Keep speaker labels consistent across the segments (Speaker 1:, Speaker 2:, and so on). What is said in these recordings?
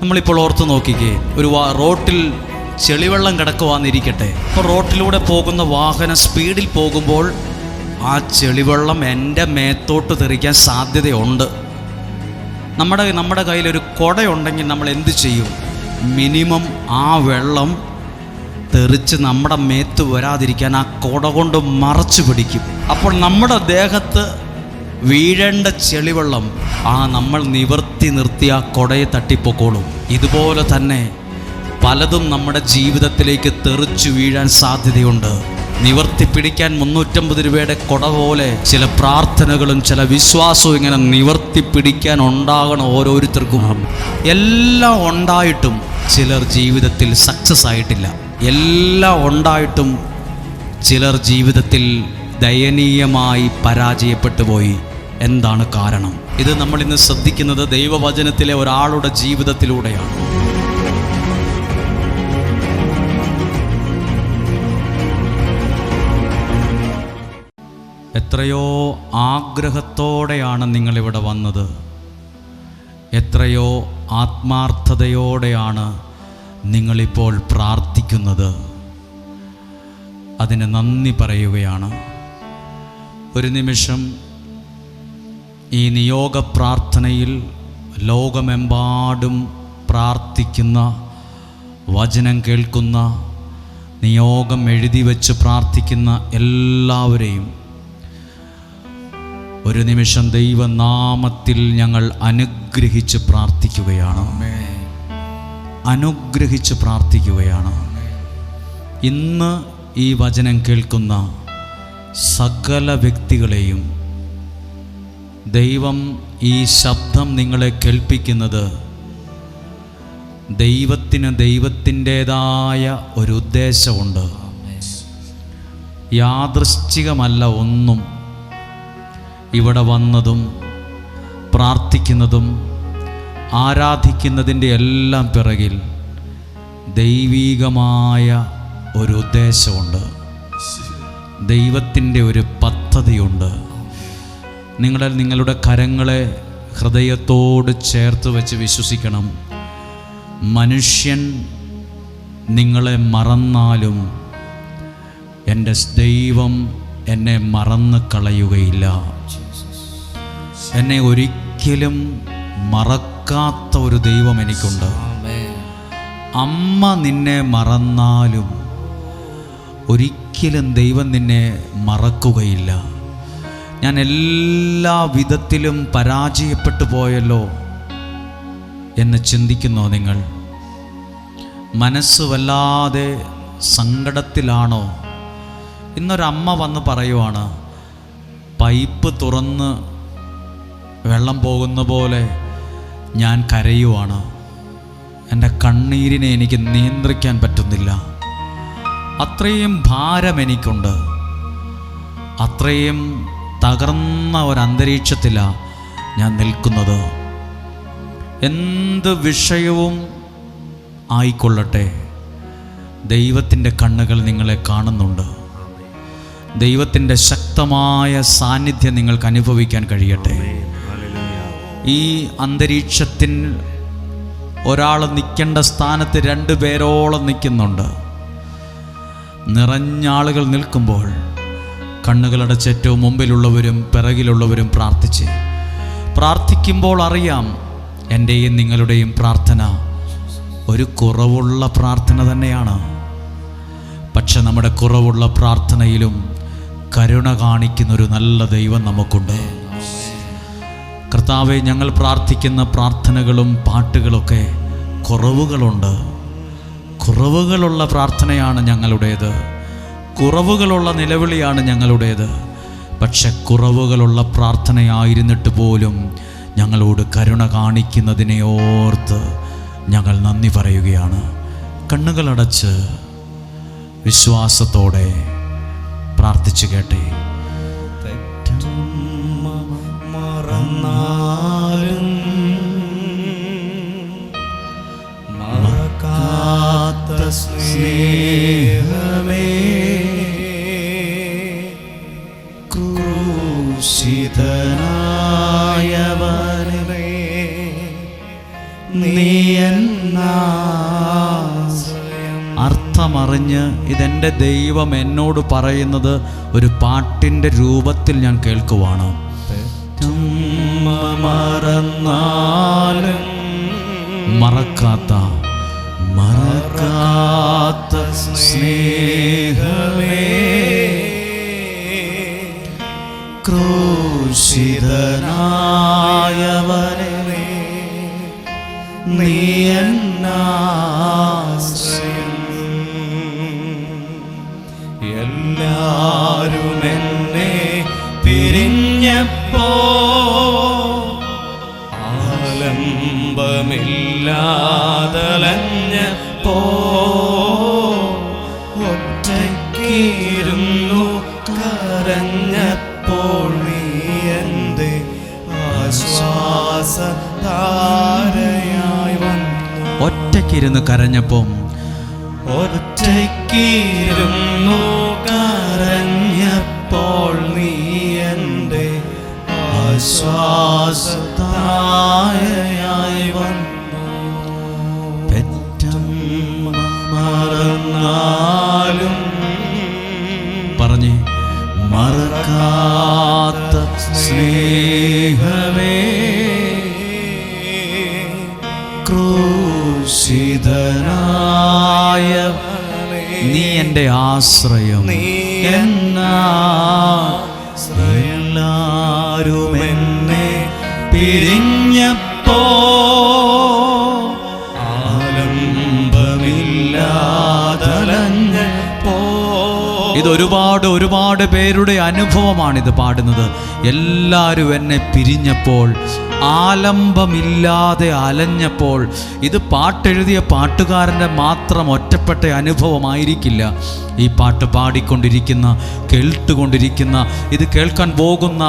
Speaker 1: നമ്മളിപ്പോൾ ഓർത്ത് നോക്കിക്കേ, ഒരു റോട്ടിൽ ചെളിവെള്ളം കിടക്കുവാന്നിരിക്കട്ടെ. അപ്പോൾ റോട്ടിലൂടെ പോകുന്ന വാഹനം സ്പീഡിൽ പോകുമ്പോൾ ആ ചെളിവെള്ളം എൻ്റെ മേത്തോട്ട് തെറിക്കാൻ സാധ്യതയുണ്ട്. നമ്മുടെ കയ്യിലൊരു കുടയുണ്ടെങ്കിൽ നമ്മൾ എന്ത് ചെയ്യും? മിനിമം ആ വെള്ളം തെറിച്ച് നമ്മുടെ മേത്ത് വരാതിരിക്കാൻ ആ കുട കൊണ്ട് മറച്ചു പിടിക്കും. അപ്പോൾ നമ്മുടെ ദേഹത്ത് വീഴേണ്ട ചെളിവെള്ളം നമ്മൾ നിവർത്തി നിർത്തി ആ കുടയെ തട്ടിപ്പൊക്കോളും. ഇതുപോലെ തന്നെ പലതും നമ്മുടെ ജീവിതത്തിലേക്ക് തെറിച്ചു വീഴാൻ സാധ്യതയുണ്ട്. നിവർത്തി പിടിക്കാൻ 350 രൂപയുടെ കുട പോലെ ചില പ്രാർത്ഥനകളും ചില വിശ്വാസവും ഇങ്ങനെ നിവർത്തി പിടിക്കാൻ ഉണ്ടാകണം ഓരോരുത്തർക്കും. എല്ലാം ഉണ്ടായിട്ടും ചിലർ ജീവിതത്തിൽ സക്സസ് ആയിട്ടില്ല. എല്ലാം ഉണ്ടായിട്ടും ചിലർ ജീവിതത്തിൽ ദയനീയമായി പരാജയപ്പെട്ടു പോയി. എന്താണ് കാരണം? ഇത് നമ്മൾ ഇന്ന് ശ്രദ്ധിക്കുന്നത് ദൈവവചനത്തിലെ ഒരാളുടെ ജീവിതത്തിലൂടെയാണ്. എത്രയോ ആഗ്രഹത്തോടെയാണ് നിങ്ങളിവിടെ വന്നത്. എത്രയോ ആത്മാർത്ഥതയോടെയാണ് നിങ്ങളിപ്പോൾ പ്രാർത്ഥിക്കുന്നത്. അതിന് നന്ദി പറയുകയാണ്. ഒരു നിമിഷം ഈ നിയോഗ പ്രാർത്ഥനയിൽ ലോകമെമ്പാടും പ്രാർത്ഥിക്കുന്ന, വചനം കേൾക്കുന്ന, നിയോഗം എഴുതി വച്ച് പ്രാർത്ഥിക്കുന്ന എല്ലാവരെയും ഒരു നിമിഷം ദൈവനാമത്തിൽ ഞങ്ങൾ അനുഗ്രഹിച്ച് പ്രാർത്ഥിക്കുകയാണ്. അനുഗ്രഹിച്ച് പ്രാർത്ഥിക്കുകയാണ്. ഇന്ന് ഈ വചനം കേൾക്കുന്ന സകല വ്യക്തികളെയും ദൈവം ഈ ശബ്ദം നിങ്ങളെ കേൾപ്പിക്കുന്നത് ദൈവത്തിൻ്റേതായ ഒരു ഉദ്ദേശമുണ്ട്. യാദൃശ്ചികമല്ല ഒന്നും. ഇവിടെ വന്നതും പ്രാർത്ഥിക്കുന്നതും ആരാധിക്കുന്നതിൻ്റെ എല്ലാം പിറകിൽ ദൈവീകമായ ഒരു ഉദ്ദേശമുണ്ട്. ദൈവത്തിൻ്റെ ഒരു പദ്ധതിയുണ്ട്. നിങ്ങളുടെ കരങ്ങളെ ഹൃദയത്തോട് ചേർത്ത് വെച്ച് വിശ്വസിക്കണം. മനുഷ്യൻ നിങ്ങളെ മറന്നാലും എൻ്റെ ദൈവം എന്നെ മറന്നു കളയുകയില്ല. എന്നെ ഒരിക്കലും മറക്കാത്ത ഒരു ദൈവം എനിക്കുണ്ട്. അമ്മ നിന്നെ മറന്നാലും ഒരിക്കലും ദൈവം നിന്നെ മറക്കുകയില്ല. ഞാൻ എല്ലാ വിധത്തിലും പരാജയപ്പെട്ടു പോയല്ലോ എന്ന് ചിന്തിക്കുന്നോ നിങ്ങൾ? മനസ്സ് വല്ലാതെ സങ്കടത്തിലാണോ? ഇന്നൊരമ്മ വന്ന് പറയുവാണ്, പൈപ്പ് തുറന്ന് വെള്ളം പോകുന്ന പോലെ ഞാൻ കരയുവാണ്. എൻ്റെ കണ്ണീരിനെ എനിക്ക് നിയന്ത്രിക്കാൻ പറ്റുന്നില്ല. അത്രയും ഭാരം എനിക്കുണ്ട്. അത്രയും തകർന്ന ഒരന്തരീക്ഷത്തിലാണ് ഞാൻ നിൽക്കുന്നത്. എന്ത് വിഷയവും ആയിക്കൊള്ളട്ടെ, ദൈവത്തിൻ്റെ കണ്ണുകൾ നിങ്ങളെ കാണുന്നുണ്ട്. ദൈവത്തിൻ്റെ ശക്തമായ സാന്നിധ്യം നിങ്ങൾക്ക് അനുഭവിക്കാൻ കഴിയട്ടെ. ഈ അന്തരീക്ഷത്തിൽ ഒരാൾ നിൽക്കേണ്ട സ്ഥാനത്ത് 2 പേരോളം നിൽക്കുന്നുണ്ട്. നിറഞ്ഞ ആളുകൾ നിൽക്കുമ്പോൾ കണ്ണുകളടച്ച് ഏറ്റവും മുമ്പിലുള്ളവരും പിറകിലുള്ളവരും പ്രാർത്ഥിക്കുമ്പോൾ അറിയാം, എൻ്റെയും നിങ്ങളുടെയും പ്രാർത്ഥന ഒരു കുറവുള്ള പ്രാർത്ഥന തന്നെയാണ്. പക്ഷെ നമ്മുടെ കുറവുള്ള പ്രാർത്ഥനയിലും കരുണ കാണിക്കുന്നൊരു നല്ല ദൈവം നമുക്കുണ്ട്. കർത്താവേ, ഞങ്ങൾ പ്രാർത്ഥിക്കുന്ന പ്രാർത്ഥനകളും പാട്ടുകളൊക്കെ കുറവുകളുണ്ട്. കുറവുകളുള്ള പ്രാർത്ഥനയാണ് ഞങ്ങളുടേത്. കുറവുകളുള്ള നിലവിളിയാണ് ഞങ്ങളുടേത്. പക്ഷെ കുറവുകളുള്ള പ്രാർത്ഥനയായിരുന്നിട്ട് പോലും ഞങ്ങളോട് കരുണ കാണിക്കുന്നതിനെ ഓർത്ത് ഞങ്ങൾ നന്ദി പറയുകയാണ്. കണ്ണുകളടച്ച് വിശ്വാസത്തോടെ പ്രാർത്ഥിച്ചു കേട്ടെ.
Speaker 2: മറന്നാലും മറക്കാത്ത സ്നേഹമേ, ക്രൂശിതനായവനേ, നീ
Speaker 1: അർത്ഥമറിഞ്ഞ് ഇതെൻ്റെ ദൈവം എന്നോട് പറയുന്നത് ഒരു പാട്ടിൻ്റെ രൂപത്തിൽ ഞാൻ കേൾക്കുവാണ്.
Speaker 2: മറന്നാലും
Speaker 1: മറക്കാത്ത
Speaker 2: സ്നേഹമേ, ക്രൂശിതനായവനെ നീ എന്നാശ്രയം. എല്ലാരും എന്നെ പിരിഞ്ഞപ്പോ ആലംബമില്ലാതലഞ്ഞപ്പോ ഒറ്റയ്ക്കിരുന്നു കരഞ്ഞപ്പോൾ നീ എൻ്റെ ആശ്വാസധാരയായി വന്നു.
Speaker 1: ഒറ്റയ്ക്കിരുന്ന് കരഞ്ഞപ്പം
Speaker 2: ഒറ്റയ്ക്കിരുന്നു കരഞ്ഞപ്പോൾ നീ എൻ്റെ ആശ്വാസധാരയായി വന്നു.
Speaker 1: പെറ്റമ്മ
Speaker 2: മറന്നാലും
Speaker 1: പറഞ്ഞ് മറക്കാത്ത സ്നേഹമേ, ക്രൂശിതനായ നീ എൻ്റെ ആശ്രയം.
Speaker 2: എല്ലാരും എന്നെ പിരിഞ്ഞപ്പോ ആലംബമില്ലാതലഞ്ഞപ്പോ.
Speaker 1: ഒരുപാട് പേരുടെ അനുഭവമാണിത് പാടുന്നത്. എല്ലാവരും എന്നെ പിരിഞ്ഞപ്പോൾ, ആലംബമില്ലാതെ അലഞ്ഞപ്പോൾ. ഇത് പാട്ടെഴുതിയ പാട്ടുകാരൻ്റെ മാത്രം ഒറ്റപ്പെട്ട അനുഭവമായിരിക്കില്ല. ഈ പാട്ട് പാടിക്കൊണ്ടിരിക്കുന്ന, കേട്ടുകൊണ്ടിരിക്കുന്ന, ഇത് കേൾക്കാൻ പോകുന്ന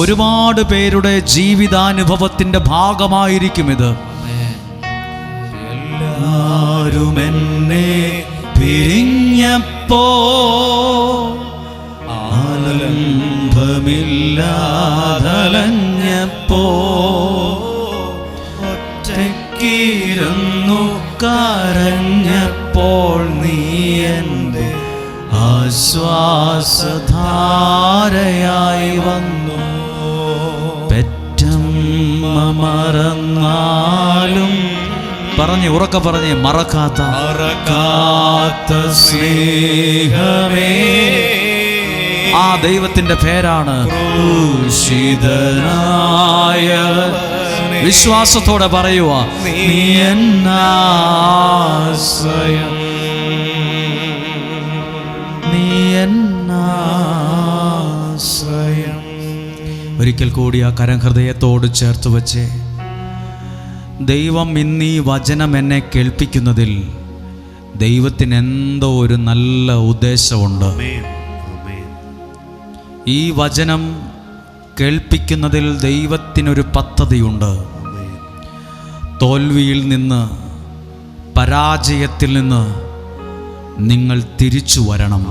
Speaker 1: ഒരുപാട് പേരുടെ ജീവിതാനുഭവത്തിൻ്റെ ഭാഗമായിരിക്കും ഇത്.
Speaker 2: എല്ലാരും എന്നെ പിരിഞ്ഞപ്പോ ആലംബമില്ലാതലഞ്ഞപ്പോ ഒറ്റയ്ക്കിരുന്നു കരഞ്ഞപ്പോൾ നീ എൻ്റെ ആശ്വാസധാരയായി വന്നു.
Speaker 1: പെറ്റമ്മ മറന്നാലും പറഞ്ഞ് ഉറക്കെ പറഞ്ഞ് മറക്കാത്ത
Speaker 2: സ്നേഹമേ,
Speaker 1: ആ ദൈവത്തിന്റെ പേരാണ് ക്രൂശിതനായ. വിശ്വാസത്തോടെ പറയുക,
Speaker 2: നീ എന്നാശ്രയം, നീ എന്നാശ്രയം.
Speaker 1: ഒരിക്കൽ കൂടി ആ കരം ഹൃദയത്തോട് ചേർത്ത് വച്ച്, ദൈവം ഇന്നീ വചനം എന്നെ കേൾപ്പിക്കുന്നതിൽ ദൈവത്തിന് എന്തോ ഒരു നല്ല ഉദ്ദേശമുണ്ട്. ഈ വചനം കേൾപ്പിക്കുന്നതിൽ ദൈവത്തിനൊരു പദ്ധതിയുണ്ട്. തോൽവിയിൽ നിന്ന്, പരാജയത്തിൽ നിന്ന് നിങ്ങൾ തിരിച്ചു വരണം.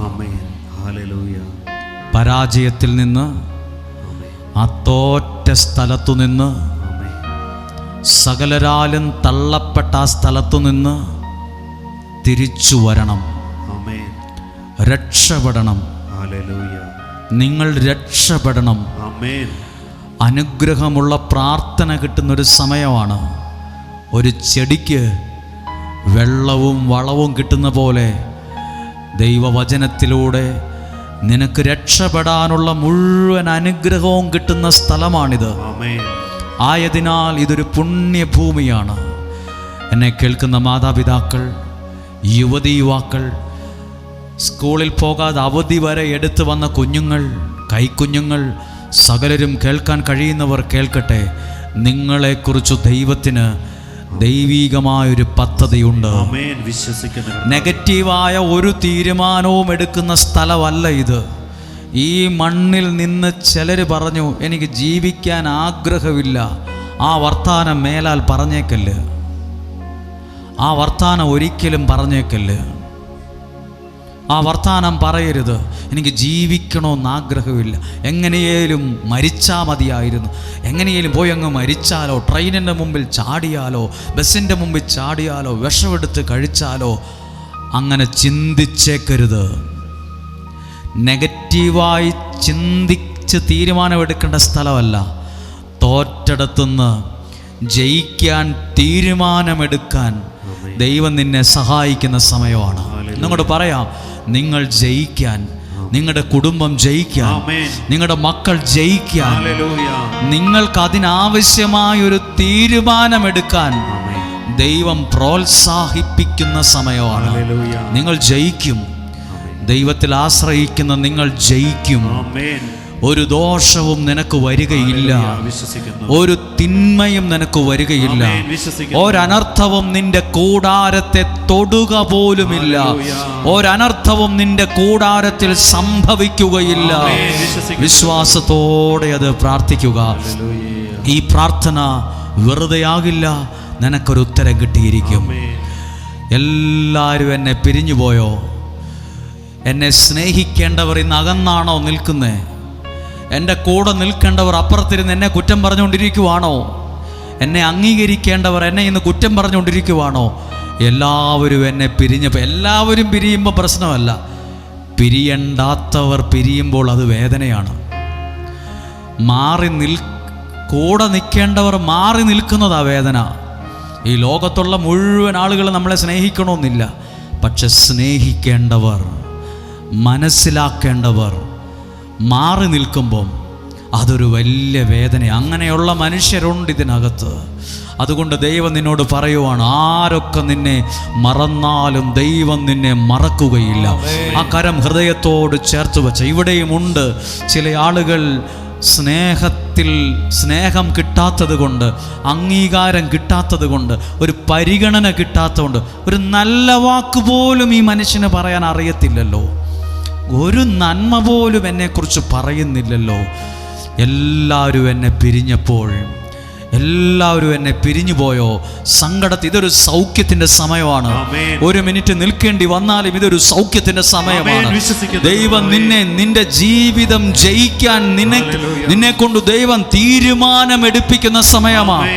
Speaker 1: പരാജയത്തിൽ നിന്ന്, ആ തോറ്റ സ്ഥലത്തു നിന്ന്, സകലരാലും തള്ളപ്പെട്ട ആ സ്ഥലത്തു നിന്ന് തിരിച്ചു വരണം. രക്ഷപ്പെടണം. നിങ്ങൾ രക്ഷപ്പെടണം. അനുഗ്രഹമുള്ള പ്രാർത്ഥന കിട്ടുന്നൊരു സമയമാണ്. ഒരു ചെടിക്ക് വെള്ളവും വളവും കിട്ടുന്ന പോലെ ദൈവവചനത്തിലൂടെ നിനക്ക് രക്ഷപ്പെടാനുള്ള മുഴുവൻ അനുഗ്രഹവും കിട്ടുന്ന സ്ഥലമാണിത്. ആയതിനാൽ ഇതൊരു പുണ്യഭൂമിയാണ്. എന്നെ കേൾക്കുന്ന മാതാപിതാക്കൾ, യുവതി യുവാക്കൾ, സ്കൂളിൽ പോകാതെ അവധി വരെ എടുത്തു വന്ന കുഞ്ഞുങ്ങൾ, കൈക്കുഞ്ഞുങ്ങൾ, സകലരും കേൾക്കാൻ കഴിയുന്നവർ കേൾക്കട്ടെ. നിങ്ങളെക്കുറിച്ച് ദൈവത്തിന് ദൈവീകമായൊരു പദ്ധതിയുണ്ട്. നെഗറ്റീവായ ഒരു തീരുമാനവും എടുക്കുന്ന സ്ഥലമല്ല ഇത്. ഈ മണ്ണിൽ നിന്ന് ചിലർ പറഞ്ഞു, എനിക്ക് ജീവിക്കാൻ ആഗ്രഹമില്ല. ആ വർത്താനം മേലാൽ പറഞ്ഞേക്കല്ല്. ആ വർത്താനം ഒരിക്കലും പറഞ്ഞേക്കല്ല്. ആ വർത്താനം പറയരുത്. എനിക്ക് ജീവിക്കണമെന്ന് ആഗ്രഹമില്ല, എങ്ങനെയേലും മരിച്ചാൽ മതിയായിരുന്നു, എങ്ങനെയേലും പോയി അങ്ങ് മരിച്ചാലോ, ട്രെയിനിൻ്റെ മുമ്പിൽ ചാടിയാലോ, ബസ്സിൻ്റെ മുമ്പിൽ ചാടിയാലോ, വിഷമെടുത്ത് കഴിച്ചാലോ, അങ്ങനെ ചിന്തിച്ചേക്കരുത്. നെഗറ്റീവായി ചിന്തിച്ച് തീരുമാനമെടുക്കേണ്ട സ്ഥലമല്ല. തോറ്റെടുത്തുനിന്ന് ജയിക്കാൻ തീരുമാനമെടുക്കാൻ ദൈവം നിന്നെ സഹായിക്കുന്ന സമയമാണ്. നിങ്ങളോട് പറയാം, നിങ്ങൾ ജയിക്കാൻ, നിങ്ങളുടെ കുടുംബം ജയിക്കാൻ, നിങ്ങളുടെ മക്കൾ ജയിക്കാൻ, നിങ്ങൾക്ക് അതിനാവശ്യമായൊരു തീരുമാനമെടുക്കാൻ ദൈവം പ്രോത്സാഹിപ്പിക്കുന്ന സമയമാണ്. നിങ്ങൾ ജയിക്കും. ദൈവത്തിൽ ആശ്രയിക്കുന്ന നിങ്ങൾ ജയിക്കും. ഒരു ദോഷവും നിനക്ക് വരികയില്ല, ഒരു തിന്മയും നിനക്ക് വരികയില്ല, ഒരനർത്ഥവും നിന്റെ കൂടാരത്തെ തൊടുക പോലുമില്ല, ഒരനർത്ഥവും നിന്റെ കൂടാരത്തിൽ സംഭവിക്കുകയില്ല. വിശ്വാസത്തോടെ അത് പ്രാർത്ഥിക്കുക. ഈ പ്രാർത്ഥന വെറുതെയാകില്ല, നിനക്കൊരു ഉത്തരം കിട്ടിയിരിക്കും. എല്ലാവരും എന്നെ പിരിഞ്ഞുപോയോ? എന്നെ സ്നേഹിക്കേണ്ടവർ ഇന്ന് അകന്നാണോ നിൽക്കുന്നേ? എൻ്റെ കൂടെ നിൽക്കേണ്ടവർ അപ്പുറത്തിരുന്ന് എന്നെ കുറ്റം പറഞ്ഞുകൊണ്ടിരിക്കുവാണോ? എന്നെ അംഗീകരിക്കേണ്ടവർ എന്നെ ഇന്ന് കുറ്റം പറഞ്ഞുകൊണ്ടിരിക്കുവാണോ? എല്ലാവരും എന്നെ പിരിഞ്ഞപ്പോൾ, എല്ലാവരും പിരിയുമ്പോൾ പ്രശ്നമല്ല, പിരിയണ്ടാത്തവർ പിരിയുമ്പോൾ അത് വേദനയാണ്. കൂടെ നിൽക്കേണ്ടവർ മാറി നിൽക്കുന്നതാ വേദന. ഈ ലോകത്തുള്ള മുഴുവൻ ആളുകൾ നമ്മളെ സ്നേഹിക്കണമെന്നില്ല, പക്ഷെ സ്നേഹിക്കേണ്ടവർ, മനസ്സിലാക്കേണ്ടവർ മാറി നിൽക്കുമ്പം അതൊരു വലിയ വേദന. അങ്ങനെയുള്ള മനുഷ്യരുണ്ട് ഇതിനകത്ത്. അതുകൊണ്ട് ദൈവം നിന്നോട് പറയുവാണ്, ആരൊക്കെ നിന്നെ മറന്നാലും ദൈവം നിന്നെ മറക്കുകയില്ല. ആ കരം ഹൃദയത്തോട് ചേർത്ത് വെച്ച ഇവിടെയുമുണ്ട് ചില ആളുകൾ സ്നേഹം കിട്ടാത്തത് കൊണ്ട്, അംഗീകാരം കിട്ടാത്തത് കൊണ്ട്, ഒരു പരിഗണന കിട്ടാത്തതുകൊണ്ട്, ഒരു നല്ല വാക്ക് പോലും ഈ മനുഷ്യന് പറയാൻ അറിയത്തില്ലല്ലോ, ഒരു നന്മ പോലും എന്നെക്കുറിച്ച് പറയുന്നില്ലല്ലോ. എല്ലാവരും എന്നെ പിരിഞ്ഞപ്പോൾ, എല്ലാവരും എന്നെ പിരിഞ്ഞു പോയോ? സങ്കടത്തിൽ. ഇതൊരു സൗഖ്യത്തിന്റെ സമയമാണ്. ഒരു മിനിറ്റ് നിൽക്കേണ്ടി വന്നാലും ഇതൊരു സൗഖ്യത്തിന്റെ സമയമാണ്. ദൈവം നിന്റെ ജീവിതം ജയിക്കാൻ നിന്നെ കൊണ്ട് ദൈവം തീരുമാനമെടുപ്പിക്കുന്ന സമയമാണ്.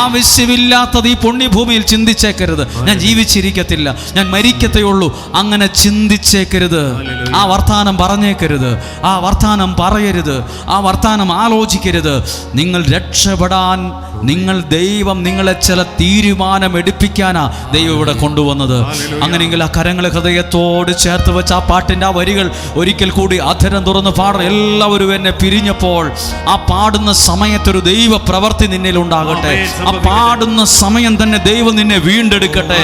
Speaker 1: ആവശ്യമില്ലാത്തത് ഈ പുണ്യഭൂമിയിൽ ചിന്തിച്ചേക്കരുത്. ഞാൻ ജീവിച്ചിരിക്കത്തില്ല, ഞാൻ മരിക്കത്തേയുള്ളൂ, അങ്ങനെ ചിന്തിച്ചേക്കരുത്. ആ വർത്താനം പറഞ്ഞേക്കരുത്, ആ വർത്താനം പറയരുത്, ആ വർത്താനം ആലോചിക്കരുത്. നിങ്ങൾ രക്ഷപ്പെടാൻ ദൈവം നിങ്ങളെ ചില തീരുമാനം എടുപ്പിക്കാനാ ദൈവം ഇവിടെ കൊണ്ടുവന്നത്. അങ്ങനെയെങ്കിൽ ആ കരങ്ങളെ ഹൃദയത്തോട് ചേർത്ത് വെച്ച് ആ പാട്ടിൻ്റെ ആ വരികൾ ഒരിക്കൽ കൂടി അധരം തുറന്ന് പാടണം. എല്ലാവരും എന്നെ പിരിഞ്ഞപ്പോൾ, ആ പാടുന്ന സമയത്തൊരു ദൈവ പ്രവൃത്തി നിന്നിൽ ഉണ്ടാകട്ടെ. ആ പാടുന്ന സമയം തന്നെ ദൈവം നിന്നെ വീണ്ടെടുക്കട്ടെ.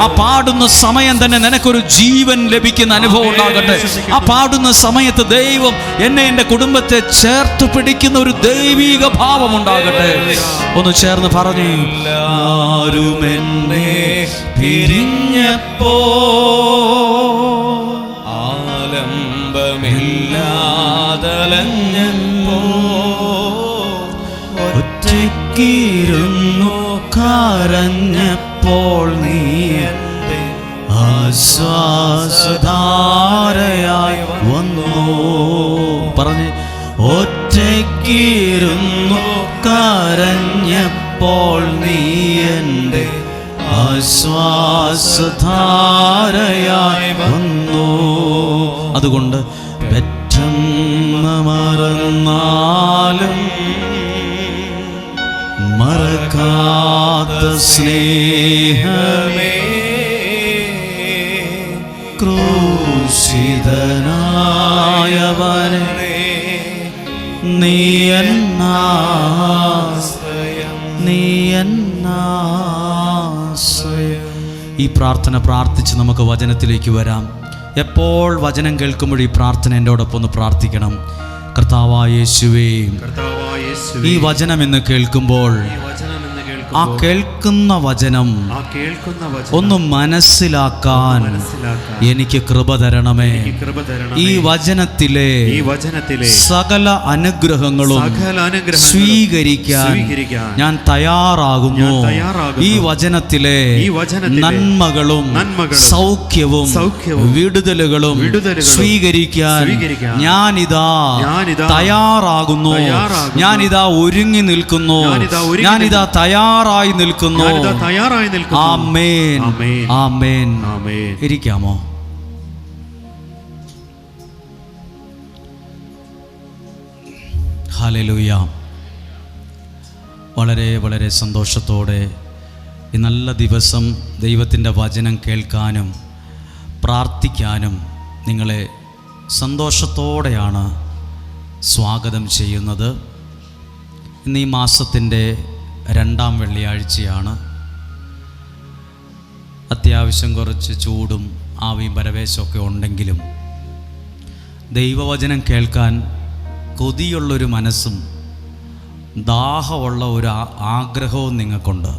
Speaker 1: ആ പാടുന്ന സമയം തന്നെ നിനക്കൊരു ജീവൻ ലഭിക്കുന്ന അനുഭവം ഉണ്ടാകട്ടെ. ആ പാടുന്ന സമയത്ത് ദൈവം എന്നെ, എൻ്റെ കുടുംബത്തെ ചേർത്ത് പിടിക്കുന്ന ഒരു ദൈവിക ഭാവം ഉണ്ടാകട്ടെ. ഒന്ന് ചേർന്ന് പറഞ്ഞു, ആരും എന്നെ പിരിഞ്ഞപ്പോ ആലംബമില്ലാതലഞ്ഞപ്പോ ഒറ്റയ്ക്കിരുന്നു കരഞ്ഞപ്പോൾ നീ എൻ്റെ ആശ്വാസധാരയായി വന്നു. പറഞ്ഞ്, ഒറ്റയ്ക്കിരുന്നു കരഞ്ഞപ്പോൾ നീ എൻ്റെ ആശ്വാസധാരയായി വന്നു. അതുകൊണ്ട് പെട്ടെന്ന് മറന്നാലും മറക്കാത്ത സ്നേഹമേ, ക്രൂശിതനായവനെ നീ എന്നാശ്രയം, നീ എന്നാശ്രയം. ഈ പ്രാർത്ഥന പ്രാർത്ഥിച്ച് നമുക്ക് വചനത്തിലേക്ക് വരാം. എപ്പോൾ വചനം കേൾക്കുമ്പോൾ ഈ പ്രാർത്ഥന എന്നോടൊപ്പം ഒന്ന് പ്രാർത്ഥിക്കണം. കർത്താവായ യേശുവേ, ഈ വചനം എന്ന് കേൾക്കുമ്പോൾ ആ കേൾക്കുന്ന വചനം ഒന്ന് മനസ്സിലാക്കാൻ എനിക്ക് കൃപ തരണമേ. ഈ വചനത്തിലെ സകല അനുഗ്രഹങ്ങളും സ്വീകരിക്കാൻ ഞാൻ തയ്യാറാകുന്നു. ഈ വചനത്തിലെ നന്മകളും സൗഖ്യവും വിടുതലുകളും സ്വീകരിക്കാൻ ഞാനിതാ തയ്യാറാകുന്നു. ഞാനിതാ ഒരുങ്ങി നിൽക്കുന്നു. ഞാനിതാ തയ്യാറാകുന്നു. തയ്യാറായി നിൽക്കുന്നു.
Speaker 3: ഞാനിതാ തയ്യാറായി നിൽക്കുന്നു.
Speaker 1: ആമേൻ,
Speaker 3: ആമേൻ,
Speaker 1: ആമേൻ.
Speaker 3: ആമേൻ.
Speaker 1: ഇരിക്കാമോ? ഹല്ലേലൂയ. വളരെ വളരെ സന്തോഷത്തോടെ ഈ നല്ല ദിവസം ദൈവത്തിൻ്റെ വചനം കേൾക്കാനും പ്രാർത്ഥിക്കാനും നിങ്ങളെ സന്തോഷത്തോടെയാണ് സ്വാഗതം ചെയ്യുന്നത്. ഇന്ന് ഈ മാസത്തിൻ്റെ 2-ാം വെള്ളിയാഴ്ചയാണ്. അത്യാവശ്യം കുറച്ച് ചൂടും ആവിയും പരവേശമൊക്കെ ഉണ്ടെങ്കിലും ദൈവവചനം കേൾക്കാൻ കൊതിയുള്ളൊരു മനസ്സും ദാഹമുള്ള ഒരു ആഗ്രഹവും നിങ്ങൾക്കുണ്ട്.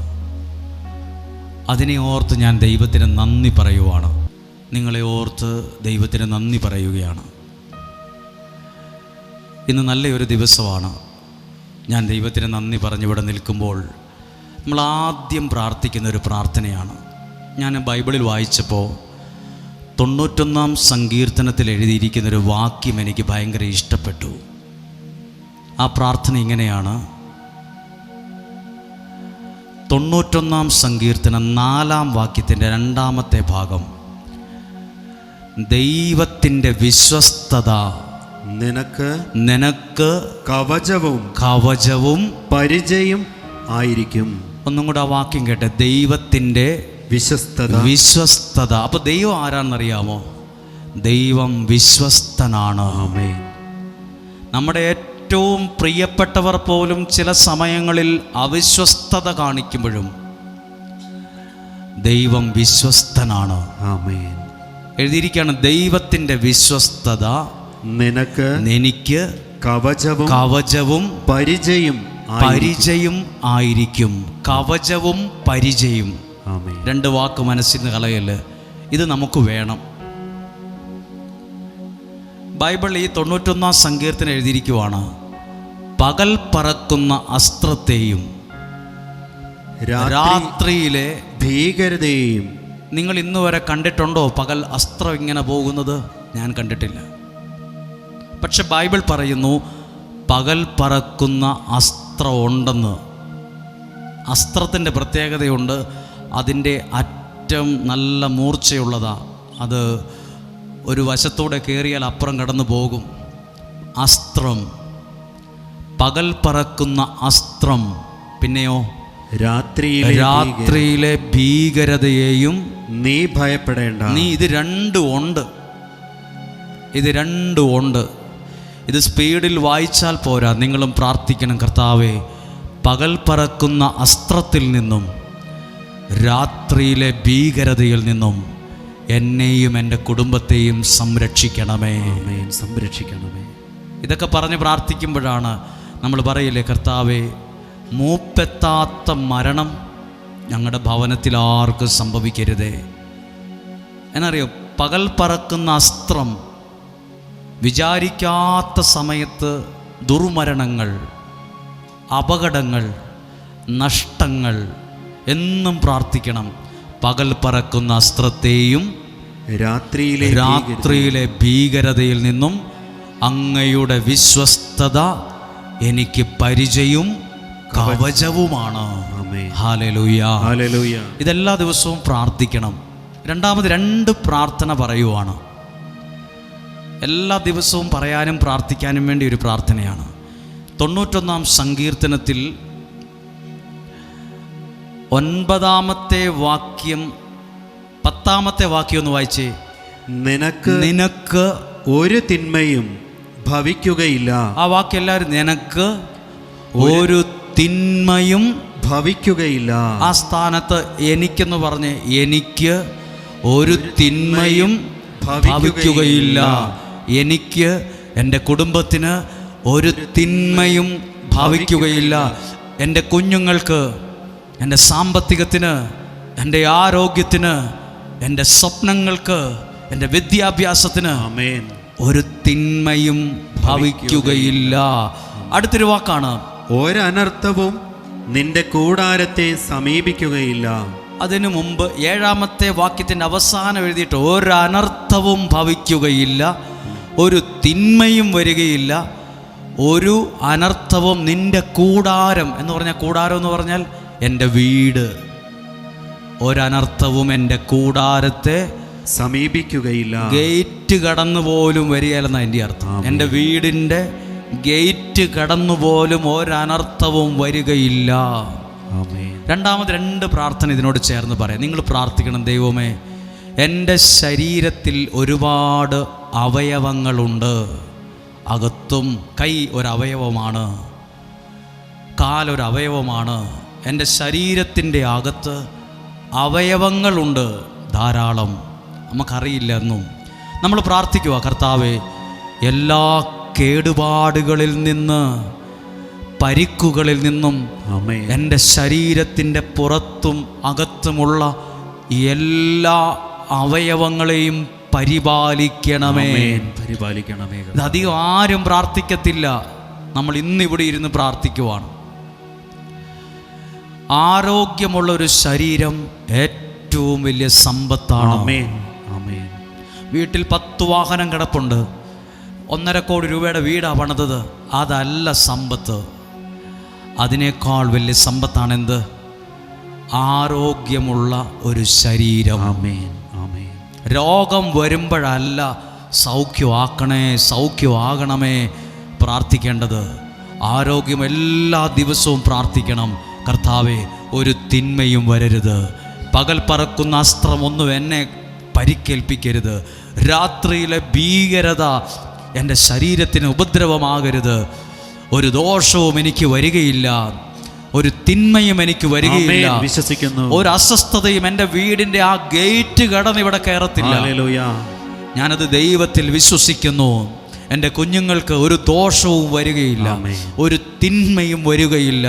Speaker 1: അതിനെ ഓർത്ത് ഞാൻ ദൈവത്തിന് നന്ദി പറയുവാണ്. നിങ്ങളെ ഓർത്ത് ദൈവത്തിന് നന്ദി പറയുകയാണ്. ഇന്ന് നല്ലൊരു ദിവസമാണ്. ഞാൻ ദൈവത്തിന് നന്ദി പറഞ്ഞിവിടെ നിൽക്കുമ്പോൾ നമ്മൾ ആദ്യം പ്രാർത്ഥിക്കുന്ന ഒരു പ്രാർത്ഥനയാണ്. ഞാൻ ബൈബിളിൽ വായിച്ചപ്പോൾ 91-ാം സങ്കീർത്തനത്തിൽ എഴുതിയിരിക്കുന്നൊരു വാക്യം എനിക്ക് ഭയങ്കര ഇഷ്ടപ്പെട്ടു. ആ പ്രാർത്ഥന ഇങ്ങനെയാണ്. 91-ാം സങ്കീർത്തനം 4-ാം വാക്യത്തിൻ്റെ 2-ാമത്തെ ഭാഗം. ദൈവത്തിൻ്റെ വിശ്വസ്തത നിനക്ക് കവചവും
Speaker 3: പരിചയം ആയിരിക്കും.
Speaker 1: ഒന്നും കൂടെ ആ വാക്യം കേട്ടെ. ദൈവത്തിൻ്റെ വിശ്വസ്തത. അപ്പൊ ദൈവം ആരാണെന്നറിയാമോ? ദൈവം വിശ്വസ്തനാണ്.
Speaker 3: ആമേൻ.
Speaker 1: നമ്മുടെ ഏറ്റവും പ്രിയപ്പെട്ടവർ പോലും ചില സമയങ്ങളിൽ അവിശ്വസ്തത കാണിക്കുമ്പോഴും ദൈവം വിശ്വസ്തനാണ്.
Speaker 3: ആമേൻ.
Speaker 1: എഴുതിയിരിക്കുകയാണ്, ദൈവത്തിൻ്റെ വിശ്വസ്തത എനിക്ക് കവചവും പരിചയം ആയിരിക്കും. കവചവും പരിചയം.
Speaker 3: ആമേൻ.
Speaker 1: 2 വാക്ക് മനസ്സിൽ നിന്ന് കളയല്. ഇത് നമുക്ക് വേണം. ബൈബിൾ ഈ 91-ാം സങ്കീർത്തനം എഴുതിയിരിക്കുവാണ്, പകൽ പറക്കുന്ന അസ്ത്രത്തെയും രാത്രിയിലെ
Speaker 3: ഭീകരതയെയും.
Speaker 1: നിങ്ങൾ ഇന്ന് വരെ കണ്ടിട്ടുണ്ടോ പകൽ അസ്ത്രം ഇങ്ങനെ പോകുന്നത്? ഞാൻ കണ്ടിട്ടില്ല. പക്ഷെ ബൈബിൾ പറയുന്നു പകൽ പറക്കുന്ന അസ്ത്രം ഉണ്ടെന്ന്. അസ്ത്രത്തിൻ്റെ പ്രത്യേകതയുണ്ട്. അതിൻ്റെ അറ്റം നല്ല മൂർച്ചയുള്ളതാണ്. അത് ഒരു വശത്തൂടെ കയറിയാൽ അപ്പുറം കടന്നു പോകും. അസ്ത്രം, പകൽ പറക്കുന്ന അസ്ത്രം. പിന്നെയോ രാത്രിയിലെ ഭീകരതയെയും
Speaker 3: നീ ഭയപ്പെടേണ്ട.
Speaker 1: ഇത് രണ്ടും ഉണ്ട്. ഇത് സ്പീഡിൽ വായിച്ചാൽ പോരാ. നിങ്ങളും പ്രാർത്ഥിക്കണം, കർത്താവേ, പകൽ പറക്കുന്ന അസ്ത്രത്തിൽ നിന്നും രാത്രിയിലെ ഭീകരതയിൽ നിന്നും എന്നെയും എൻ്റെ കുടുംബത്തെയും സംരക്ഷിക്കണമേ.
Speaker 3: സംരക്ഷിക്കണമേ.
Speaker 1: ഇതൊക്കെ പറഞ്ഞ് പ്രാർത്ഥിക്കുമ്പോഴാണ് നമ്മൾ പറയില്ലേ, കർത്താവേ, മൂപ്പെത്താത്ത മരണം ഞങ്ങളുടെ ഭവനത്തിൽ ആർക്കും സംഭവിക്കരുതേ. എന്നറിയോ, പകൽ പറക്കുന്ന അസ്ത്രം, വിചാരിക്കാത്ത സമയത്ത് ദുർമരണങ്ങൾ, അപകടങ്ങൾ, നഷ്ടങ്ങൾ. എന്നും പ്രാർത്ഥിക്കണം, പകൽ പറക്കുന്ന അസ്ത്രത്തെയും രാത്രിയിലെ ഭീകരതയിൽ നിന്നും അങ്ങയുടെ വിശ്വസ്തത എനിക്ക് പരിചയവും കവചവുമാണ്. ഹല്ലേലൂയ. ഇതെല്ലാ ദിവസവും പ്രാർത്ഥിക്കണം. രണ്ടാമത് 2 പ്രാർത്ഥന പറയുവാണ്. എല്ലാ ദിവസവും പറയാനും പ്രാർത്ഥിക്കാനും വേണ്ടി ഒരു പ്രാർത്ഥനയാണ്. 91-ാം സങ്കീർത്തനത്തിൽ 9-ാമത്തെ വാക്യം, 10-ാമത്തെ വാക്യം ഒന്ന് വായിച്ചേ. നിനക്ക്
Speaker 3: ഒരു തിന്മയും ഭവിക്കുകയില്ല.
Speaker 1: ആ വാക്യം എല്ലാവരും, നിനക്ക് ഒരു തിന്മയും ഭവിക്കുകയില്ല. ആ സ്ഥാനത്ത് എനിക്കെന്ന് പറഞ്ഞ്, എനിക്ക് ഒരു തിന്മയും ഭവിക്കുകയില്ല. എനിക്ക്, എൻ്റെ കുടുംബത്തിന് ഒരു തിന്മയും ഭവിക്കുകയില്ല. എൻ്റെ കുഞ്ഞുങ്ങൾക്ക്, എൻ്റെ സാമ്പത്തികത്തിന്, എൻ്റെ ആരോഗ്യത്തിന്, എൻ്റെ സ്വപ്നങ്ങൾക്ക്, എൻ്റെ വിദ്യാഭ്യാസത്തിന് ഒരു തിന്മയും ഭവിക്കുകയില്ല. അടുത്തൊരു വാക്കാണ്,
Speaker 3: ഒരനർത്ഥവും നിന്റെ കൂടാരത്തെ സമീപിക്കുകയില്ല.
Speaker 1: അതിനു മുമ്പ് 7-ാമത്തെ വാക്യത്തിൻ്റെ അവസാനം എഴുതിയിട്ട്, ഒരനർത്ഥവും ഭവിക്കുകയില്ല, ഒരു തിന്മയും വരികയില്ല, ഒരു അനർത്ഥവും നിന്റെ കൂടാരം എന്ന് പറഞ്ഞാൽ, കൂടാരം എന്ന് പറഞ്ഞാൽ എൻ്റെ വീട്, ഒരനർത്ഥവും എൻ്റെ കൂടാരത്തെ
Speaker 3: സമീപിക്കുകയില്ല.
Speaker 1: ഗേറ്റ് കടന്നു പോലും വരികയില്ലെന്നാണ് എൻ്റെ അർത്ഥം. എൻ്റെ വീടിൻ്റെ ഗേറ്റ് കടന്നു പോലും ഒരനർത്ഥവും വരികയില്ല. രണ്ടാമത് 2 പ്രാർത്ഥന ഇതിനോട് ചേർന്ന് പറയാം. നിങ്ങൾ പ്രാർത്ഥിക്കണം, ദൈവമേ, എൻ്റെ ശരീരത്തിൽ ഒരുപാട് അവയവങ്ങളുണ്ട്. അകത്തും കൈ ഒരവയവമാണ്, കാലൊരവയവമാണ്. എൻ്റെ ശരീരത്തിൻ്റെ അകത്ത് അവയവങ്ങളുണ്ട് ധാരാളം. നമുക്കറിയില്ല എന്നും. നമ്മൾ പ്രാർത്ഥിക്കുക, കർത്താവേ, എല്ലാ കേടുപാടുകളിൽ നിന്ന്, പരിക്കുകളിൽ നിന്നും, എൻ്റെ ശരീരത്തിൻ്റെ പുറത്തും അകത്തുമുള്ള എല്ലാ അവയവങ്ങളെയും പരിപാലിക്കണമേ. ഇത് അധികം ആരും പ്രാർത്ഥിക്കത്തില്ല. നമ്മൾ ഇന്നിവിടെ ഇരുന്ന് പ്രാർത്ഥിക്കുവാണ്. ആരോഗ്യമുള്ള ഒരു ശരീരം ഏറ്റവും വലിയ സമ്പത്താണ്. വീട്ടിൽ 10 വാഹനം കിടപ്പുണ്ട്, 1.5 കോടി രൂപയുടെ വീടാണ് പണിതത്. അതല്ല സമ്പത്ത്. അതിനേക്കാൾ വലിയ സമ്പത്താണ് എന്ത്? ആരോഗ്യമുള്ള ഒരു ശരീരം. രോഗം വരുമ്പോഴല്ല സൗഖ്യമാക്കണേ, സൗഖ്യമാകണമേ പ്രാർത്ഥിക്കേണ്ടത്. ആരോഗ്യം എല്ലാ ദിവസവും പ്രാർത്ഥിക്കണം. കർത്താവേ, ഒരു തിന്മയും വരരുത്. പകൽ പറക്കുന്ന അസ്ത്രമൊന്നും എന്നെ പരിക്കേൽപ്പിക്കരുത്. രാത്രിയിലെ ഭീകരത എൻ്റെ ശരീരത്തിന് ഉപദ്രവമാകരുത്. ഒരു ദോഷവും എനിക്ക് വരികയില്ല, ഒരു തിന്മയും എനിക്ക് വരികയില്ല.
Speaker 3: വിശ്വസിക്കുന്നു.
Speaker 1: ഒരു അസ്വസ്ഥതയും എൻ്റെ വീടിൻ്റെ ആ ഗേറ്റ് കടന്ന് ഇവിടെ കയറത്തില്ല. ഞാനത് ദൈവത്തിൽ വിശ്വസിക്കുന്നു. എൻ്റെ കുഞ്ഞുങ്ങൾക്ക് ഒരു ദോഷവും വരികയില്ല, ഒരു തിന്മയും വരികയില്ല.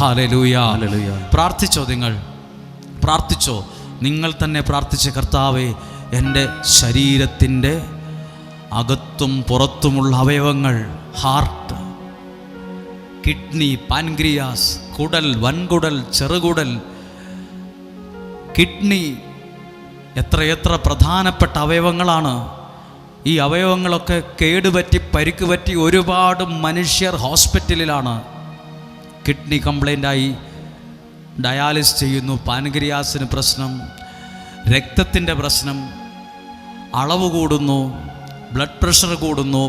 Speaker 1: ഹല്ലേലൂയ. പ്രാർത്ഥിച്ചോ? നിങ്ങൾ പ്രാർത്ഥിച്ചോ? നിങ്ങൾ തന്നെ പ്രാർത്ഥിച്ച, കർത്താവേ, എൻ്റെ ശരീരത്തിൻ്റെ അകത്തും പുറത്തുമുള്ള അവയവങ്ങൾ, ഹാർട്ട്, കിഡ്നി, പാൻക്രിയാസ്, കുടൽ, വൻകുടൽ, ചെറുകുടൽ, കിഡ്നി, എത്രയെത്ര പ്രധാനപ്പെട്ട അവയവങ്ങളാണ്. ഈ അവയവങ്ങളൊക്കെ കേടുപറ്റി, പരിക്ക് പറ്റി ഒരുപാട് മനുഷ്യർ ഹോസ്പിറ്റലിലാണ്. കിഡ്നി കംപ്ലൈൻ്റായി ഡയാലിസ് ചെയ്യുന്നു, പാൻക്രിയാസിന് പ്രശ്നം, രക്തത്തിൻ്റെ പ്രശ്നം, അളവ് കൂടുന്നു, ബ്ലഡ് പ്രഷർ കൂടുന്നു,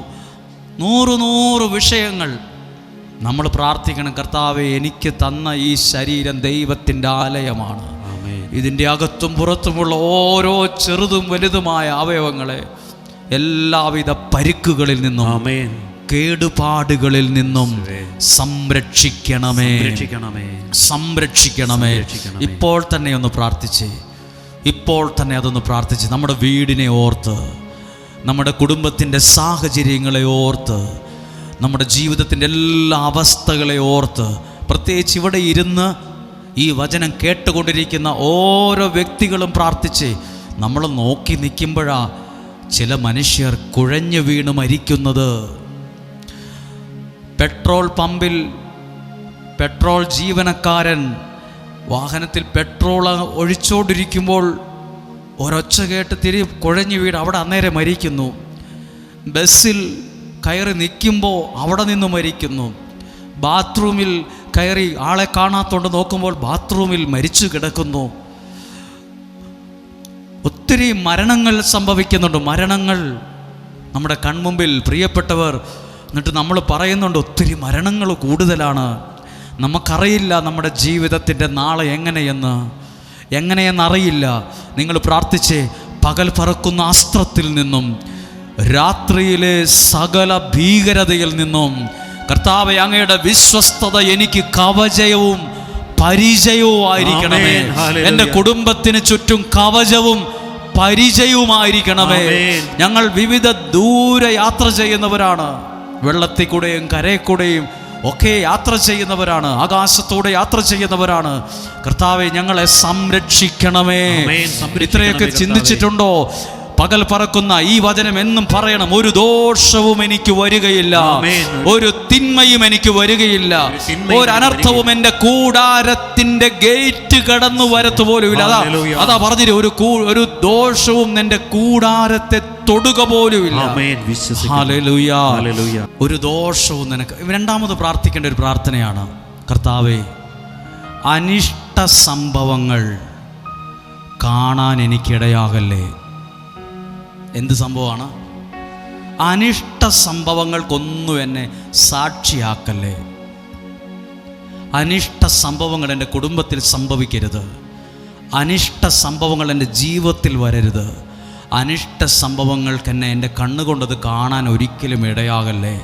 Speaker 1: 100 വിഷയങ്ങൾ. നമ്മൾ പ്രാർത്ഥിക്കണം, കർത്താവേ, എനിക്ക് തന്ന ഈ ശരീരം ദൈവത്തിൻ്റെ ആലയമാണ്. ഇതിൻ്റെ അകത്തും പുറത്തുമുള്ള ഓരോ ചെറുതും വലുതുമായ അവയവങ്ങളെ എല്ലാവിധ പരിക്കുകളിൽ നിന്നും, കേടുപാടുകളിൽ നിന്നും സംരക്ഷിക്കണമേ, സംരക്ഷിക്കണമേ. ഇപ്പോൾ തന്നെ ഒന്ന് പ്രാർത്ഥിച്ചേ, ഇപ്പോൾ തന്നെ അതൊന്ന് പ്രാർത്ഥിച്ച്, നമ്മുടെ വീടിനെ ഓർത്ത്, നമ്മുടെ കുടുംബത്തിൻ്റെ സാഹചര്യങ്ങളെ ഓർത്ത്, നമ്മുടെ ജീവിതത്തിൻ്റെ എല്ലാ അവസ്ഥകളെ ഓർത്ത്, പ്രത്യേകിച്ച് ഇവിടെ ഇരുന്ന് ഈ വചനം കേട്ടുകൊണ്ടിരിക്കുന്ന ഓരോ വ്യക്തികളും പ്രാർത്ഥിച്ച്. നമ്മൾ നോക്കി നിൽക്കുമ്പോഴാണ് ചില മനുഷ്യർ കുഴഞ്ഞു വീണ് മരിക്കുന്നത്. പെട്രോൾ പമ്പിൽ പെട്രോൾ ജീവനക്കാരൻ വാഹനത്തിൽ പെട്രോൾ ഒഴിച്ചുകൊണ്ടിരിക്കുമ്പോൾ ഒരൊച്ച കേട്ട് കുഴഞ്ഞു വീണ് അവിടെ അന്നേരം മരിക്കുന്നു. ബസ്സിൽ കയറി നിൽക്കുമ്പോൾ അവിടെ നിന്ന് മരിക്കുന്നു. ബാത്റൂമിൽ കയറി ആളെ കാണാത്തോണ്ട് നോക്കുമ്പോൾ ബാത്റൂമിൽ മരിച്ചു കിടക്കുന്നു. ഒത്തിരി മരണങ്ങൾ സംഭവിക്കുന്നുണ്ട്. മരണങ്ങൾ നമ്മുടെ കൺമുമ്പിൽ, പ്രിയപ്പെട്ടവർ. എന്നിട്ട് നമ്മൾ പറയുന്നുണ്ട് ഒത്തിരി മരണങ്ങൾ കൂടുതലാണ്. നമുക്കറിയില്ല നമ്മുടെ ജീവിതത്തിൻ്റെ നാളെ എങ്ങനെയെന്നറിയില്ല. നിങ്ങൾ പ്രാർത്ഥിച്ചേ, പകൽ പറക്കുന്ന അസ്ത്രത്തിൽ നിന്നും, രാത്രിയിലെ സകല ഭീകരതയിൽ നിന്നും, കർത്താവേ, അങ്ങയുടെ വിശ്വസ്തത എനിക്ക് കവചവും പരിചയവും ആയിരിക്കണമേ. എൻ്റെ കുടുംബത്തിന് ചുറ്റും കവചവും പരിചയവുമായിരിക്കണമേ. ഞങ്ങൾ വിവിധ ദൂരെ യാത്ര ചെയ്യുന്നവരാണ്. വെള്ളത്തിൽ കൂടെയും കരയിൽ കൂടെയും ഒക്കെ യാത്ര ചെയ്യുന്നവരാണ്. ആകാശത്തോടെ യാത്ര ചെയ്യുന്നവരാണ്. കർത്താവേ, ഞങ്ങളെ സംരക്ഷിക്കണമേ. ഇത്രയൊക്കെ ചിന്തിച്ചിട്ടുണ്ടോ? പകൽ പറക്കുന്ന ഈ വചനം എന്നും പറയണം, ഒരു ദോഷവും എനിക്ക് വരികയില്ല, ഒരു തിന്മയും എനിക്ക് വരികയില്ല, ഒരു അനർത്ഥവും എൻ്റെ കൂടാരത്തിൻ്റെ ഗേറ്റ് കടന്നു വരത്തു പോലുമില്ല. അതാ പറഞ്ഞിട്ട്, ഒരു ദോഷവും എൻ്റെ കൂടാരത്തെ തൊടുക പോലുമില്ല. ഹല്ലേലൂയ. ഒരു ദോഷവും നിനക്ക്. രണ്ടാമത് പ്രാർത്ഥിക്കേണ്ട ഒരു പ്രാർത്ഥനയാണ്, കർത്താവേ, അനിഷ്ട സംഭവങ്ങൾ കാണാൻ എനിക്കിടയാകല്ലേ. എന്ത് സംഭവമാണ്? അനിഷ്ട സംഭവങ്ങൾക്കൊന്നും എന്നെ സാക്ഷിയാക്കല്ലേ. അനിഷ്ട സംഭവങ്ങൾ എൻ്റെ കുടുംബത്തിൽ സംഭവിക്കരുത്. അനിഷ്ട സംഭവങ്ങൾ എൻ്റെ ജീവിതത്തിൽ വരരുത്. അനിഷ്ട സംഭവങ്ങൾക്ക് എന്നെ എൻ്റെ കണ്ണുകൊണ്ടത് കാണാൻ ഒരിക്കലും ഇടയാകല്ലേ.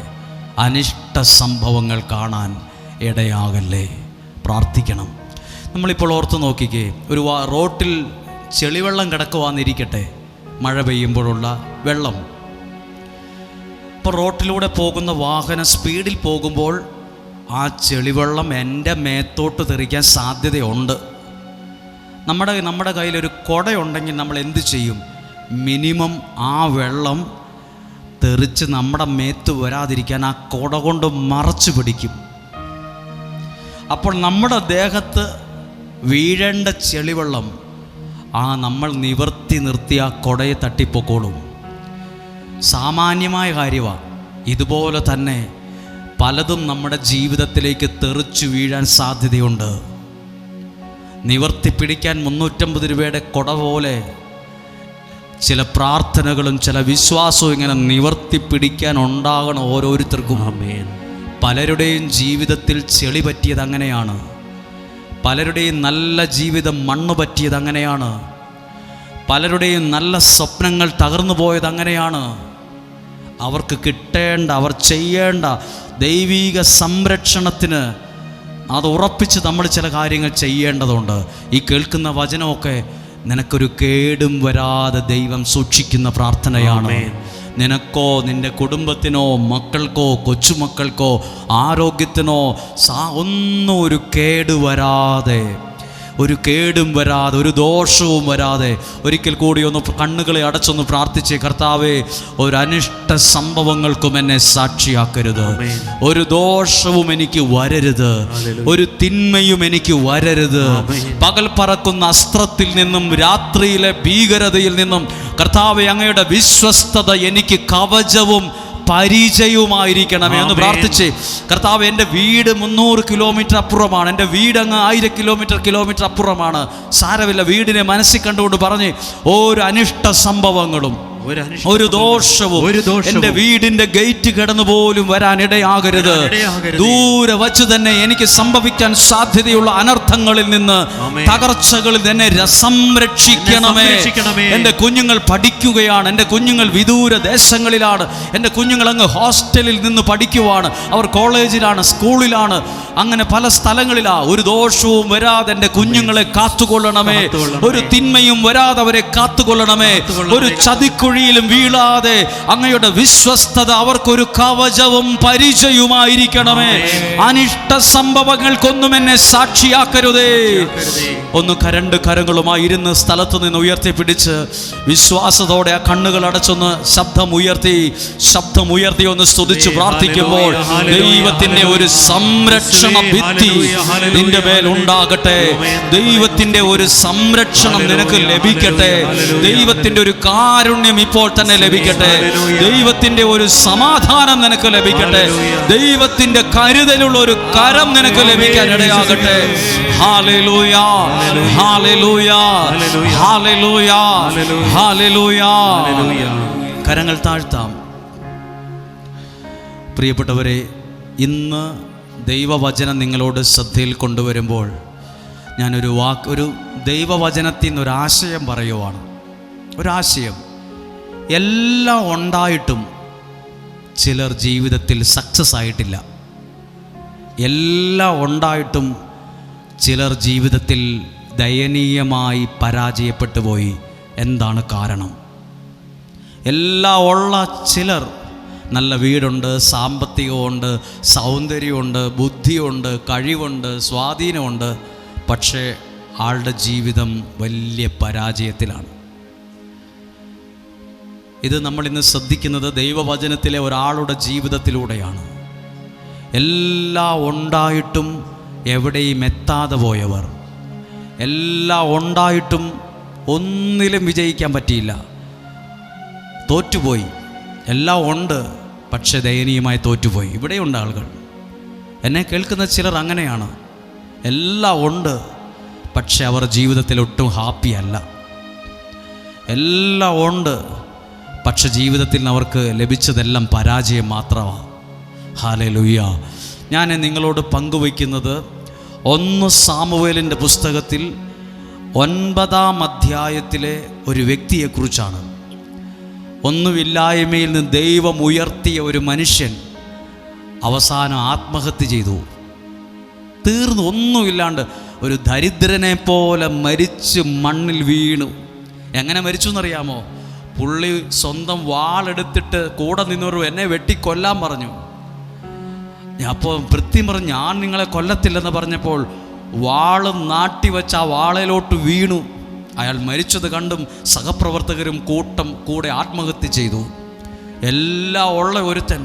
Speaker 1: അനിഷ്ട സംഭവങ്ങൾ കാണാൻ ഇടയാകല്ലേ. പ്രാർത്ഥിക്കണം. നമ്മളിപ്പോൾ ഓർത്ത് നോക്കിക്കേ, ഒരു റോട്ടിൽ ചെളിവെള്ളം കിടക്കുവാന്നിരിക്കട്ടെ, മഴ പെയ്യുമ്പോഴുള്ള വെള്ളം. ഇപ്പോൾ റോട്ടിലൂടെ പോകുന്ന വാഹനം സ്പീഡിൽ പോകുമ്പോൾ ആ ചെളിവെള്ളം എൻ്റെ മേത്തോട്ട് തെറിക്കാൻ സാധ്യതയുണ്ട്. നമ്മുടെ കയ്യിലൊരു കുടയുണ്ടെങ്കിൽ നമ്മൾ എന്ത് ചെയ്യും? മിനിമം ആ വെള്ളം തെറിച്ച് നമ്മുടെ മേത്ത് വരാതിരിക്കാൻ ആ കുട കൊണ്ട് മറച്ചു പിടിക്കും. അപ്പോൾ നമ്മുടെ ദേഹത്ത് വീഴേണ്ട ചെളിവെള്ളം നമ്മൾ നിവർത്തി നിർത്തി ആ കുടയെ തട്ടിപ്പൊക്കോളും. സാമാന്യമായ കാര്യമാണ്. ഇതുപോലെ തന്നെ പലതും നമ്മുടെ ജീവിതത്തിലേക്ക് തെറിച്ചു വീഴാൻ സാധ്യതയുണ്ട്. നിവർത്തി പിടിക്കാൻ 350 രൂപയുടെ കുട പോലെ ചില പ്രാർത്ഥനകളും ചില വിശ്വാസവും ഇങ്ങനെ നിവർത്തി പിടിക്കാൻ ഉണ്ടാകണം ഓരോരുത്തർക്കും. പലരുടെയും ജീവിതത്തിൽ ചെളി പറ്റിയത് അങ്ങനെയാണ്. പലരുടെയും നല്ല ജീവിതം മണ്ണ് പറ്റിയത് അങ്ങനെയാണ്. പലരുടെയും നല്ല സ്വപ്നങ്ങൾ തകർന്നു പോയത് അങ്ങനെയാണ്. അവർക്ക് കിട്ടേണ്ട, അവർ ചെയ്യേണ്ട ദൈവിക സംരക്ഷണത്തിന് അത് ഉറപ്പിച്ച് നമ്മൾ ചില കാര്യങ്ങൾ ചെയ്യേണ്ടതുണ്ട്. ഈ കേൾക്കുന്ന വചനമൊക്കെ നിനക്കൊരു കേടും വരാതെ ദൈവം സൂക്ഷിക്കുന്ന പ്രാർത്ഥനയാണ്. നിനക്കോ നിൻ്റെ കുടുംബത്തിനോ മക്കൾക്കോ കൊച്ചുമക്കൾക്കോ ആരോഗ്യത്തിനോ ഒന്നും ഒരു കേടും വരാതെ ഒരു ദോഷവും വരാതെ ഒരിക്കൽ കൂടി ഒന്ന് കണ്ണുകളെ അടച്ചൊന്ന് പ്രാർത്ഥിച്ചേ. കർത്താവേ, ഒരു അനിഷ്ട സംഭവങ്ങൾക്കും എന്നെ സാക്ഷിയാക്കരുത്. ഒരു ദോഷവും എനിക്ക് വരരുത്. ഒരു തിന്മയും എനിക്ക് വരരുത്. പകൽ പറക്കുന്ന അസ്ത്രത്തിൽ നിന്നും രാത്രിയിലെ ഭീകരതയിൽ നിന്നും കർത്താവേ, അങ്ങയുടെ വിശ്വസ്തത എനിക്ക് കവചവും പരിചയവുമായിരിക്കണമേ എന്ന് പ്രാർത്ഥിച്ച്. കർത്താവ്, എൻ്റെ വീട് 300 കിലോമീറ്റർ അപ്പുറമാണ്, എൻ്റെ വീട് അങ്ങ് 1000 കിലോമീറ്റർ അപ്പുറമാണ്. സാരമില്ല, വീടിനെ മനസ്സിൽ കണ്ടുകൊണ്ട് പറഞ്ഞ് ഒരു അനിഷ്ട സംഭവങ്ങളും ഒരു ദോഷവും എൻ്റെ വീടിൻ്റെ ഗേറ്റ് കിടന്നു പോലും വരാൻ ഇടയാകരുത്. ദൂരെ വച്ച് തന്നെ എനിക്ക് സംഭവിക്കാൻ സാധ്യതയുള്ള അനർത്ഥങ്ങളിൽ നിന്ന്, തകർച്ചകളിൽ തന്നെ സംരക്ഷിക്കണമേ. എൻ്റെ കുഞ്ഞുങ്ങൾ പഠിക്കുകയാണ്, എൻ്റെ കുഞ്ഞുങ്ങൾ വിദൂര ദേശങ്ങളിലാണ്, എൻ്റെ കുഞ്ഞുങ്ങൾ അങ്ങ് ഹോസ്റ്റലിൽ നിന്ന് പഠിക്കുവാണ്, അവർ കോളേജിലാണ്, സ്കൂളിലാണ്, അങ്ങനെ പല സ്ഥലങ്ങളിലാണ്. ഒരു ദോഷവും വരാതെ എൻ്റെ കുഞ്ഞുങ്ങളെ കാത്തുകൊള്ളണമേ. ഒരു തിന്മയും വരാതെ അവരെ കാത്തുകൊള്ളണമേ. ഒരു ചതിക്കുഴിയിലും വീഴാതെ അങ്ങയുടെ വിശ്വസ്തത അവർക്കൊരു കവചവും പരിചയവുമായിരിക്കണമേ. അനിഷ്ട സംഭവങ്ങൾക്കൊന്നും എന്നെ സാക്ഷിയാക്കരുതേ. ഒന്ന് രണ്ട് കരങ്ങളുമായി ഇരുന്ന് സ്ഥലത്ത് നിന്ന് ഉയർത്തിപ്പിടിച്ച് വിശ്വാസത്തോടെ ആ കണ്ണുകൾ അടച്ചൊന്ന് ശബ്ദമുയർത്തി ഒന്ന് സ്തുതിച്ച് പ്രാർത്ഥിക്കുമ്പോൾ ദൈവത്തിന്റെ ഒരു സംരക്ഷണ ഭിത്തി നിന്റെ മേൽ ഉണ്ടാകട്ടെ. ദൈവത്തിന്റെ ഒരു സംരക്ഷണം നിനക്ക് ലഭിക്കട്ടെ. ദൈവത്തിന്റെ ഒരു കാരുണ്യം ഇപ്പോൾ തന്നെ ലഭിക്കട്ടെ. ദൈവത്തിന്റെ ഒരു സമാധാനം നിനക്ക് ലഭിക്കട്ടെ. ദൈവത്തിന്റെ കരുതലുള്ള ഒരു കരം നിനക്ക് ലഭിക്കാൻ ഇടയാകട്ടെ. ഹല്ലേലൂയ, ഹല്ലേലൂയ, ഹല്ലേലൂയ, ഹല്ലേലൂയ. കരങ്ങൾ താഴ്ത്താം. പ്രിയപ്പെട്ടവരെ, ഇന്ന് ദൈവവചനം നിങ്ങളോട് ശ്രദ്ധയിൽ കൊണ്ടുവരുമ്പോൾ ഒരു ദൈവവചനത്തിൽ നിന്നൊരാശയം പറയുവാണ്. ഒരാശയം. എല്ലാം ഉണ്ടായിട്ടും ചിലർ ജീവിതത്തിൽ സക്സസ് ആയിട്ടില്ല. എല്ലാം ഉണ്ടായിട്ടും ചിലർ ജീവിതത്തിൽ ദയനീയമായി പരാജയപ്പെട്ടു പോയി. എന്താണ് കാരണം? എല്ലാം ഉള്ള ചിലർ, നല്ല വീടുണ്ട്, സാമ്പത്തികമുണ്ട്, സൗന്ദര്യമുണ്ട്, ബുദ്ധിയുണ്ട്, കഴിവുണ്ട്, സ്വാധീനമുണ്ട്, പക്ഷേ ആളുടെ ജീവിതം വലിയ പരാജയത്തിലാണ്. ഇത് നമ്മളിന്ന് ശ്രദ്ധിക്കുന്നത് ദൈവവചനത്തിലെ ഒരാളുടെ ജീവിതത്തിലൂടെയാണ്. എല്ലാം ഉണ്ടായിട്ടും എവിടെയും എത്താതെ പോയവർ, എല്ലാം ഉണ്ടായിട്ടും ഒന്നിലും വിജയിക്കാൻ പറ്റിയില്ല, തോറ്റുപോയി. എല്ലാം ഉണ്ട്, പക്ഷെ ദയനീയമായി തോറ്റുപോയി. ഇവിടെയുണ്ട് ആളുകൾ. എന്നെ കേൾക്കുന്ന ചിലർ അങ്ങനെയാണ്. എല്ലാം ഉണ്ട്, പക്ഷെ അവർ ജീവിതത്തിൽ ഒട്ടും ഹാപ്പി അല്ല. എല്ലാം ഉണ്ട്, പക്ഷെ ജീവിതത്തിൽ അവർക്ക് ലഭിച്ചതെല്ലാം പരാജയം മാത്രമാണ്. ഹല്ലേലൂയ. ഞാൻ നിങ്ങളോട് പങ്കുവയ്ക്കുന്നത് 1 സാമുവേലിൻ്റെ പുസ്തകത്തിൽ 9-ാം അധ്യായത്തിലെ ഒരു വ്യക്തിയെക്കുറിച്ചാണ്. ഒന്നുമില്ലായ്മയിൽ നിന്ന് ദൈവം ഉയർത്തിയ ഒരു മനുഷ്യൻ അവസാനം ആത്മഹത്യ ചെയ്തു. തീർന്നു, ഒന്നുമില്ലാണ്ട് ഒരു ദരിദ്രനെ പോലെ മരിച്ച് മണ്ണിൽ വീണു. എങ്ങനെ മരിച്ചു എന്നറിയാമോ? പുള്ളി സ്വന്തം വാളെടുത്തിട്ട് കൂടെ നിന്നൊരു എന്നെ വെട്ടിക്കൊല്ലാൻ പറഞ്ഞു. അപ്പോൾ കൃത്യം പറഞ്ഞു, ഞാൻ നിങ്ങളെ കൊല്ലത്തില്ലെന്ന് പറഞ്ഞപ്പോൾ വാള് നാട്ടിവെച്ച് ആ വാളയിലോട്ട് വീണു. അയാൾ മരിച്ചത് കണ്ടും സഹപ്രവർത്തകരും കൂടെ ആത്മഹത്യ ചെയ്തു. എല്ലാം ഉള്ള ഒരുത്തൻ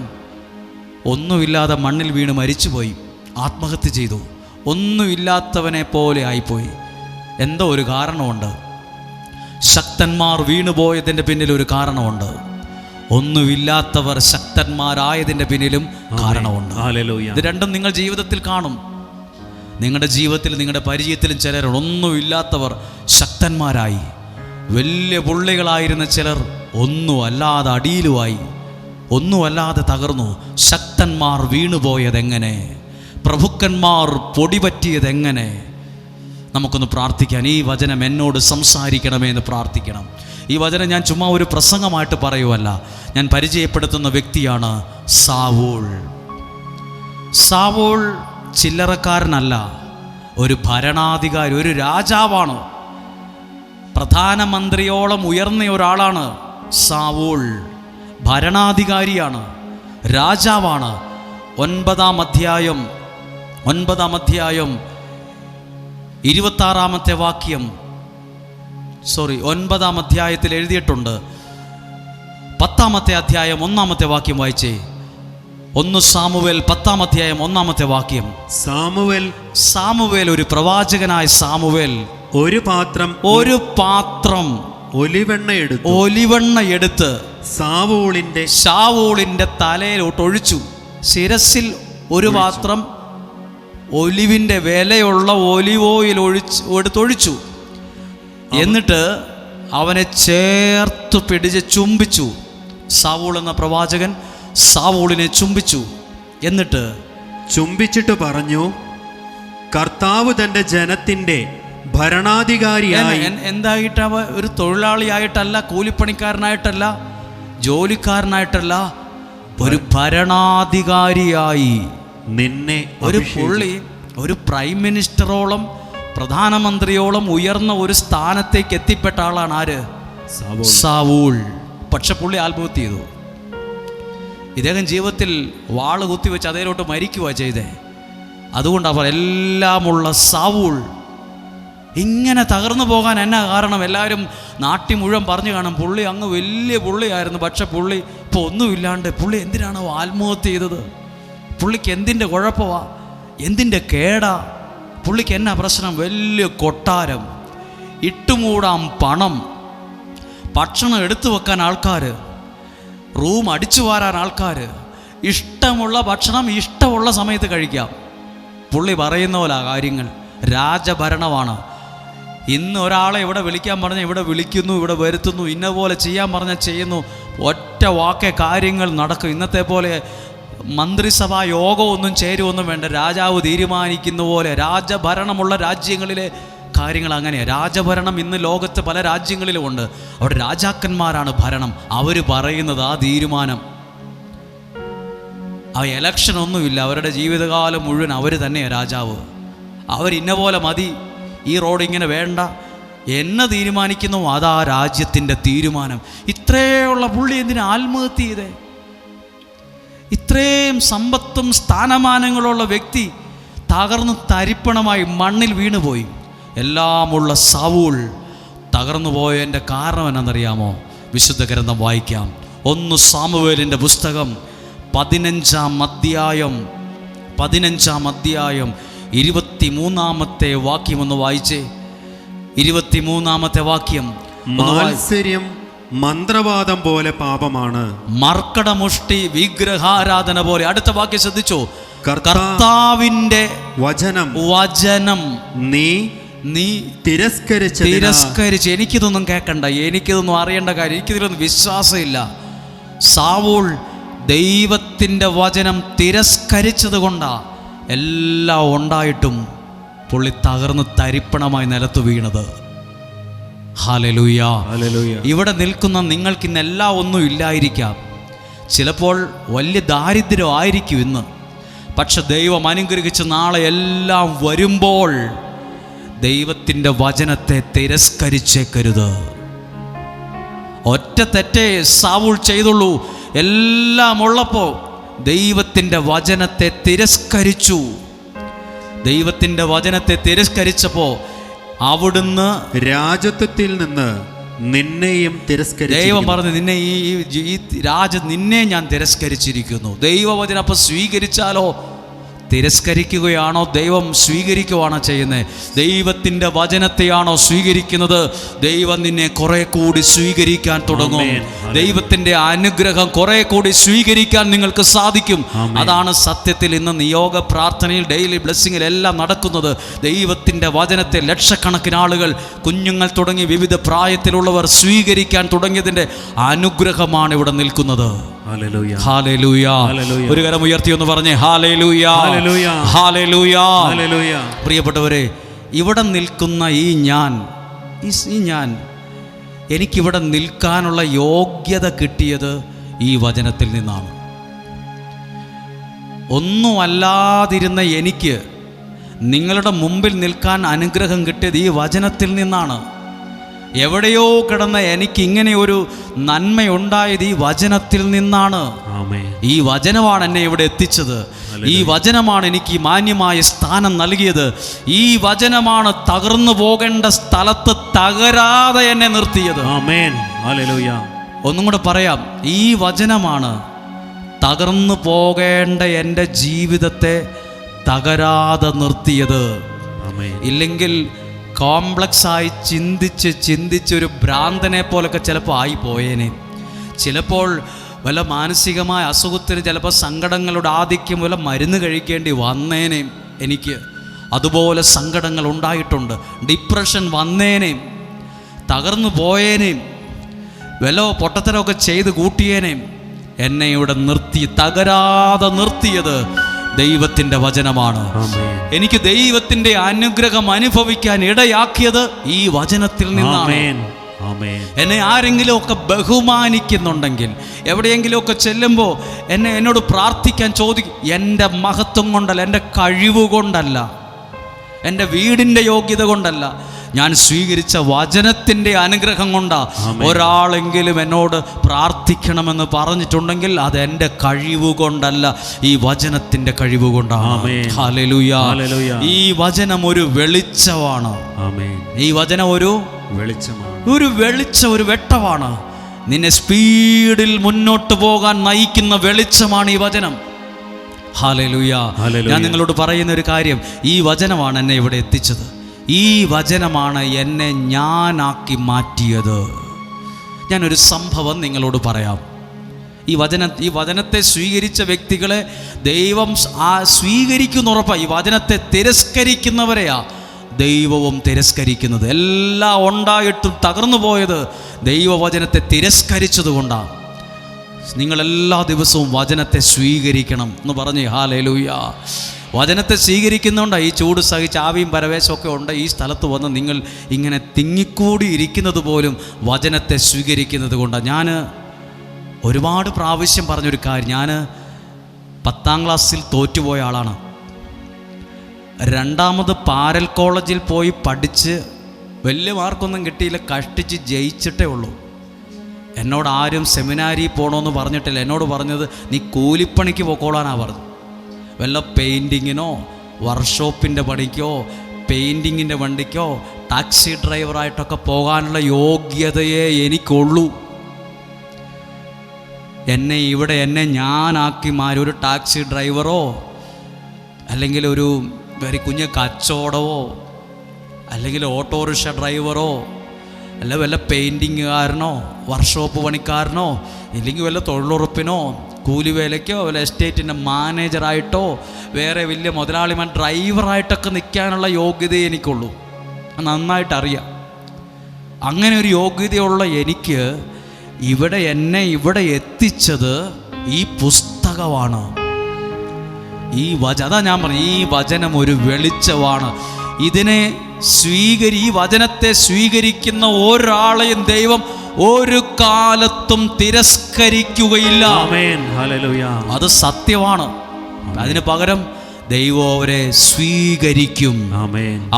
Speaker 1: ഒന്നുമില്ലാതെ മണ്ണിൽ വീണ് മരിച്ചുപോയി, ആത്മഹത്യ ചെയ്തു. ഒന്നുമില്ലാത്തവനെ പോലെ ആയിപ്പോയി. എന്തോ ഒരു കാരണമുണ്ട്. ശക്തന്മാർ വീണുപോയതിൻ്റെ പിന്നിൽ ഒരു കാരണമുണ്ട്. ഒന്നുമില്ലാത്തവർ ശക്തന്മാരായതിൻ്റെ പിന്നിലും കാരണമുണ്ട്. ഇത് രണ്ടും നിങ്ങൾ ജീവിതത്തിൽ കാണും. നിങ്ങളുടെ ജീവിതത്തിൽ, നിങ്ങളുടെ പരിചയത്തിലും ചിലർ ഒന്നുമില്ലാത്തവർ ശക്തന്മാരായി. വലിയ പുള്ളികളായിരുന്ന ചിലർ ഒന്നുമല്ലാതെ അടിയിലുമായി, ഒന്നുമല്ലാതെ തകർന്നു. ശക്തന്മാർ വീണുപോയതെങ്ങനെ? പ്രഭുക്കന്മാർ പൊടിപറ്റിയതെങ്ങനെ? നമുക്കൊന്ന് പ്രാർത്ഥിക്കാൻ. ഈ വചനം എന്നോട് സംസാരിക്കണമേ എന്ന് പ്രാർത്ഥിക്കണം. ഈ വചനം ഞാൻ ചുമ്മാ ഒരു പ്രസംഗമായിട്ട് പറയുമല്ല, ഞാൻ പരിചയപ്പെടുത്തുന്ന വ്യക്തിയാണ് സാവൂൾ. സാവൂൾ ചില്ലറക്കാരനല്ല, ഒരു ഭരണാധികാരി, ഒരു രാജാവാണ്. പ്രധാനമന്ത്രിയോളം ഉയർന്ന ഒരാളാണ് സാവൂൾ. ഭരണാധികാരിയാണ്, രാജാവാണ്. 9-ാം അധ്യായം 26-ാമത്തെ വാക്യം, 9-ാം അധ്യായത്തിൽ എഴുതിയിട്ടുണ്ട്. 10-ാമത്തെ അധ്യായം 1-ാമത്തെ വാക്യം വായിച്ചേ. 1 സാമുവേൽ 10-ാം അധ്യായം 1-ാമത്തെ വാക്യം. സാമുവേൽ ഒരു പ്രവാചകനായ സാമുവേൽ ഒരു പാത്രം ഒലിവെണ്ണ എടുത്ത് സാവൂളിന്റെ തലയിലോട്ട് ഒഴിച്ചു. ശിരസിൽ ഒരു പാത്രം ഒലിവിൻ്റെ വിലയുള്ള ഒലിവ് ഓയിൽ എടുത്തൊഴിച്ചു. എന്നിട്ട് അവനെ ചേർത്ത് പിടിച്ച് ചുംബിച്ചു. സാവൂൾ എന്ന പ്രവാചകൻ സാവൂളിനെ ചുംബിച്ചു. എന്നിട്ട്
Speaker 3: ചുംബിച്ചിട്ട് പറഞ്ഞു, കർത്താവ് തൻ്റെ ജനത്തിൻ്റെ ഭരണാധികാരിയായി.
Speaker 1: എന്തായിട്ടാ? ഒരു തൊഴിലാളിയായിട്ടല്ല, കൂലിപ്പണിക്കാരനായിട്ടല്ല, ജോലിക്കാരനായിട്ടല്ല, ഒരു ഭരണാധികാരിയായി നിന്നെ. ഒരു പുള്ളി ഒരു പ്രൈം മിനിസ്റ്ററോളം, പ്രധാനമന്ത്രിയോളം ഉയർന്ന ഒരു സ്ഥാനത്തേക്ക് എത്തിപ്പെട്ട ആളാണ് ആര്? സാവൂൾ. പക്ഷെ പുള്ളി ആത്മഹത്യ ചെയ്തു. ഇദ്ദേഹം ജീവിതത്തിൽ വാള് കുത്തിവെച്ച് അതേലോട്ട് മരിക്കുക ചെയ്തേ. അതുകൊണ്ട് അവർ എല്ലാമുള്ള സാവൂൾ ഇങ്ങനെ തകർന്നു പോകാൻ എന്നാ കാരണം? എല്ലാവരും നാട്ടി മുഴുവൻ പറഞ്ഞു കാണും, പുള്ളി അങ്ങ് വലിയ പുള്ളിയായിരുന്നു, പക്ഷെ പുള്ളി ഇപ്പോൾ ഒന്നുമില്ലാണ്ട് പുള്ളി എന്തിനാണ് ആത്മഹത്യ ചെയ്തത്? പുള്ളിക്ക് എന്തിൻ്റെ കുഴപ്പമാ? എന്തിൻ്റെ കേടാ? പുള്ളിക്ക് എന്നാ പ്രശ്നം? വലിയ കൊട്ടാരം, ഇട്ടുമൂടാൻ പണം, ഭക്ഷണം എടുത്തു വെക്കാൻ ആൾക്കാർ, റൂം അടിച്ചു വാരാൻ ആൾക്കാർ, ഇഷ്ടമുള്ള ഭക്ഷണം ഇഷ്ടമുള്ള സമയത്ത് കഴിക്കാം. പുള്ളി പറയുന്ന പോലെ കാര്യങ്ങൾ. രാജഭരണമാണ്. ഇന്ന് ഒരാളെ ഇവിടെ വിളിക്കാൻ പറഞ്ഞാൽ ഇവിടെ വിളിക്കുന്നു, ഇവിടെ വരുത്തുന്നു, ഇന്ന പോലെ ചെയ്യാൻ പറഞ്ഞാൽ ചെയ്യുന്നു. ഒറ്റ വാക്കേ കാര്യങ്ങൾ നടക്കും. ഇന്നത്തെ പോലെ മന്ത്രിസഭാ യോഗമൊന്നും ചേരുമൊന്നും വേണ്ട. രാജാവ് തീരുമാനിക്കുന്ന പോലെ. രാജഭരണമുള്ള രാജ്യങ്ങളിലെ കാര്യങ്ങൾ അങ്ങനെയാണ്. രാജഭരണം ഇന്ന് ലോകത്ത് പല രാജ്യങ്ങളിലും ഉണ്ട്. അവിടെ രാജാക്കന്മാരാണ് ഭരണം. അവർ പറയുന്നത് ആ തീരുമാനം. ആ എലക്ഷൻ ഒന്നുമില്ല. അവരുടെ ജീവിതകാലം മുഴുവൻ അവർ തന്നെയാണ് രാജാവ്. അവരിന്ന പോലെ മതി, ഈ റോഡ് ഇങ്ങനെ വേണ്ട, എന്നെ തീരുമാനിക്കുന്നു, അതാ രാജ്യത്തിൻ്റെ തീരുമാനം. ഇത്രയുള്ള പുള്ളി എന്തിനാ ആത്മഹത്യ ചെയ്തേ? ഇത്രയും സമ്പത്തും സ്ഥാനമാനങ്ങളുള്ള വ്യക്തി തകർന്ന് തരിപ്പണമായി മണ്ണിൽ വീണുപോയി. എല്ലാമുള്ള സാവൂൾ തകർന്നു പോയതിൻ്റെ കാരണം എന്നാണെന്നറിയാമോ? വിശുദ്ധ ഗ്രന്ഥം വായിക്കാം. 1 സാമുവേലിൻ്റെ പുസ്തകം 15-ാം അധ്യായം 23-ാമത്തെ വാക്യം ഒന്ന് വായിച്ചേ. 23-ാമത്തെ വാക്യം.
Speaker 3: മാത്സര്യം മന്ത്രവാദം പോലെ പാപമാണ്,
Speaker 1: മർക്കടമുഷ്ടി വിഗ്രഹാരാധന പോലെ. അടുത്ത വാക്യം ശ്രദ്ധിച്ചോ. കർത്താവിൻ്റെ വചനം നീ തിരസ്കരിച്ച്. എനിക്കിതൊന്നും കേൾക്കണ്ട, എനിക്കിതൊന്നും അറിയേണ്ട കാര്യം, എനിക്കിതിലൊന്നും വിശ്വാസമില്ല. സാവൂൾ ദൈവത്തിൻ്റെ വചനം തിരസ്കരിച്ചത് കൊണ്ടാ എല്ലാം ഉണ്ടായിട്ടും പുള്ളി തകർന്ന് തരിപ്പണമായി നിലത്ത് വീണത്. ഹല്ലേലൂയ. ഇവിടെ നിൽക്കുന്ന നിങ്ങൾക്ക് ഇന്ന് എല്ലാം ഒന്നും ഇല്ലായിരിക്കാം, ചിലപ്പോൾ വലിയ ദാരിദ്ര്യം ആയിരിക്കും ഇന്ന്. പക്ഷെ ദൈവം അനുഗ്രഹിച്ച് നാളെ എല്ലാം വരുമ്പോൾ ദൈവത്തിൻ്റെ വചനത്തെ തിരസ്കരിച്ചേക്കരുത്. ഒറ്റ തെറ്റേ സാവൂൾ ചെയ്തുള്ളൂ. എല്ലാം ഉള്ളപ്പോൾ ദൈവത്തിൻ്റെ വചനത്തെ തിരസ്കരിച്ചു. ദൈവത്തിൻ്റെ വചനത്തെ തിരസ്കരിച്ചപ്പോൾ അവിടുന്ന്
Speaker 3: രാജത്വത്തിൽ നിന്ന് നിന്നെയും തിരസ്കരിച്ചു.
Speaker 1: ദൈവം പറഞ്ഞു, നിന്നെ ഈ നിന്നെ ഞാൻ തിരസ്കരിച്ചിരിക്കുന്നു. ദൈവവചനം അപ്പോൾ സ്വീകരിച്ചാലോ തിരസ്കരിക്കുകയാണോ ദൈവം സ്വീകരിക്കുകയാണോ ചെയ്യുന്നത്? ദൈവത്തിൻ്റെ വചനത്തെയാണോ സ്വീകരിക്കുന്നത്? ദൈവം നിന്നെ കുറെ കൂടി സ്വീകരിക്കാൻ തുടങ്ങും. ദൈവത്തിൻ്റെ അനുഗ്രഹം കുറെ കൂടി സ്വീകരിക്കാൻ നിങ്ങൾക്ക് സാധിക്കും. അതാണ് സത്യത്തിൽ ഇന്ന് നിയോഗ പ്രാർത്ഥനയിൽ, ഡെയിലി ബ്ലെസ്സിങ്ങിൽ എല്ലാം നടക്കുന്നത്. ദൈവത്തിൻ്റെ വചനത്തെ ലക്ഷക്കണക്കിന് ആളുകൾ, കുഞ്ഞുങ്ങൾ തുടങ്ങി വിവിധ പ്രായത്തിലുള്ളവർ സ്വീകരിക്കാൻ തുടങ്ങിയതിൻ്റെ അനുഗ്രഹമാണ് ഇവിടെ നിൽക്കുന്നത്. ഹല്ലേലൂയ. ഒരു കരം ഉയർത്തി ഒന്ന് പറഞ്ഞേ ഹല്ലേലൂയ, ഹല്ലേലൂയ. പ്രിയപ്പെട്ടവരെ, ഇവിടെ നിൽക്കുന്ന ഈ ഞാൻ എനിക്കിവിടെ നിൽക്കാനുള്ള യോഗ്യത കിട്ടിയത് ഈ വചനത്തിൽ നിന്നാണ്. ഒന്നും അല്ലാതിരുന്ന എനിക്ക് നിങ്ങളുടെ മുമ്പിൽ നിൽക്കാൻ അനുഗ്രഹം കിട്ടിയത് ഈ വചനത്തിൽ നിന്നാണ്. എവിടെയോ കിടന്ന എനിക്ക് ഇങ്ങനെ ഒരു നന്മയുണ്ടായത് ഈ വചനത്തിൽ നിന്നാണ്. ഈ വചനമാണ് എന്നെ ഇവിടെ എത്തിച്ചത്. ഈ വചനമാണ് എനിക്ക് മാന്യമായ സ്ഥാനം നൽകിയത്. ഈ വചനമാണ് തകർന്നു പോകേണ്ട സ്ഥലത്ത് തകരാതെ എന്നെ നിർത്തിയത്. ഒന്നും കൂടെ പറയാം, ഈ വചനമാണ് തകർന്നു പോകേണ്ട എൻ്റെ ജീവിതത്തെ തകരാതെ നിർത്തിയത്. ഇല്ലെങ്കിൽ കോംപ്ലക്സായി ചിന്തിച്ചൊരു ഭ്രാന്തനെ പോലൊക്കെ ചിലപ്പോൾ ആയിപ്പോയേനെ. ചിലപ്പോൾ വല്ല മാനസികമായ അസുഖത്തിന്, ചിലപ്പോൾ സങ്കടങ്ങളുടെ ആധിക്യം വല്ല മരുന്ന് കഴിക്കേണ്ടി വന്നേനെ. എനിക്ക് അതുപോലെ സങ്കടങ്ങൾ ഉണ്ടായിട്ടുണ്ട്. ഡിപ്രഷൻ വന്നേനേയും, തകർന്നു പോയേനേയും, വല്ല പൊട്ടത്തരമൊക്കെ ചെയ്ത് കൂട്ടിയേനേയും എന്നെ ഇവിടെ തകരാതെ നിർത്തിയത് ദൈവത്തിൻ്റെ വചനമാണ്. എനിക്ക് ദൈവത്തിൻ്റെ അനുഗ്രഹം അനുഭവിക്കാൻ ഇടയാക്കിയത് ഈ വചനത്തിൽ നിന്നാണ്. എന്നെ ആരെങ്കിലുമൊക്കെ ബഹുമാനിക്കുന്നുണ്ടെങ്കിൽ, എവിടെയെങ്കിലുമൊക്കെ ചെല്ലുമ്പോൾ എന്നോട് പ്രാർത്ഥിക്കാൻ ചോദിക്കും, എൻ്റെ മഹത്വം കൊണ്ടല്ല, എൻ്റെ കഴിവ് കൊണ്ടല്ല, എൻ്റെ വീടിൻ്റെ യോഗ്യത കൊണ്ടല്ല, ഞാൻ സ്വീകരിച്ച വചനത്തിൻ്റെ അനുഗ്രഹം കൊണ്ടാണ്. ഒരാളെങ്കിലും എന്നോട് പ്രാർത്ഥിക്കണമെന്ന് പറഞ്ഞിട്ടുണ്ടെങ്കിൽ അത് എൻ്റെ കഴിവ് കൊണ്ടല്ല, ഈ വചനത്തിൻ്റെ കഴിവ് കൊണ്ടാണ്. ഹല്ലേലൂയ. ഈ വചനം ഒരു വെളിച്ചമാണ്. ഈ വചനം ഒരു വെളിച്ചം, ഒരു വെട്ടമാണ്. നിന്നെ സ്പീഡിൽ മുന്നോട്ട് പോകാൻ നയിക്കുന്ന വെളിച്ചമാണ് ഈ വചനം. ഹല്ലേലൂയ. ഞാൻ നിങ്ങളോട് പറയുന്ന ഒരു കാര്യം, ഈ വചനമാണ് എന്നെ ഇവിടെ എത്തിച്ചത്. ഈ വചനമാണ് എന്നെ ഞാനാക്കി മാറ്റിയത്. ഞാനൊരു സംഭവം നിങ്ങളോട് പറയാം. ഈ വചനത്തെ സ്വീകരിച്ച വ്യക്തികളെ ദൈവം സ്വീകരിക്കുന്ന ഉറപ്പാണ്. ഈ വചനത്തെ തിരസ്കരിക്കുന്നവരെയാ ദൈവവും തിരസ്കരിക്കുന്നത്. എല്ലാം ഉണ്ടായിട്ടും തകർന്നു പോയത് ദൈവവചനത്തെ തിരസ്കരിച്ചത് കൊണ്ടാണ്. നിങ്ങളെല്ലാ ദിവസവും വചനത്തെ സ്വീകരിക്കണം എന്ന് പറഞ്ഞ് ഹല്ലേലൂയ. വചനത്തെ സ്വീകരിക്കുന്നതുകൊണ്ടാണ് ഈ ചൂട് സഹിച്ച് ആവിയും പരവേശമൊക്കെ ഉണ്ട് ഈ സ്ഥലത്ത് വന്ന് നിങ്ങൾ ഇങ്ങനെ തിങ്ങിക്കൂടി ഇരിക്കുന്നത് പോലും വചനത്തെ സ്വീകരിക്കുന്നത് കൊണ്ടാണ്. ഞാൻ ഒരുപാട് പ്രാവശ്യം പറഞ്ഞൊരു കാര്യം, ഞാൻ 10ാം ക്ലാസ്സിൽ തോറ്റുപോയ ആളാണ്. 2ാമത് പാരൽ കോളേജിൽ പോയി പഠിച്ച് വലിയ മാർക്കൊന്നും കിട്ടിയില്ല, കഷ്ടിച്ച് ജയിച്ചിട്ടേ ഉള്ളൂ. എന്നോട് ആരും സെമിനാരി പോകണമെന്ന് പറഞ്ഞിട്ടില്ല. എന്നോട് പറഞ്ഞത് നീ കൂലിപ്പണിക്ക് പോയിക്കോളാനാണ് പറഞ്ഞത്. വല്ല പെയിൻറ്റിങ്ങിനോ വർക്ക്ഷോപ്പിൻ്റെ പണിക്കോ പെയിൻറ്റിങ്ങിൻ്റെ വണ്ടിക്കോ ടാക്സി ഡ്രൈവറായിട്ടൊക്കെ പോകാനുള്ള യോഗ്യതയെ എനിക്കുള്ളൂ. എന്നെ ഞാനാക്കി മാറി ഒരു ടാക്സി ഡ്രൈവറോ അല്ലെങ്കിൽ ഒരു വെരി കുഞ്ഞ് കച്ചവടമോ അല്ലെങ്കിൽ ഓട്ടോറിക്ഷ ഡ്രൈവറോ അല്ല വല്ല പെയിൻറ്റിങ്ങുകാരനോ വർക്ക്ഷോപ്പ് പണിക്കാരനോ ഇല്ലെങ്കിൽ വല്ല തൊഴിലുറപ്പിനോ കൂലിവേലയ്ക്കോ വല്ല എസ്റ്റേറ്റിൻ്റെ മാനേജറായിട്ടോ വേറെ വലിയ മുതലാളിമാൻ ഡ്രൈവറായിട്ടൊക്കെ നിൽക്കാനുള്ള യോഗ്യതയെ എനിക്കുള്ളൂ. നന്നായിട്ടറിയാം. അങ്ങനെ ഒരു യോഗ്യതയുള്ള എനിക്ക് എന്നെ ഇവിടെ എത്തിച്ചത് ഈ പുസ്തകമാണ്. അതാ ഞാൻ പറഞ്ഞു, ഈ വചനം ഒരു വെളിച്ചമാണ്. ഈ വചനത്തെ സ്വീകരിക്കുന്ന ഒരാളെയും ദൈവം ഒരു കാലത്തും തിരസ്കരിക്കുകയില്ല. അത് സത്യമാണ്. അതിന് പകരം ദൈവം അവരെ സ്വീകരിക്കും.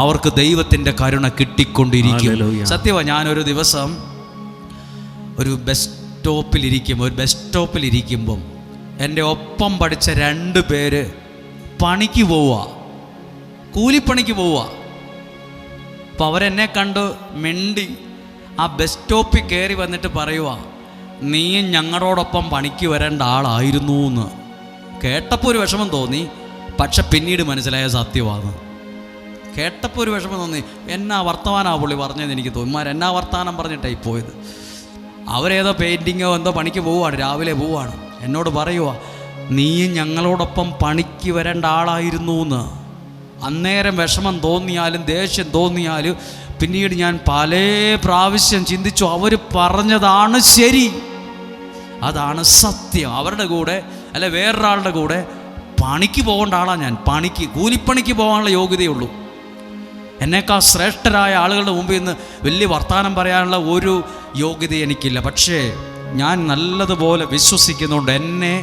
Speaker 1: അവർക്ക് ദൈവത്തിൻ്റെ കരുണ കിട്ടിക്കൊണ്ടിരിക്കും. സത്യമാണ്. ഞാനൊരു ദിവസം ഒരു ബസ് സ്റ്റോപ്പിലിരിക്കുമ്പം എൻ്റെ ഒപ്പം പഠിച്ച 2 പേര് പണിക്ക് പോവുക, കൂലിപ്പണിക്ക് പോവുക. അപ്പോൾ അവരെന്നെ കണ്ട് മിണ്ടി ആ ബസ് സ്റ്റോപ്പിൽ കയറി വന്നിട്ട് പറയുക, നീയും ഞങ്ങളോടൊപ്പം പണിക്ക് വരേണ്ട ആളായിരുന്നു എന്ന്. കേട്ടപ്പോൾ ഒരു വിഷമം തോന്നി, പക്ഷെ പിന്നീട് മനസ്സിലായ സത്യമാണ്. കേട്ടപ്പോൾ ഒരു വിഷമം തോന്നി. എന്നാ വർത്തമാനമാണ് പുള്ളി പറഞ്ഞതെന്ന് എനിക്ക് തോന്നി. എന്നാ വർത്തമാനം പറഞ്ഞിട്ടായി പോയത്. അവരേതോ പെയിൻറ്റിങ്ങോ എന്തോ പണിക്ക് പോവുകയാണ്, രാവിലെ പോവുകയാണ്. എന്നോട് പറയുക, നീയും ഞങ്ങളോടൊപ്പം പണിക്ക് വരേണ്ട ആളായിരുന്നു എന്ന്. അന്നേരം വിഷമം തോന്നിയാലും ദേഷ്യം തോന്നിയാലും പിന്നീട് ഞാൻ പല പ്രാവശ്യം ചിന്തിച്ചു, അവർ പറഞ്ഞതാണ് ശരി, അതാണ് സത്യം. അവരുടെ കൂടെ അല്ല വേറൊരാളുടെ കൂടെ പണിക്ക് പോകേണ്ട ആളാണ് ഞാൻ. കൂലിപ്പണിക്ക് പോകാനുള്ള യോഗ്യതയുള്ളൂ. എന്നേക്കാൾ ശ്രേഷ്ഠരായ ആളുകളുടെ മുമ്പിൽ നിന്ന് വലിയ വർത്തമാനം പറയാനുള്ള ഒരു യോഗ്യത എനിക്കില്ല. പക്ഷേ ഞാൻ നല്ലതുപോലെ വിശ്വസിക്കുന്നുണ്ട്, എന്നെ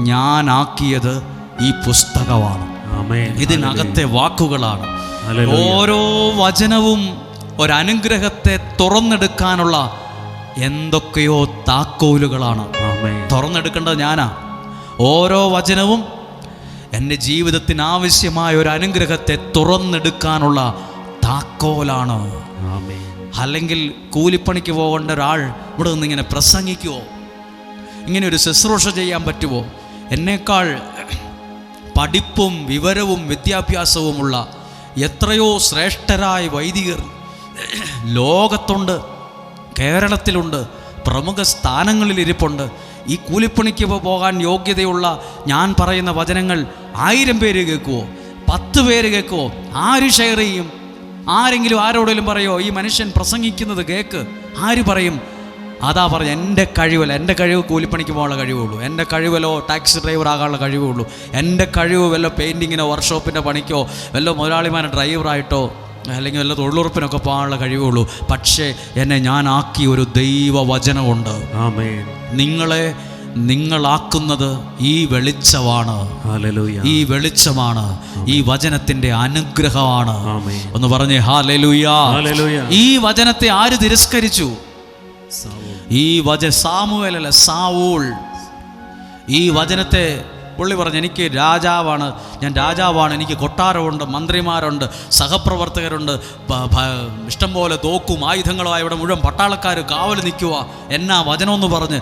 Speaker 1: ഞാനാക്കിയത് ഈ പുസ്തകമാണ്, ഇതിനകത്തെ വാക്കുകളാണ്. ഓരോ വചനവും ഒരനുഗ്രഹത്തെ തുറന്നെടുക്കാനുള്ള എന്തൊക്കെയോ താക്കോലുകളാണ്. തുറന്നെടുക്കേണ്ടത് ഞാനാ. ഓരോ വചനവും എൻ്റെ ജീവിതത്തിന് ആവശ്യമായ ഒരു അനുഗ്രഹത്തെ തുറന്നെടുക്കാനുള്ള താക്കോലാണ്. അല്ലെങ്കിൽ കൂലിപ്പണിക്ക് പോകേണ്ട ഒരാൾ ഇവിടെ നിന്ന് ഇങ്ങനെ പ്രസംഗിക്കുമോ, ഇങ്ങനെ ഒരു ശുശ്രൂഷ ചെയ്യാൻ പറ്റുമോ? എന്നേക്കാൾ പഠിപ്പും വിവരവും വിദ്യാഭ്യാസവുമുള്ള എത്രയോ ശ്രേഷ്ഠരായ വൈദികർ ലോകത്തുണ്ട്, കേരളത്തിലുണ്ട്, പ്രമുഖ സ്ഥാനങ്ങളിൽ ഇരിപ്പുണ്ട്. ഈ കൂലിപ്പണിക്ക് പോകാൻ യോഗ്യതയുള്ള ഞാൻ പറയുന്ന വചനങ്ങൾ 1000 പേര് കേൾക്കുമോ, 10 പേര് കേൾക്കുമോ? ആര് ഷെയർ ചെയ്യും? ആരെങ്കിലും ആരോടെങ്കിലും പറയുമോ ഈ മനുഷ്യൻ പ്രസംഗിക്കുന്നത് കേൾക്ക്? ആര് പറയും? അതാ പറഞ്ഞ എൻ്റെ കഴിവ് കൂലിപ്പണിക്ക് പോകാനുള്ള കഴിവുള്ളൂ. എൻ്റെ കഴിവല്ലോ ടാക്സി ഡ്രൈവർ ആകാനുള്ള കഴിവുള്ളൂ. എൻ്റെ കഴിവ് വല്ല പെയിൻറ്റിങ്ങിനോ വർക്ക്ഷോപ്പിൻ്റെ പണിക്കോ വല്ല മുതലാളിമാരെ ഡ്രൈവറായിട്ടോ അല്ലെങ്കിൽ വല്ല തൊഴിലുറപ്പിനൊക്കെ പോകാനുള്ള കഴിവുള്ളൂ. പക്ഷേ എന്നെ ഞാനാക്കിയ ഒരു ദൈവവചനമുണ്ട്. നിങ്ങളാക്കുന്നത് ഈ വെളിച്ചമാണ്. ഈ വെളിച്ചമാണ്, ഈ വചനത്തിൻ്റെ അനുഗ്രഹമാണ്. ഒന്ന് പറഞ്ഞേ ഹല്ലേലൂയ. ഈ വചനത്തെ ആര് തിരസ്കരിച്ചു? സാമുവേലല്ല, സാവൂൾ. ഈ വചനത്തെ പുള്ളി പറഞ്ഞു, എനിക്ക് ഞാൻ രാജാവാണ്, എനിക്ക് കൊട്ടാരമുണ്ട്, മന്ത്രിമാരുണ്ട്, സഹപ്രവർത്തകരുണ്ട്, ഇഷ്ടംപോലെ തോക്കും ആയുധങ്ങളുമായി ഇവിടെ മുഴുവൻ പട്ടാളക്കാർ കാവൽ നിൽക്കുക. എന്നാ വചനമെന്ന് പറഞ്ഞ്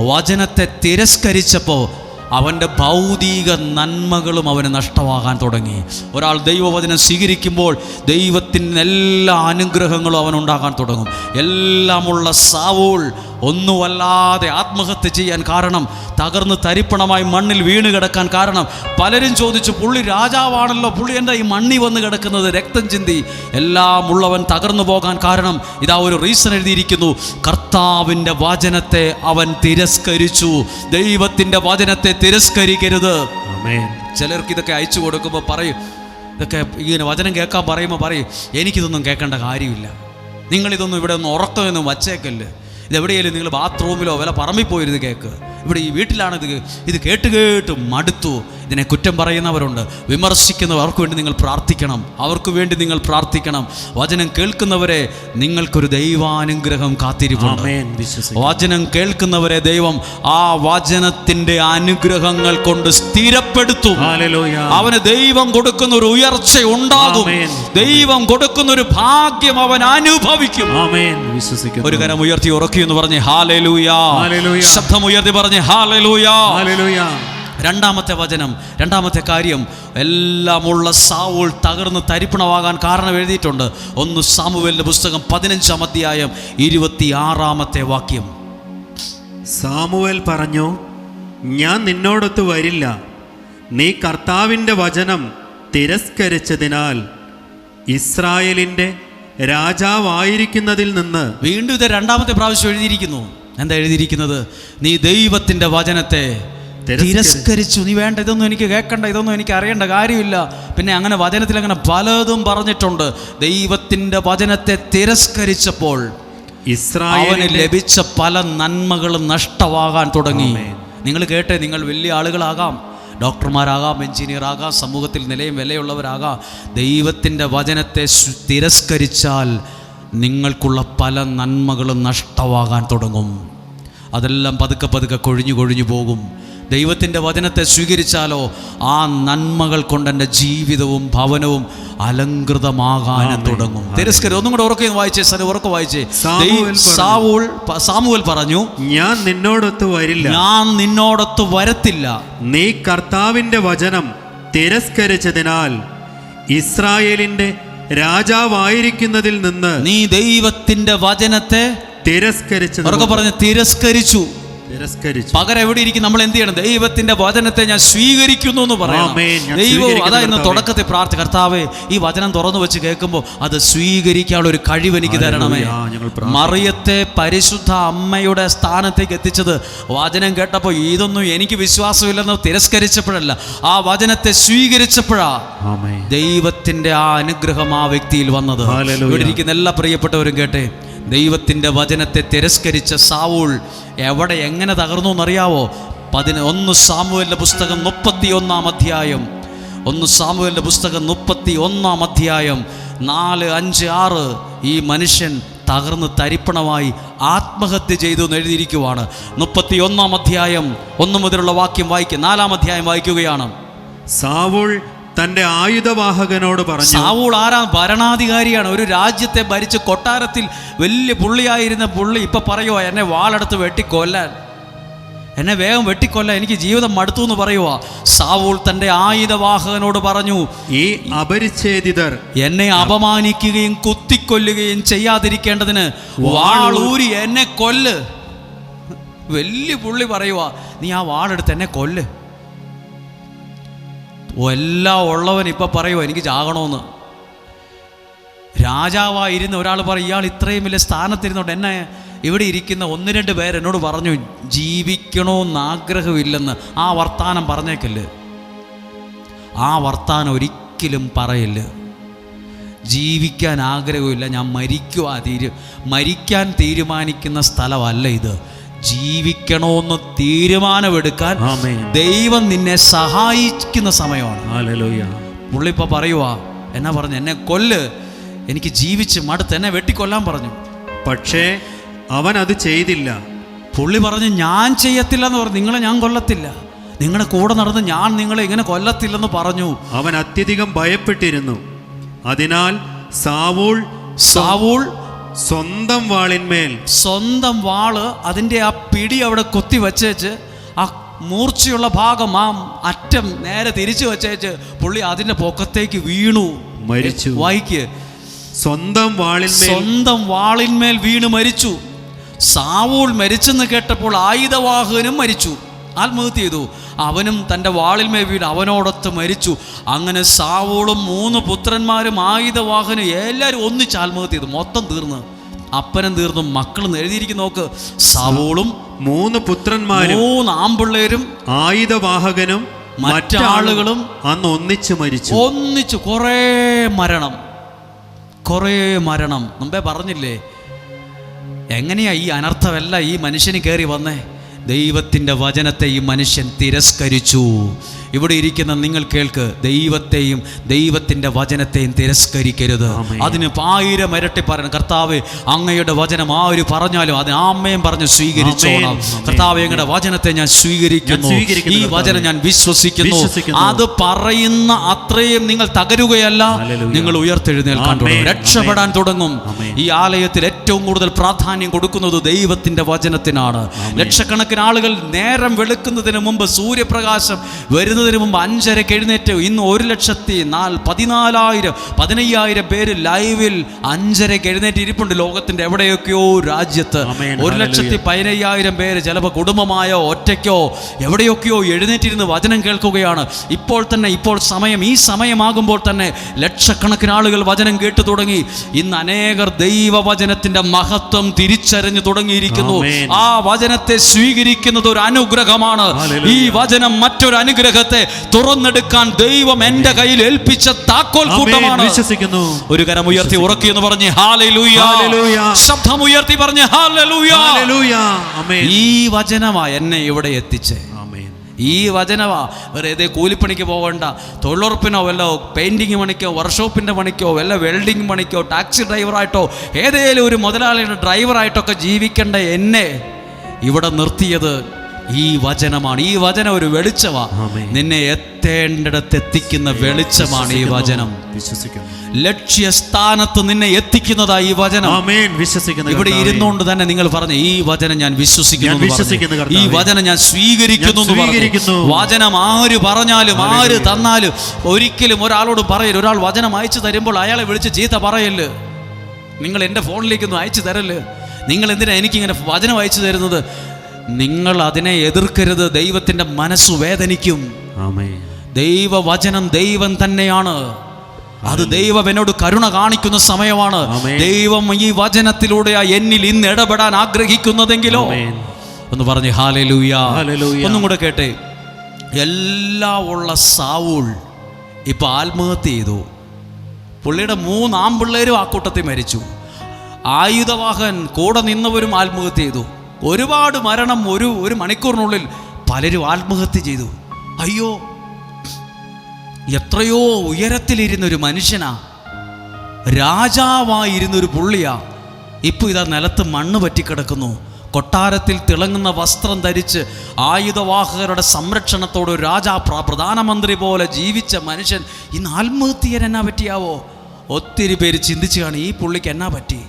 Speaker 1: വചനത്തെ തിരസ്കരിച്ചപ്പോൾ അവൻ്റെ ഭൗതിക നന്മകളും അവന് നഷ്ടമാകാൻ തുടങ്ങി. ഒരാൾ ദൈവവചനം സ്വീകരിക്കുമ്പോൾ ദൈവത്തിൻ്റെ എല്ലാ അനുഗ്രഹങ്ങളും അവനുണ്ടാകാൻ തുടങ്ങും. എല്ലാമുള്ള സാവൂൾ ഒന്നുമല്ലാതെ ആത്മഹത്യ ചെയ്യാൻ കാരണം, തകർന്ന് തരിപ്പണമായി മണ്ണിൽ വീണ് കിടക്കാൻ കാരണം, പലരും ചോദിച്ചു, പുള്ളി രാജാവാണല്ലോ, പുള്ളി എന്താ ഈ മണ്ണി വന്ന് കിടക്കുന്നത്, രക്തം ചിന്തി? എല്ലാം ഉള്ളവൻ തകർന്നു പോകാൻ കാരണം ഇതാ ഒരു റീസൺ എഴുതിയിരിക്കുന്നു: കർത്താവിൻ്റെ വചനത്തെ അവൻ തിരസ്കരിച്ചു. ദൈവത്തിൻ്റെ വചനത്തെ തിരസ്കരിക്കരുത്. ചിലർക്ക് ഇതൊക്കെ അയച്ചു കൊടുക്കുമ്പോൾ പറയും, ഇതൊക്കെ ഇങ്ങനെ വചനം കേൾക്കാൻ പറയുമ്പോൾ പറയും, എനിക്കിതൊന്നും കേൾക്കേണ്ട കാര്യമില്ല, നിങ്ങളിതൊന്നും ഇവിടെ ഒന്നും ഉറക്കമൊന്നും വച്ചേക്കല്ല്, ഇതെവിടെയെങ്കിലും നിങ്ങൾ ബാത്റൂമിലോ വല്ല പറമ്പിൽ പോയിരുന്ന് കേൾക്ക്, ഇവിടെ ഈ വീട്ടിലാണ് ഇത് കേട്ട് മടുത്തു. ഇതിനെ കുറ്റം പറയുന്നവരുണ്ട്, വിമർശിക്കുന്നവർക്ക് വേണ്ടി നിങ്ങൾ പ്രാർത്ഥിക്കണം, അവർക്ക് വേണ്ടി നിങ്ങൾ പ്രാർത്ഥിക്കണം. വചനം കേൾക്കുന്നവരെ നിങ്ങൾക്കൊരു ദൈവാനുഗ്രഹം കാത്തിരിപ്പുണ്ട്. വചനം കേൾക്കുന്നവരെ ദൈവം ആ വചനത്തിൻ്റെ അനുഗ്രഹങ്ങൾ കൊണ്ട് സ്ഥിരപ്പെടുത്തും. അവന് ദൈവം കൊടുക്കുന്ന ഒരു ഉയർച്ച ഉണ്ടാകും. ദൈവം കൊടുക്കുന്ന ഒരു ഭാഗ്യം അവൻ അനുഭവിക്കും. ഒരു കരം ഉയർത്തി ഉറക്കി എന്ന് പറഞ്ഞ് ഹല്ലേലൂയ. ശബ്ദം ഉയർത്തി പറഞ്ഞ് ഹല്ലേലൂയ. രണ്ടാമത്തെ വചനം, രണ്ടാമത്തെ കാര്യം, എല്ലാമുള്ള സാവൂൾ തകർന്ന് തരിപ്പണമാകാൻ കാരണം എഴുതിയിട്ടുണ്ട്. 1 സാമുവേലിന്റെ പുസ്തകം 15-ാം അധ്യായം 26-ാമത്തെ വാക്യം.
Speaker 3: സാമുവേൽ പറഞ്ഞു, ഞാൻ നിന്നോടൊത്ത് വരില്ല. നീ കർത്താവിൻ്റെ വചനം തിരസ്കരിച്ചതിനാൽ ഇസ്രായേലിൻ്റെ രാജാവായിരിക്കുന്നതിൽ നിന്ന്.
Speaker 1: വീണ്ടും ഇത് രണ്ടാമത്തെ പ്രാവശ്യം എഴുതിയിരിക്കുന്നു. എന്താ എഴുതിയിരിക്കുന്നത്? നീ ദൈവത്തിൻ്റെ വചനത്തെ തിരസ്കരിച്ചു. നീ വേണ്ട, ഇതൊന്നും എനിക്ക് കേൾക്കണ്ട, ഇതൊന്നും എനിക്ക് അറിയേണ്ട കാര്യമില്ല. പിന്നെ അങ്ങനെ വചനത്തിൽ അങ്ങനെ പലതും പറഞ്ഞിട്ടുണ്ട്. ദൈവത്തിൻ്റെ വചനത്തെ തിരസ്കരിച്ചപ്പോൾ അവന് ലഭിച്ച പല നന്മകളും നഷ്ടമാകാൻ തുടങ്ങി. നിങ്ങൾ കേട്ടെ, നിങ്ങൾ വലിയ ആളുകളാകാം, ഡോക്ടർമാരാകാം, എഞ്ചിനീയർ ആകാം, സമൂഹത്തിൽ നിലയും വിലയുള്ളവരാകാം. ദൈവത്തിൻ്റെ വചനത്തെ തിരസ്കരിച്ചാൽ നിങ്ങൾക്കുള്ള പല നന്മകളും നഷ്ടമാകാൻ തുടങ്ങും. അതെല്ലാം പതുക്കെ പതുക്കെ കൊഴിഞ്ഞു പോകും. ദൈവത്തിൻ്റെ വചനത്തെ സ്വീകരിച്ചാലോ ആ നന്മകൾ കൊണ്ട് എൻ്റെ ജീവിതവും ഭവനവും അലങ്കൃതമാകാൻ തുടങ്ങും. തിരസ്കരി ഒന്നും കൂടെ ഉറക്കെ വായിച്ചേ, ഉറക്കെ വായിച്ചേ. സാമുവേൽ പറഞ്ഞു,
Speaker 3: ഞാൻ നിന്നോടൊത്ത് വരില്ല,
Speaker 1: ഞാൻ നിന്നോടൊത്ത് വരത്തില്ല.
Speaker 3: നീ കർത്താവിൻ്റെ വചനം തിരസ്കരിച്ചതിനാൽ ഇസ്രായേലിൻ്റെ രാജാവായിരിക്കുന്നതിൽ നിന്ന്.
Speaker 1: നീ ദൈവത്തിൻ്റെ വചനത്തെ തിരസ്കരിച്ചു. പകരം എവിടെ ഇരിക്കും? നമ്മൾ എന്ത് ചെയ്യണം? ദൈവത്തിന്റെ വചനത്തെ ഞാൻ സ്വീകരിക്കുന്നു എന്ന് പറയണം. ദൈവം അതാ ഇന്ന് തുടക്കത്തിൽ പ്രാർത്ഥന, കർത്താവേ ഈ വചനം തുറന്നു വെച്ച് കേൾക്കുമ്പോൾ അത് സ്വീകരിക്കാനുള്ള ഒരു കഴിവ് എനിക്ക് തരണമേ. മറിയത്തെ പരിശുദ്ധ അമ്മയുടെ സ്ഥാനത്തേക്ക് എത്തിച്ചത് വചനം കേട്ടപ്പോൾ ഇതൊന്നും എനിക്ക് വിശ്വാസമില്ലെന്ന് തിരസ്കരിച്ചപ്പോഴല്ല, ആ വചനത്തെ സ്വീകരിച്ചപ്പോഴാ ദൈവത്തിന്റെ ആ അനുഗ്രഹം ആ വ്യക്തിയിൽ വന്നത്. ഇവിടെ ഇരിക്കുന്ന എല്ലാ പ്രിയപ്പെട്ടവരും കേട്ടെ, ദൈവത്തിൻ്റെ വചനത്തെ തിരസ്കരിച്ച സാവൂൾ എവിടെ എങ്ങനെ തകർന്നു എന്നറിയാവോ? 1 സാമുവേലിന്റെ പുസ്തകം 31-ാം അധ്യായം, 1 സാമുവേലിന്റെ പുസ്തകം 31-ാം അധ്യായം 4, 5, 6 ഈ മനുഷ്യൻ തകർന്ന് തരിപ്പണമായി ആത്മഹത്യ ചെയ്തു എന്ന് എഴുതിയിരിക്കുവാണ്. 31-ാം അധ്യായം 1 മുതലുള്ള വാക്യം വായിക്കുക. 4-ാം അധ്യായം വായിക്കുകയാണ്.
Speaker 3: സാവൂൾ തൻ്റെ ആയുധവാഹകനോട് പറഞ്ഞു.
Speaker 1: സാവൂൾ ആരാ? ഭരണാധികാരിയാണ്. ഒരു രാജ്യത്തെ ഭരിച്ച് കൊട്ടാരത്തിൽ വലിയ പുള്ളിയായിരുന്ന പുള്ളി ഇപ്പൊ പറയുവാ, എന്നെ വാളെടുത്ത് വെട്ടിക്കൊല്ലാൻ, എന്നെ വേഗം വെട്ടിക്കൊല്ലാൻ, എനിക്ക് ജീവിതം മടുത്തു എന്ന് പറയുവാ. സാവൂൾ തൻ്റെ ആയുധവാഹകനോട് പറഞ്ഞു,
Speaker 3: ഈ അപരിച്ഛേദിതർ
Speaker 1: എന്നെ അപമാനിക്കുകയും കുത്തിക്കൊല്ലുകയും ചെയ്യാതിരിക്കേണ്ടതിന് വാളൂരി എന്നെ കൊല്ല്. വലിയ പുള്ളി പറയുവാ, നീ ആ വാളെടുത്ത് എന്നെ കൊല്ല്. എല്ലാം ഉള്ളവൻ ഇപ്പം പറയുമോ എനിക്ക് ചാകണമെന്ന്. രാജാവായിരുന്ന ഒരാൾ പറയും, ഇയാൾ ഇത്രയും വലിയ സ്ഥാനത്തിരുന്നോണ്ട് എന്നെ ഇവിടെ ഇരിക്കുന്ന 1-2 പേർ എന്നോട് പറഞ്ഞു ജീവിക്കണമെന്ന് ആഗ്രഹമില്ലെന്ന്. ആ വർത്താനം പറഞ്ഞേക്കല്ല്, ആ വർത്താനം ഒരിക്കലും പറയല്ല്. ജീവിക്കാൻ ആഗ്രഹമില്ല, ഞാൻ മരിക്കാൻ തീരുമാനിക്കുന്ന സ്ഥലമല്ല ഇത്. ജീവിക്കണമെന്ന് തീരുമാനമെടുക്കാൻ ദൈവം നിന്നെ സഹായിക്കുന്ന സമയമാണ്. പുള്ളി ഇപ്പൊ പറയുവാ, എന്നാ പറഞ്ഞു, എന്നെ കൊല്ല്, എനിക്ക് ജീവിച്ച് മടുത്ത്, എന്നെ വെട്ടിക്കൊല്ലാൻ പറഞ്ഞു.
Speaker 3: പക്ഷേ അവൻ അത് ചെയ്തില്ല.
Speaker 1: പുള്ളി പറഞ്ഞു, ഞാൻ ചെയ്യത്തില്ലെന്ന് പറഞ്ഞു, നിങ്ങളെ ഞാൻ കൊല്ലത്തില്ല, നിങ്ങളുടെ കൂടെ നടന്ന് ഞാൻ നിങ്ങളെ ഇങ്ങനെ കൊല്ലത്തില്ലെന്ന് പറഞ്ഞു.
Speaker 3: അവൻ അത്യധികം ഭയപ്പെട്ടിരുന്നു. അതിനാൽ സാവൂൾ സ്വന്തം വാള് അതിൻ്റെ ആ പിടി അവിടെ കൊത്തി വച്ചേച്ച്, ആ മൂർച്ചയുള്ള ഭാഗം ആ അറ്റം നേരെ തിരിച്ചു വച്ചേച്ച് പുള്ളി അതിൻ്റെ പൊക്കത്തേക്ക് വീണു, മരിച്ചു.
Speaker 1: വായിക്ക്,
Speaker 3: സ്വന്തം
Speaker 1: വാളിന്മേൽ വീണ് മരിച്ചു. സാവൂൾ മരിച്ചെന്ന് കേട്ടപ്പോൾ ആയുധവാഹകനും മരിച്ചു, ആത്മഹത്യ ചെയ്തു. അവനും തൻ്റെ വാളിന്മേൽ വീണ് അവനോടൊത്ത് മരിച്ചു. അങ്ങനെ സാവൂളും 3 പുത്രന്മാരും ആയുധവാഹനും എല്ലാവരും ഒന്നിച്ച് ആത്മഹത്യ ചെയ്തു. മൊത്തം തീർന്ന്, അപ്പനും തീർന്നു, മക്കളും എഴുതിയിരിക്കും. നോക്ക്, സാവൂളും
Speaker 3: 3 പുത്രന്മാരും
Speaker 1: 3 ആമ്പിള്ളേരും
Speaker 3: ആയുധവാഹകനും
Speaker 1: മറ്റാളുകളും
Speaker 3: അന്ന് ഒന്നിച്ച് മരിച്ചു.
Speaker 1: കുറേ മരണം. മുമ്പേ പറഞ്ഞില്ലേ എങ്ങനെയാ ഈ അനർത്ഥമല്ല ഈ മനുഷ്യന് കയറി വന്നേ? ദൈവത്തിൻ്റെ വചനത്തെ ഈ മനുഷ്യൻ തിരസ്കരിച്ചു. ഇവിടെ ഇരിക്കുന്ന നിങ്ങൾ കേൾക്ക്, ദൈവത്തെയും ദൈവത്തിൻ്റെ വചനത്തെയും തിരസ്കരിക്കരുത്. അതിന് 1000 ഇരട്ടി പറയണം, കർത്താവേ അങ്ങയുടെ വചനം ആര് പറഞ്ഞാലും അത് ആമേൻ പറഞ്ഞ് സ്വീകരിച്ചോളാം. കർത്താവേ അങ്ങയുടെ വചനത്തെ ഞാൻ സ്വീകരിക്കുന്നു, ഈ വചനം ഞാൻ വിശ്വസിക്കുന്നു. അത് പറയുന്ന അത്രയും നിങ്ങൾ തകരുകയല്ല, നിങ്ങൾ ഉയർത്തെഴുന്നേൽക്കാൻ തുടങ്ങും, രക്ഷപ്പെടാൻ തുടങ്ങും. ഈ ആലയത്തിൽ ഏറ്റവും കൂടുതൽ പ്രാധാന്യം കൊടുക്കുന്നത് ദൈവത്തിൻ്റെ വചനത്തിനാണ്. ലക്ഷക്കണക്കിന്
Speaker 3: ലക്ഷക്കണക്കിന് ആളുകൾ നേരം വെളുക്കുന്നതിന് മുമ്പ്, സൂര്യപ്രകാശം വരുന്നതിന് മുമ്പ് 5:30 എഴുന്നേറ്റ് ഇന്ന് 1,14,000 പേര് ലൈവിൽ 5:30 എഴുന്നേറ്റ് ഇരിപ്പുണ്ട്. ലോകത്തിന്റെ എവിടെയൊക്കെയോ രാജ്യത്ത് 1,15,000 പേര് ചിലപ്പോൾ കുടുംബമായോ ഒറ്റയ്ക്കോ എവിടെയൊക്കെയോ എഴുന്നേറ്റിരുന്ന് വചനം കേൾക്കുകയാണ്. ഇപ്പോൾ സമയം, ഈ സമയമാകുമ്പോൾ തന്നെ ലക്ഷക്കണക്കിന് ആളുകൾ വചനം കേട്ടു തുടങ്ങി. ഇന്ന് അനേകർ ദൈവവചനത്തിന്റെ മഹത്വം തിരിച്ചറിഞ്ഞു തുടങ്ങിയിരിക്കുന്നു. ആ വചനത്തെ സ്വീകരിക്കുന്നത് ഒരു അനുഗ്രഹമാണ്. ഈ വചനം മറ്റൊരു അനുഗ്രഹത്തെ തുറന്നെടുക്കാൻ ദൈവം എന്റെ കയ്യിൽ ഏൽപ്പിച്ച താക്കോൽ കൂട്ടമാണ്.
Speaker 2: വിശ്വസിക്കുന്നു.
Speaker 3: ഒരു കരം ഉയർത്തി ഉറക്കി എന്ന് പറഞ്ഞ് ഹല്ലേലൂയ, ശബ്ദം ഉയർത്തി പറഞ്ഞ് ഹല്ലേലൂയ. ഈ വചനമാ എന്നെ ഇവിടെ എത്തിച്ചേ. ഈ വചനവാ. വേറെ കൂലിപ്പണിക്ക് പോകണ്ട, തൊഴിലുറപ്പിനോ വല്ല പെയിൻറ്റിങ് പണിക്കോ വർക്ക്ഷോപ്പിൻ്റെ പണിക്കോ വല്ല വെൽഡിങ് പണിക്കോ ടാക്സി ഡ്രൈവറായിട്ടോ ഏതെങ്കിലും ഒരു മുതലാളിയുടെ ഡ്രൈവറായിട്ടൊക്കെ ജീവിക്കേണ്ട എന്നെ ഇവിടെ നിർത്തിയത് ഈ വചനമാണ്. ഈ വചനം ഒരു വെളിച്ചമാ, നിന്നെ എത്തേണ്ടിടത്ത് എത്തിക്കുന്ന വെളിച്ചമാണ് ഈ വചനം. ലക്ഷ്യസ്ഥാനത്ത് നിന്നെ എത്തിക്കുന്നതാ ഈ വചനം. ഇവിടെ ഇരുന്നുകൊണ്ട് തന്നെ നിങ്ങൾ പറഞ്ഞു, ഈ വചനം ഞാൻ വിശ്വസിക്കുന്നു, ഈ വചനം ഞാൻ സ്വീകരിക്കുന്നു. വചനം ആര് പറഞ്ഞാലും ആര് തന്നാലും ഒരിക്കലും ഒരാളോട് പറയരുത്. ഒരാൾ വചനം അയച്ചു തരുമ്പോൾ അയാളെ വിളിച്ച് ചീത്ത പറയല്. നിങ്ങൾ എൻ്റെ ഫോണിലേക്കൊന്നും അയച്ചു തരല്. നിങ്ങൾ എന്തിനാ എനിക്കിങ്ങനെ വചനം അയച്ചു തരുന്നത്? നിങ്ങൾ അതിനെ എതിർക്കരുത്. ദൈവത്തിൻ്റെ മനസ്സു വേദനിക്കും. ദൈവവചനം ദൈവം തന്നെയാണ്. അത് ദൈവം എന്നോട് കരുണ കാണിക്കുന്ന സമയമാണ്. ദൈവം ഈ വചനത്തിലൂടെ എന്നിൽ ഇന്ന് ഇടപെടാൻ ആഗ്രഹിക്കുന്നതെങ്കിലോ ഒന്ന് പറഞ്ഞ് ഹല്ലേലൂയ. ഒന്നും കൂടെ കേട്ടെ. എല്ലാം ഉള്ള സാവൂൾ ഇപ്പൊ ആത്മഹത്യ ചെയ്തു. പുള്ളിയുടെ 3 ആൺപിള്ളേരും ആ കൂട്ടത്തിൽ മരിച്ചു. ആയുധവാഹൻ കൂടെ നിന്നവരും ആത്മഹത്യ ചെയ്തു. ഒരുപാട് മരണം ഒരു മണിക്കൂറിനുള്ളിൽ പലരും ആത്മഹത്യ ചെയ്തു. അയ്യോ, എത്രയോ ഉയരത്തിലിരുന്നൊരു മനുഷ്യനാ, രാജാവായിരുന്നൊരു പുള്ളിയാ, ഇപ്പോൾ ഇതാ നിലത്ത് മണ്ണ് പറ്റിക്കിടക്കുന്നു. കൊട്ടാരത്തിൽ തിളങ്ങുന്ന വസ്ത്രം ധരിച്ച് ആയുധവാഹകരുടെ സംരക്ഷണത്തോട് പ്രധാനമന്ത്രി പോലെ ജീവിച്ച മനുഷ്യൻ ഇന്ന് ആത്മഹത്യ ചെയ്യാൻ എന്നാ പറ്റിയാവോ? ഒത്തിരി പേര് ചിന്തിച്ചു കാണും, ഈ പുള്ളിക്ക് എന്നാ പറ്റി?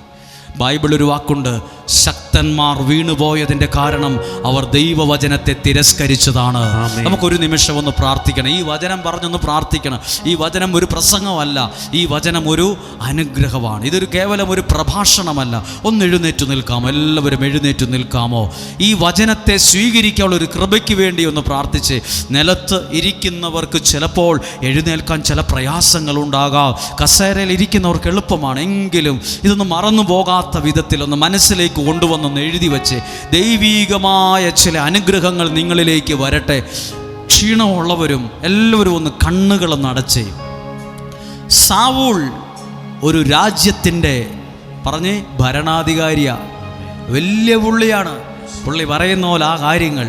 Speaker 3: ബൈബിൾ ഒരു വാക്കുണ്ട്, ശക്തന്മാർ വീണുപോയതിൻ്റെ കാരണം അവർ ദൈവവചനത്തെ തിരസ്കരിച്ചതാണ്. നമുക്കൊരു നിമിഷം ഒന്ന് പ്രാർത്ഥിക്കണം. ഈ വചനം പറഞ്ഞൊന്ന് പ്രാർത്ഥിക്കണം. ഈ വചനം ഒരു പ്രസംഗമല്ല, ഈ വചനം ഒരു അനുഗ്രഹമാണ്. ഇതൊരു കേവലം ഒരു പ്രഭാഷണമല്ല. ഒന്ന് എഴുന്നേറ്റ് നിൽക്കാമോ? എല്ലാവരും എഴുന്നേറ്റ് നിൽക്കാമോ? ഈ വചനത്തെ സ്വീകരിക്കാനുള്ള ഒരു കൃപയ്ക്ക് വേണ്ടി ഒന്ന് പ്രാർത്ഥിച്ച്. നിലത്ത് ഇരിക്കുന്നവർക്ക് ചിലപ്പോൾ എഴുന്നേൽക്കാൻ ചില പ്രയാസങ്ങളുണ്ടാകാം. കസേരയിൽ ഇരിക്കുന്നവർക്ക് എളുപ്പമാണ്. എങ്കിലും ഇതൊന്ന് മറന്നു പോകാത്ത വിധത്തിൽ ഒന്ന് മനസ്സിലേക്ക് കൊണ്ടുവന്നൊന്ന് എഴുതി വെച്ച്, ദൈവീകമായ ചില അനുഗ്രഹങ്ങൾ നിങ്ങളിലേക്ക് വരട്ടെ. ക്ഷീണമുള്ളവരും എല്ലാവരും ഒന്ന് കണ്ണുകളൊന്ന് അടച്ചേ. സാവൂൾ ഒരു രാജ്യത്തിൻ്റെ ഭരണാധികാരിയാ, വലിയ പുള്ളിയാണ്. പുള്ളി പറയുന്ന പോലെ ആ കാര്യങ്ങൾ,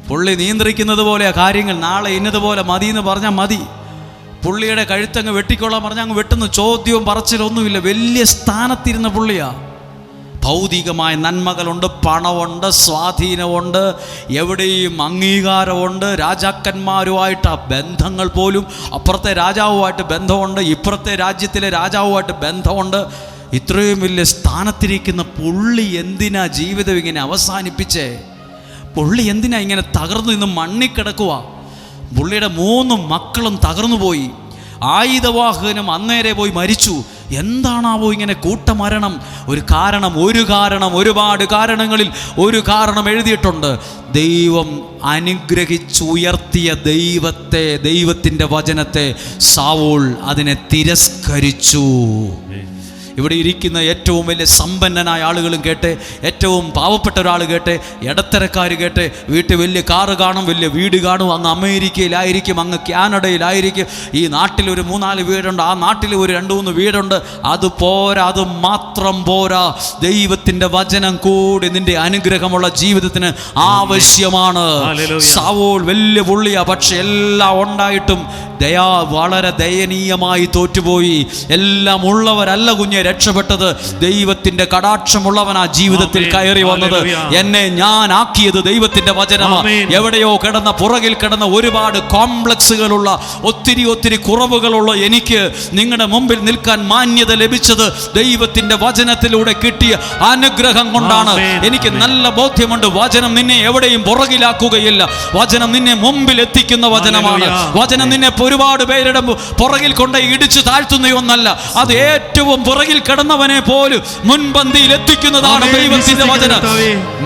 Speaker 3: പുള്ളി നിയന്ത്രിക്കുന്നത് പോലെ ആ കാര്യങ്ങൾ. നാളെ ഇന്നതുപോലെ മതി എന്ന് പറഞ്ഞാൽ മതി. പുള്ളിയുടെ കഴുത്തങ്ങ് വെട്ടിക്കൊള്ളാൻ പറഞ്ഞാൽ അങ്ങ് വെട്ടുന്നു. ചോദ്യവും പറച്ചിലൊന്നുമില്ല. വലിയ സ്ഥാനത്തിരുന്ന പുള്ളിയാ. ഭൗതികമായ നന്മകളുണ്ട്, പണമുണ്ട്, സ്വാധീനമുണ്ട്, എവിടെയും അംഗീകാരമുണ്ട്. രാജാക്കന്മാരുമായിട്ട് ആ ബന്ധങ്ങൾ പോലും, അപ്പുറത്തെ രാജാവുമായിട്ട് ബന്ധമുണ്ട്, ഇപ്പുറത്തെ രാജ്യത്തിലെ രാജാവുമായിട്ട് ബന്ധമുണ്ട്. ഇത്രയും വലിയ സ്ഥാനത്തിരിക്കുന്ന പുള്ളി എന്തിനാ ജീവിതം ഇങ്ങനെ അവസാനിപ്പിച്ചേ? പുള്ളി എന്തിനാ ഇങ്ങനെ തകർന്നു നിന്ന് മണ്ണിക്കിടക്കുക? പുള്ളിയുടെ 3 മക്കളും തകർന്നു പോയി. ആയുധവാഹകനും അന്നേരെ പോയി മരിച്ചു. എന്താണാവോ ഇങ്ങനെ കൂട്ടമരണം? ഒരുപാട് കാരണങ്ങളിൽ ഒരു കാരണം എഴുതിയിട്ടുണ്ട്. ദൈവം അനുഗ്രഹിച്ചുയർത്തിയ ദൈവത്തിൻ്റെ വചനത്തെ സാവൂൾ അതിനെ തിരസ്കരിച്ചു. ഇവിടെ ഇരിക്കുന്ന ഏറ്റവും വലിയ സമ്പന്നനായ ആളുകളും കേട്ടെ, ഏറ്റവും പാവപ്പെട്ട ഒരാൾ കേട്ടെ, ഇടത്തരക്കാർ കേട്ടെ, വീട്ടിൽ വലിയ കാറ് കാണും, വലിയ വീട് കാണും. അങ്ങ് അമേരിക്കയിലായിരിക്കും, അങ്ങ് കാനഡയിലായിരിക്കും. ഈ നാട്ടിൽ ഒരു 3-4 വീടുണ്ട്, ആ നാട്ടിൽ ഒരു 2-3 വീടുണ്ട്. അത് പോരാ, അത് മാത്രം പോരാ. ദൈവത്തിൻ്റെ വചനം കൂടി നിന്റെ അനുഗ്രഹമുള്ള ജീവിതത്തിന് ആവശ്യമാണ്. സാവൂൾ വലിയ പുള്ളിയാ, പക്ഷെ എല്ലാം ഉണ്ടായിട്ടും വളരെ ദയനീയമായി തോറ്റുപോയി. എല്ലാം ഉള്ളവരല്ല കുഞ്ഞെ രക്ഷപ്പെട്ടത്. ദൈവത്തിന്റെ കടാക്ഷമുള്ളവനാ ജീവിതത്തിൽ കയറി വന്നത്. എന്നെ ഞാൻ ആക്കിയത് ദൈവത്തിന്റെ വചനമാണ്. എവിടെയോ കിടന്ന പുറകിൽ കിടന്ന ഒരുപാട് കോംപ്ലക്സുകളുള്ള ഒത്തിരി കുറവുകളുള്ള എനിക്ക് നിങ്ങളുടെ മുമ്പിൽ നിൽക്കാൻ മാന്യത ലഭിച്ചത് ദൈവത്തിന്റെ വചനത്തിലൂടെ കിട്ടിയ അനുഗ്രഹം കൊണ്ടാണ്. എനിക്ക് നല്ല ബോധ്യമുണ്ട്, വചനം നിന്നെ എവിടെയും പുറകിലാക്കുകയില്ല. വചനം നിന്നെ മുമ്പിൽ എത്തിക്കുന്ന വചനമാണ്. വചനം നിന്നെ ഒരുപാട് പേരുടെ പുറകിൽ കൊണ്ട് ഇടിച്ചു താഴ്ത്തുന്നയൊന്നല്ല. അത് ഏറ്റവും പുറകിൽ കിടന്നവനെ പോലും മുൻപന്തിയിൽ എത്തിക്കുന്നതാണ് ദൈവത്തിന്റെ വചനം.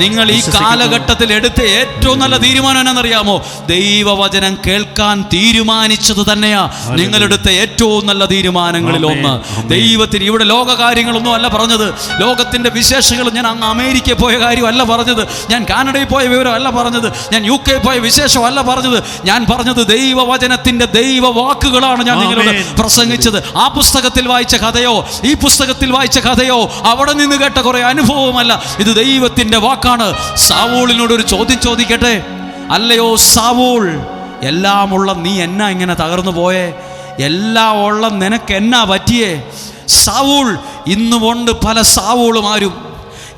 Speaker 3: നിങ്ങൾ ഈ കാലഘട്ടത്തിൽ എടുത്ത ഏറ്റവും നല്ല തീരുമാനം എന്നറിയാമോ? ദൈവവചനം കേൾക്കാൻ തീരുമാനിച്ചത് തന്നെയാ നിങ്ങളെടുത്ത ഏറ്റവും നല്ല തീരുമാനങ്ങളിൽ ഒന്ന്. ദൈവത്തിന് ഇവിടെ ലോകകാര്യങ്ങളൊന്നും അല്ല പറഞ്ഞത്, ലോകത്തിന്റെ വിശേഷങ്ങൾ. ഞാൻ അങ്ങ് അമേരിക്കയിൽ പോയ കാര്യമല്ല പറഞ്ഞത്, ഞാൻ കാനഡയിൽ പോയ വിവരമല്ല പറഞ്ഞത്, ഞാൻ UK പോയ വിശേഷമല്ല പറഞ്ഞത്. ഞാൻ പറഞ്ഞത് ദൈവവചനത്തിന്റെ ദൈവവാക്കുകളാണ് ഞാൻ നിങ്ങളോട് പ്രസംഗിച്ചത്. ആ പുസ്തകത്തിൽ വായിച്ച കഥയോ ഈ പുസ്തകത്തിൽ വായിച്ച കഥയോ അവിടെ നിന്ന് കേട്ട കുറെ അനുഭവമല്ല, ഇത് ദൈവത്തിന്റെ വാക്കാണ്. സാവൂളിനോട് ഒരു ചോദ്യം ചോദിക്കട്ടെ. അല്ലയോ സാവൂൾ, എല്ലാമുള്ള നീ എന്നാ ഇങ്ങനെ തകർന്നു പോയേ? എല്ലാം ഉള്ള നിനക്ക് എന്നാ പറ്റിയേ? സാവൂൾ, ഇന്നുകൊണ്ട് പല സാവൂളുമാരും,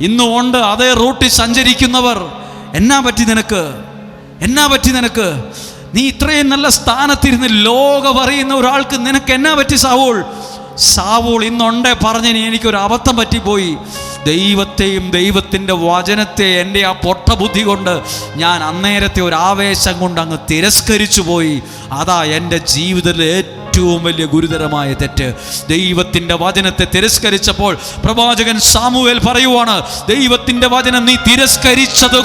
Speaker 3: ഇന്നുകൊണ്ട് അതേ റൂട്ടിൽ സഞ്ചരിക്കുന്നവർ. എന്നാ പറ്റി നിനക്ക്? എന്നാ പറ്റി നിനക്ക്? നീ ഇത്രയും നല്ല സ്ഥാനത്തിരുന്ന് ലോകം അറിയുന്ന ഒരാൾക്ക് നിനക്ക് എന്നാ പറ്റി സാവൂൾ? സാവൂൾ ഇന്നുണ്ടേ പറഞ്ഞിനി എനിക്കൊരു അബദ്ധം പറ്റിപ്പോയി. ദൈവത്തെയും ദൈവത്തിൻ്റെ വചനത്തെ എൻ്റെ ആ പൊട്ട ബുദ്ധി കൊണ്ട് ഞാൻ അന്നേരത്തെ ഒരു ആവേശം കൊണ്ട് അങ്ങ് തിരസ്കരിച്ചു പോയി. അതാ എൻ്റെ ജീവിതത്തിലെ ഏറ്റവും വലിയ ഗുരുതരമായ തെറ്റ്. ദൈവത്തിൻ്റെ വചനത്തെ തിരസ്കരിച്ചപ്പോൾ പ്രവാചകൻ സാമുവേൽ പറയുവാണ്, ദൈവത്തിൻ്റെ വചനം നീ തിരസ്കരിച്ചത്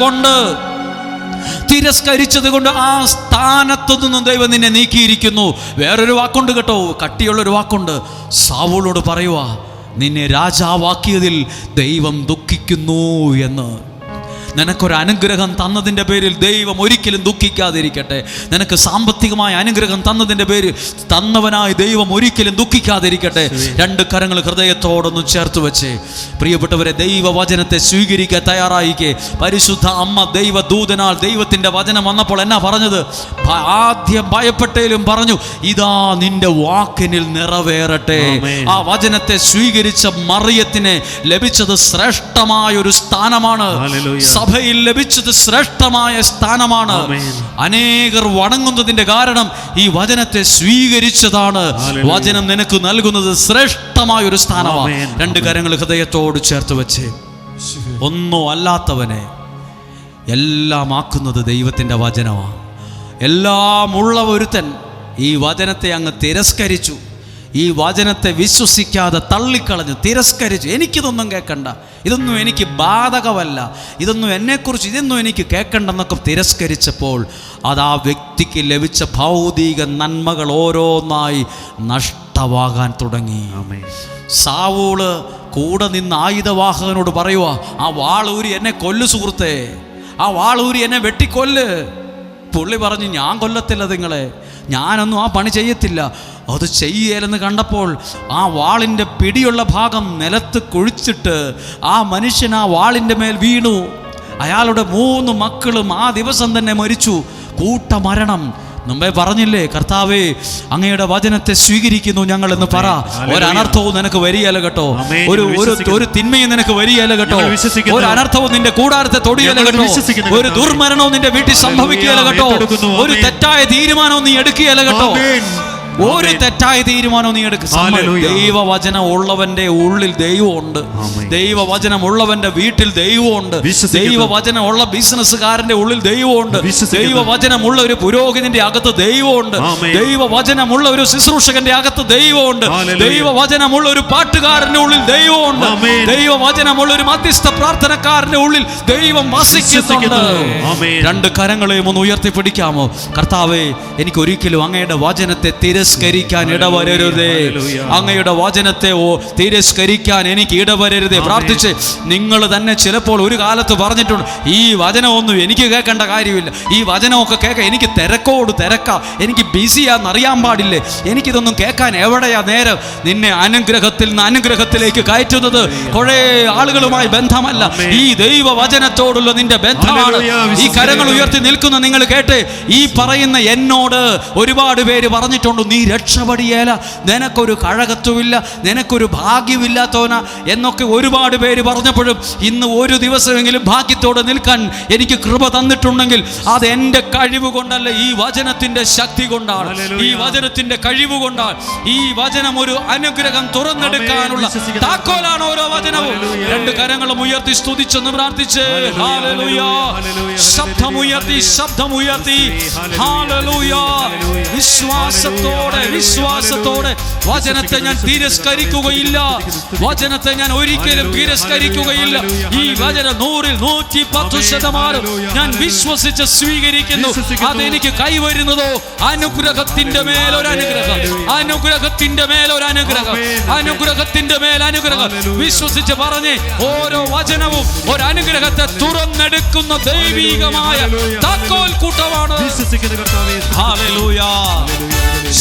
Speaker 3: കൊണ്ട് ആ സ്ഥാനത്തു നിന്നും ദൈവം നിന്നെ നീക്കിയിരിക്കുന്നു. വേറൊരു വാക്കുണ്ട് കേട്ടോ, കട്ടിയുള്ളൊരു വാക്കുണ്ട്. സാവൂളോട് പറയുവാ, നിന്നെ രാജാവാക്കിയതിൽ ദൈവം ദുഃഖിക്കുന്നു എന്ന്. നിനക്കൊരു അനുഗ്രഹം തന്നതിൻ്റെ പേരിൽ ദൈവം ഒരിക്കലും ദുഃഖിക്കാതിരിക്കട്ടെ. നിനക്ക് സാമ്പത്തികമായ അനുഗ്രഹം തന്നതിൻ്റെ പേരിൽ തന്നവനായി ദൈവം ഒരിക്കലും ദുഃഖിക്കാതിരിക്കട്ടെ. രണ്ട് കരങ്ങൾ ഹൃദയത്തോടൊന്ന് ചേർത്ത് വെച്ച് പ്രിയപ്പെട്ടവരെ, ദൈവവചനത്തെ സ്വീകരിക്കാൻ തയ്യാറായിക്കേ. പരിശുദ്ധ അമ്മ ദൈവദൂതനാൽ ദൈവത്തിൻ്റെ വചനം വന്നപ്പോൾ എന്നാ പറഞ്ഞത്? ആദ്യം ഭയപ്പെട്ടേലും പറഞ്ഞു, ഇതാ നിന്റെ വാക്കിനിൽ നിറവേറട്ടെ. ആ വചനത്തെ സ്വീകരിച്ച മറിയത്തിന് ലഭിച്ചത് ശ്രേഷ്ഠമായൊരു സ്ഥാനമാണ്. സഭയിൽ ലഭിച്ചത് ശ്രേഷ്ഠമായ സ്ഥാനമാണ്. അനേകർ വണങ്ങുന്നതിന്റെ കാരണം ഈ വചനത്തെ സ്വീകരിച്ചതാണ്. വചനം നിനക്ക് നൽകുന്നത് ശ്രേഷ്ഠമായ ഒരു സ്ഥാനമാണ്. രണ്ട് കരങ്ങൾ ഹൃദയത്തോട് ചേർത്ത് വെച്ച്, ഒന്നും അല്ലാത്തവനെ എല്ലാം ആക്കുന്നത് ദൈവത്തിൻ്റെ വചനമാണ്. എല്ലാം ഉള്ള ഒരുത്തൻ ഈ വചനത്തെ അങ്ങ് തിരസ്കരിച്ചു. ഈ വചനത്തെ വിശ്വസിക്കാതെ തള്ളിക്കളഞ്ഞു, തിരസ്കരിച്ചു. എനിക്കിതൊന്നും കേൾക്കണ്ട, ഇതൊന്നും എനിക്ക് ബാധകമല്ല, ഇതൊന്നും എന്നെക്കുറിച്ച്, ഇതൊന്നും എനിക്ക് കേൾക്കണ്ടെന്നൊക്കെ തിരസ്കരിച്ചപ്പോൾ അത് ആ വ്യക്തിക്ക് ലഭിച്ച ഭൗതിക നന്മകൾ ഓരോന്നായി നഷ്ടമാകാൻ തുടങ്ങി. സാവൂള് കൂടെ നിന്ന് ആയുധവാഹകനോട് പറയുക, ആ വാളൂരി എന്നെ കൊല്ലു സുഹൃത്തേ, ആ വാളൂരി എന്നെ വെട്ടിക്കൊല്ല്. പുള്ളി പറഞ്ഞു, ഞാൻ കൊല്ലത്തില്ല നിങ്ങളെ, ഞാനൊന്നും ആ പണി ചെയ്യത്തില്ല. അത് ചെയ്യലെന്ന് കണ്ടപ്പോൾ ആ വാളിൻ്റെ പിടിയുള്ള ഭാഗം നിലത്ത് കുഴിച്ചിട്ട് ആ മനുഷ്യൻ ആ വാളിൻ്റെ മേൽ വീണു. അയാളുടെ 3 മക്കളും ആ ദിവസം തന്നെ മരിച്ചു. കൂട്ടമരണം. മുമ്പേ പറഞ്ഞില്ലേ, കർത്താവേ അങ്ങയുടെ വചനത്തെ സ്വീകരിക്കുന്നു ഞങ്ങളെന്ന് പറ. ഒരനർത്ഥവും നിനക്ക് വരികയല്ല കേട്ടോ, ഒരു തിന്മയും നിനക്ക് വരികയല്ല കേട്ടോ, ഒരു അനർത്ഥവും നിന്റെ കൂടാരത്തെ തൊടിയല്ല കേട്ടോ, ഒരു ദുർമരണവും നിന്റെ വീട്ടിൽ സംഭവിക്കുകയല്ല കേട്ടോ, ഒരു തെറ്റായ തീരുമാനവും നീ എടുക്കുകയല്ല കേട്ടോ, ഒരു തെറ്റായ തീരുമാനവും നീ എടുക്കും. ദൈവവചനം ഉള്ളവന്റെ ഉള്ളിൽ ദൈവമുണ്ട്. ദൈവവചനം ഉള്ളവന്റെ വീട്ടിൽ ദൈവമുണ്ട്. ദൈവവചനം ഉള്ള ബിസിനസ്സുകാരന്റെ ഉള്ളിൽ ദൈവമുണ്ട്. ദൈവവചനമുള്ള ഒരു പുരോഹിതന്റെ അകത്ത് ദൈവമുണ്ട്. ദൈവവചനമുള്ള ഒരു ശുശ്രൂഷകന്റെ അകത്ത് ദൈവമുണ്ട്. ദൈവവചനമുള്ള ഒരു പാട്ടുകാരന്റെ ഉള്ളിൽ ദൈവമുണ്ട്. ദൈവവചനമുള്ള ഒരു മധ്യസ്ഥ പ്രാർത്ഥനക്കാരന്റെ ഉള്ളിൽ ദൈവം വസിക്കുന്നുണ്ട്. രണ്ട് കരങ്ങളെയും ഒന്ന് ഉയർത്തിപ്പിടിക്കാമോ? കർത്താവേ, എനിക്ക് ഒരിക്കലും അങ്ങയുടെ വചനത്തെ തിരസ്കരിക്കാൻ ഇടവരരുതേ. അങ്ങയുടെ വചനത്തെ തിരസ്കരിക്കാൻ എനിക്ക് ഇടവരരുതേ. പ്രാർത്ഥിച്ച് നിങ്ങൾ തന്നെ ചിലപ്പോൾ ഒരു കാലത്ത് പറഞ്ഞിട്ടുണ്ട്, ഈ വചനമൊന്നും എനിക്ക് കേൾക്കേണ്ട കാര്യമില്ല, ഈ വചനമൊക്കെ കേൾക്കാൻ എനിക്ക് തിരക്കാ, എനിക്ക് ബിസിയാന്ന് അറിയാൻ പാടില്ലേ, എനിക്കിതൊന്നും കേൾക്കാൻ എവിടെയാ നേരം? നിന്നെ അനുഗ്രഹത്തിൽ നിന്ന് അനുഗ്രഹത്തിലേക്ക് കയറ്റുന്നത് കുറേ ആളുകളുമായി ബന്ധമല്ല, ഈ ദൈവവചനത്തോടുള്ള നിന്റെ ബന്ധമാണ്. ഈ കരങ്ങൾ ഉയർത്തി നിൽക്കുന്ന നിങ്ങൾ കേട്ട്, ഈ പറയുന്ന എന്നോട് ഒരുപാട് പേര് പറഞ്ഞിട്ടുണ്ട്, നീ രക്ഷപ്പെടിയേല, നിനക്കൊരു കഴകത്വമില്ല, നിനക്കൊരു ഭാഗ്യമില്ലാത്തവനാ എന്നൊക്കെ ഒരുപാട് പേര് പറഞ്ഞപ്പോഴും ഇന്ന് ഒരു ദിവസമെങ്കിലും ഭാഗ്യത്തോടെ നിൽക്കാൻ എനിക്ക് കൃപ തന്നിട്ടുണ്ടെങ്കിൽ അത് എൻ്റെ കഴിവ് കൊണ്ടല്ല, ഈ വചനത്തിൻ്റെ ശക്തി കൊണ്ടാണ്, ഈ വചനത്തിൻ്റെ കഴിവ് കൊണ്ടാണ്. ഈ വചനം ഒരു അനുഗ്രഹം തുറന്നെടുക്കാനുള്ള താക്കോലാണ് ഓരോ വചനവും. രണ്ട് കരങ്ങളും ഉയർത്തി സ്തുതിച്ചെന്ന് പ്രാർത്ഥിച്ച് ഹല്ലേലൂയ. ശബ്ദമുയർത്തി ഹല്ലേലൂയ. വിശ്വാസത്തോടെ വചനത്തെ ഞാൻ തിരസ്കരിക്കുകയില്ല, വചനത്തെ ഞാൻ ഒരിക്കലും തിരസ്കരിക്കുകയില്ല. ഈ വചനം 100-110% ഞാൻ വിശ്വസിച്ച് സ്വീകരിക്കുന്നു. അതെനിക്ക് കൈവരുന്നതോ അനുഗ്രഹത്തിന്റെ മേലൊരനുഗ്രഹം, അനുഗ്രഹത്തിന്റെ മേലൊരനുഗ്രഹം, അനുഗ്രഹത്തിന്റെ മേലനുഗ്രഹം. വിശ്വസിച്ച് പറഞ്ഞ് ഓരോ വചനവും ഒരു അനുഗ്രഹത്തെ തുറന്നെടുക്കുന്ന ദൈവികമായ താക്കോൽ കൂട്ടമാണ്. ഹല്ലേലൂയ.